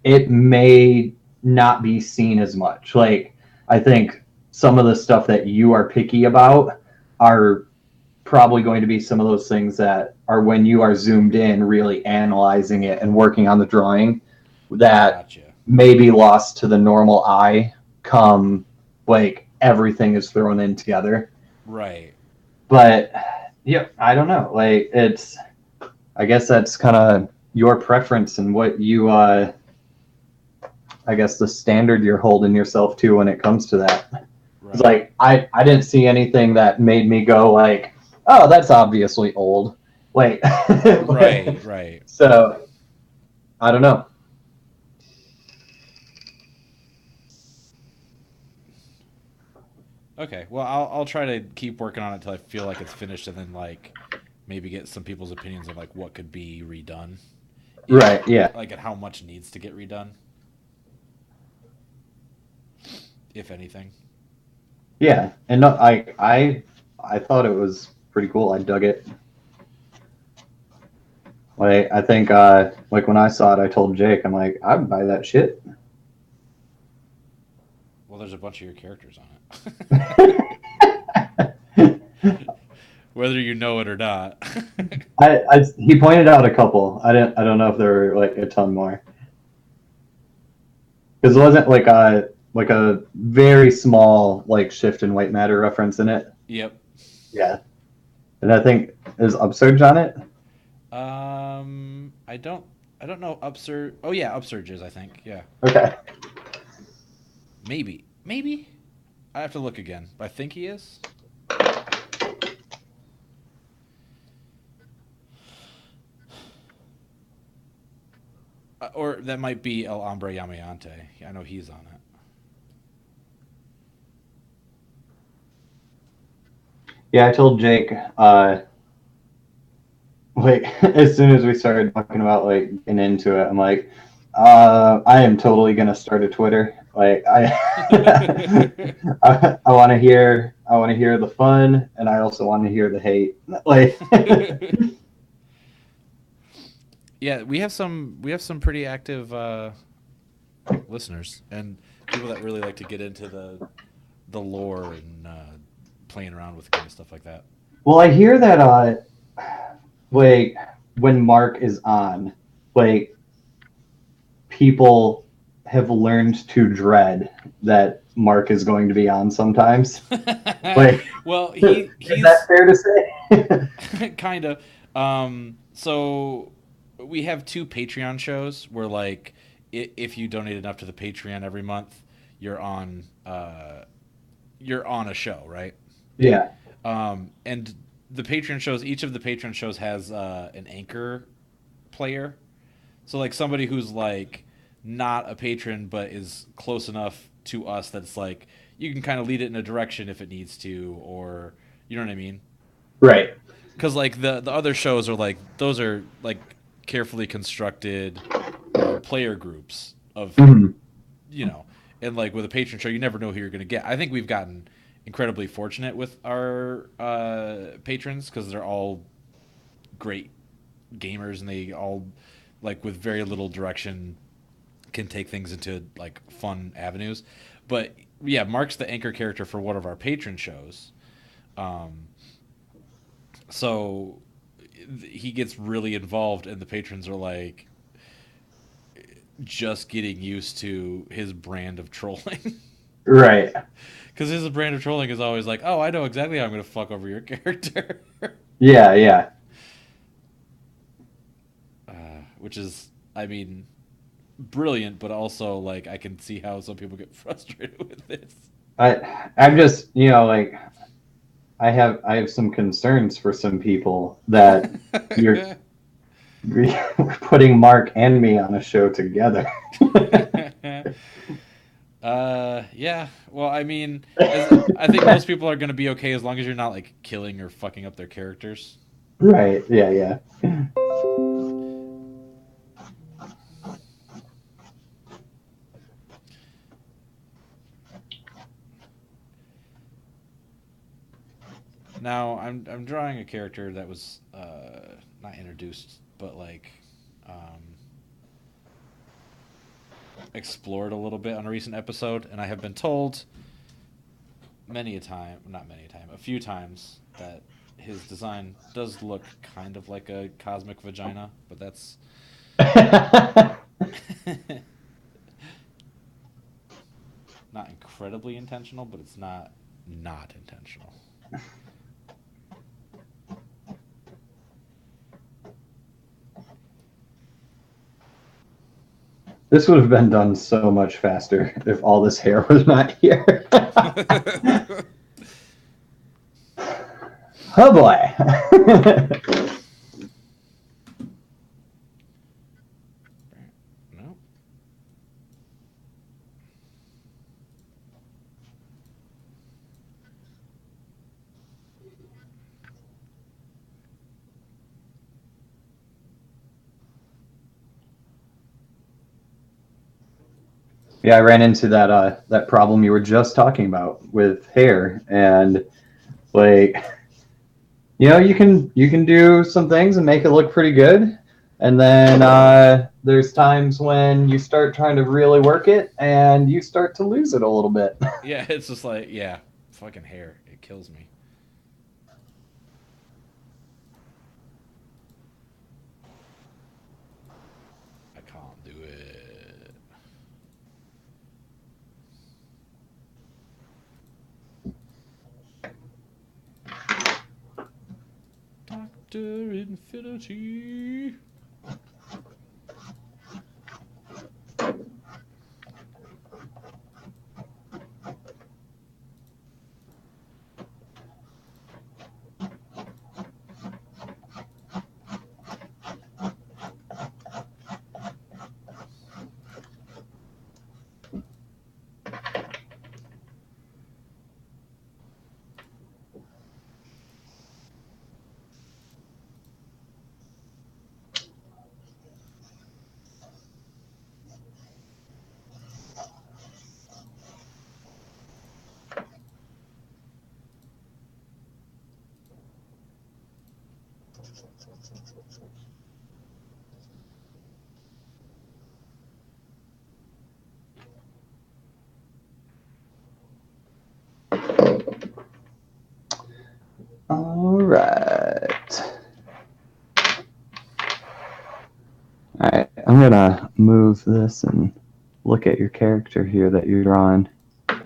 it may not be seen as much. Like I think some of the stuff that you are picky about are probably going to be some of those things that are when you are zoomed in really analyzing it and working on the drawing that Gotcha. may be lost to the normal eye come like everything is thrown in together. Right. But yeah, I don't know, like I guess that's kind of your preference and what you I guess the standard you're holding yourself to when it comes to that. It's Right. like I didn't see anything that made me go like, oh, that's obviously old. Like, Right. Right. so I don't know. Okay. Well, I'll try to keep working on it till I feel like it's finished, and then like maybe get some people's opinions of like what could be redone, if Right? Yeah. like and how much needs to get redone, if anything. Yeah. And no, I thought it was pretty cool. I dug it. Like I think like when I saw it, I told Jake, I'm like, I'd buy that shit. Well, there's a bunch of your characters on it, whether you know it or not. He pointed out a couple. I don't know if there were like a ton more because it wasn't like a very small like shift in white matter reference in it. Yep. Yeah, and I think is Upsurge on it. I don't. I don't know upsurge. Oh yeah, upsurges. I think. Yeah. Okay. Maybe. Maybe. I have to look again. But I think he is. Or that might be El Hombre Yamayante. I know he's on it. Yeah, I told Jake. Like as soon as we started talking about like getting into it, I'm like, I am totally gonna start a Twitter. Like I want to hear the fun, and I also want to hear the hate. Like, Yeah, we have some pretty active listeners and people that really like to get into the lore and playing around with kind of stuff like that. well, I hear that like when Mark is on, like people have learned to dread that Mark is going to be on sometimes. Like, Well, is that he's fair to say? kind of. So we have two Patreon shows where like if you donate enough to the Patreon every month, you're on you're on a show, right? Yeah. And the Patreon shows, each of the Patreon shows has an anchor player. So like somebody who's like not a patron but is close enough to us that it's like you can kind of lead it in a direction if it needs to, or you know what I mean? Right. Because like the other shows are like those are like carefully constructed player groups of Mhm. you know, and like with a patron show, you never know who you're going to get. I think we've gotten incredibly fortunate with our patrons because they're all great gamers and they all like with very little direction can take things into like fun avenues. But yeah, Mark's the anchor character for one of our patron shows. Um, so he gets really involved and the patrons are like just getting used to his brand of trolling. Right. Because his brand of trolling is always like, oh, I know exactly how I'm going to fuck over your character. Yeah, yeah. Which is, I mean, brilliant, but also, like, I can see how some people get frustrated with this. I'm just, like I have some concerns for some people that you're putting Mark and me on a show together. Yeah. Well, I mean, I think most people are going to be okay as long as you're not, like, killing or fucking up their characters. Right. Yeah, yeah. Now I'm drawing a character that was not introduced, but like explored a little bit on a recent episode, and I have been told a few times that his design does look kind of like a cosmic vagina, but that's not incredibly intentional, but it's not intentional. This would have been done so much faster if all this hair was not here. Oh boy. No. Yeah, I ran into that problem you were just talking about with hair, and like, you can do some things and make it look pretty good, and then there's times when you start trying to really work it and you start to lose it a little bit. Yeah, it's just like, yeah, fucking hair. It kills me. I can't do it. Dr. Infinity. All right. All right, I'm gonna move this and look at your character here that you're drawing. Okay.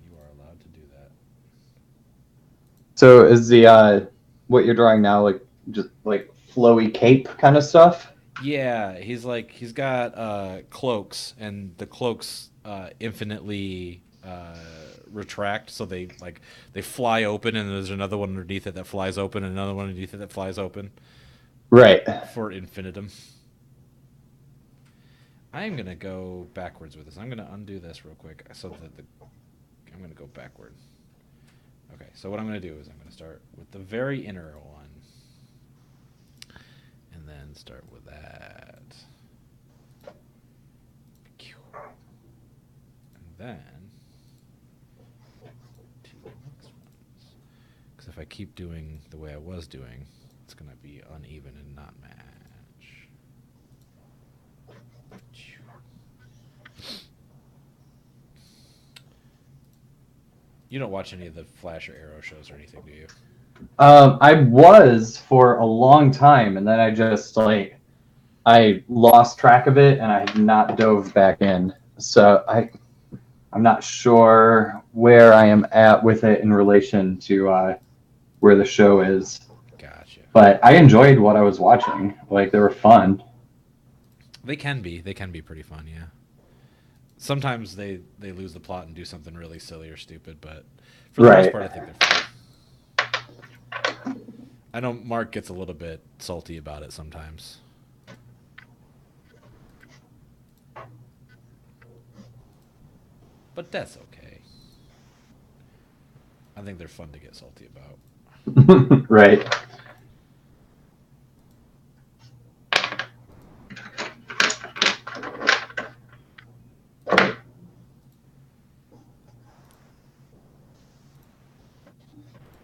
You are allowed to do that. So is the what you're drawing now like just like flowy cape kind of stuff? Yeah, he's got cloaks, and the cloaks infinitely retract, so they fly open, and there's another one underneath it that flies open, and another one underneath it that flies open. Right. For infinitum. I'm gonna go backwards with this. I'm gonna undo this real quick, so that I'm gonna go backward. Okay, so what I'm gonna do is I'm gonna start with the very inner one, and then start with that. And then to the next ones. Because if I keep doing the way I was doing, it's going to be uneven and not match. You don't watch any of the Flash or Arrow shows or anything, do you? I was for a long time, and then I lost track of it, and I had not dove back in. So I'm not sure where I am at with it in relation to where the show is. Gotcha. But I enjoyed what I was watching. Like, they were fun. They can be pretty fun, yeah. Sometimes they lose the plot and do something really silly or stupid, but for the most part, I think they're fun. I know Mark gets a little bit salty about it sometimes. But that's okay. I think they're fun to get salty about. Right.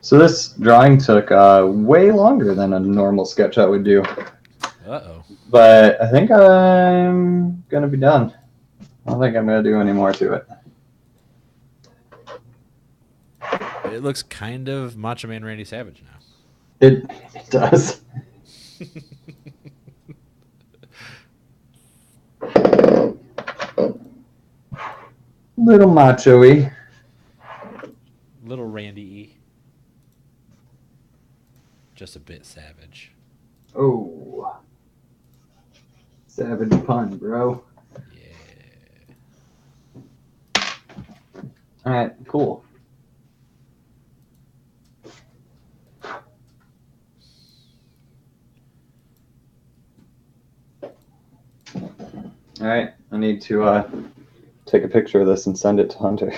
So this drawing took way longer than a normal sketch I would do. Uh-oh. But I think I'm going to be done. I don't think I'm going to do any more to it. It looks kind of Macho Man Randy Savage now. It does. Little macho-y. Little Randy-y. Just a bit savage. Oh. Savage pun, bro. Yeah. Alright, cool. Alright, I need to take a picture of this and send it to Hunter.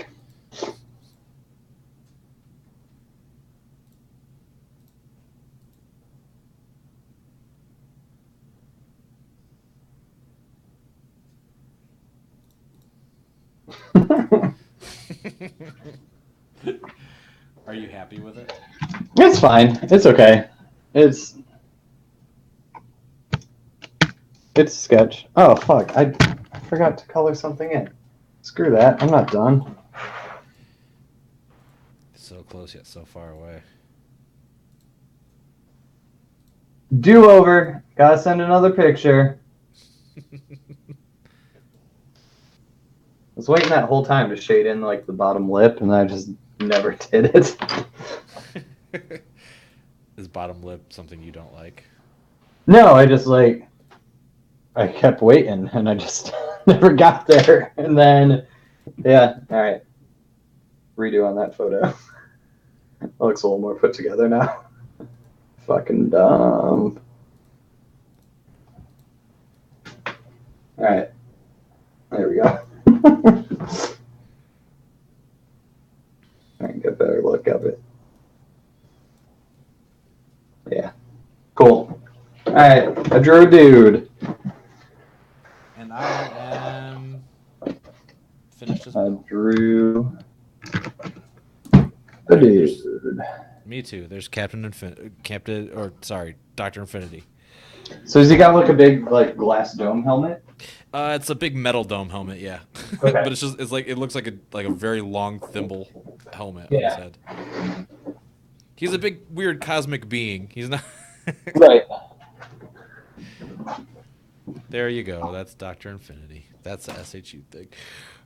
Are you happy with it? It's fine. It's okay. It's a sketch. Oh, fuck. I forgot to color something in. Screw that. I'm not done. So close yet so far away. Do-over. Gotta send another picture. I was waiting that whole time to shade in like the bottom lip, and I just never did it. Is bottom lip something you don't like? No, I kept waiting, and I just never got there. And then, yeah, all right. Redo on that photo. It looks a little more put together now. Fucking dumb. All right. There we go. I can get a better look of it. Yeah. Cool. All right. I drew a dude. And I am finished as I well. drew a dude. Me too. There's Dr. Infinity. So has he got like a big like glass dome helmet? It's a big metal dome helmet, yeah. Okay. But it's like it looks like a very long thimble helmet on his head. He's a big weird cosmic being. He's not Right. There you go. That's Dr. Infinity. That's the SHU thing.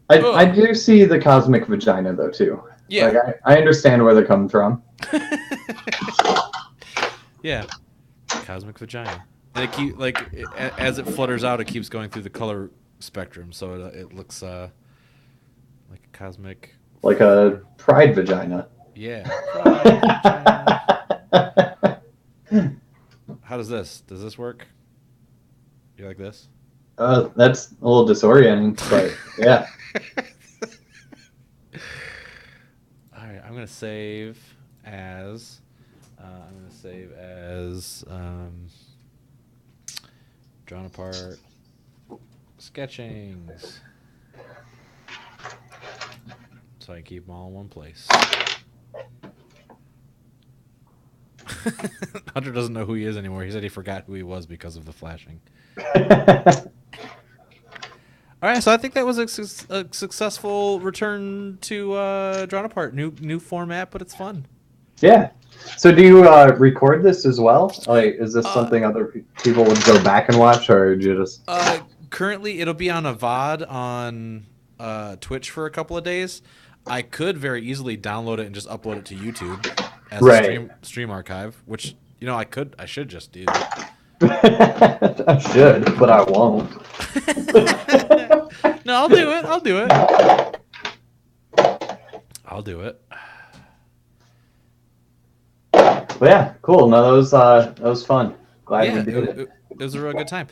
I do see the cosmic vagina though too. Yeah. Like I understand where they're coming from. Yeah. Cosmic vagina. And as it flutters out, it keeps going through the color spectrum, so it looks like a cosmic. Like a pride vagina. Yeah. Pride vagina. How does this? Does this work? You like this? That's a little disorienting, but yeah. All right, I'm gonna save as. Drawn apart sketchings. So I keep them all in one place. Hunter doesn't know who he is anymore. He said he forgot who he was because of the flashing. All right, so I think that was a successful return to Drawn Apart. New format, but it's fun. Yeah. So do you record this as well? Like, is this something other people would go back and watch, or do you just? Currently, it'll be on a VOD on Twitch for a couple of days. I could very easily download it and just upload it to YouTube as a stream archive, which I should just do. I should, but I won't. No, I'll do it. I'll do it. But yeah, cool. No, that was fun. Glad we did it. It was a real good time.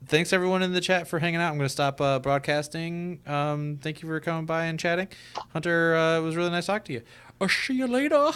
Thanks everyone in the chat for hanging out. I'm going to stop broadcasting. Thank you for coming by and chatting. Hunter, it was really nice talking to you. I'll see you later.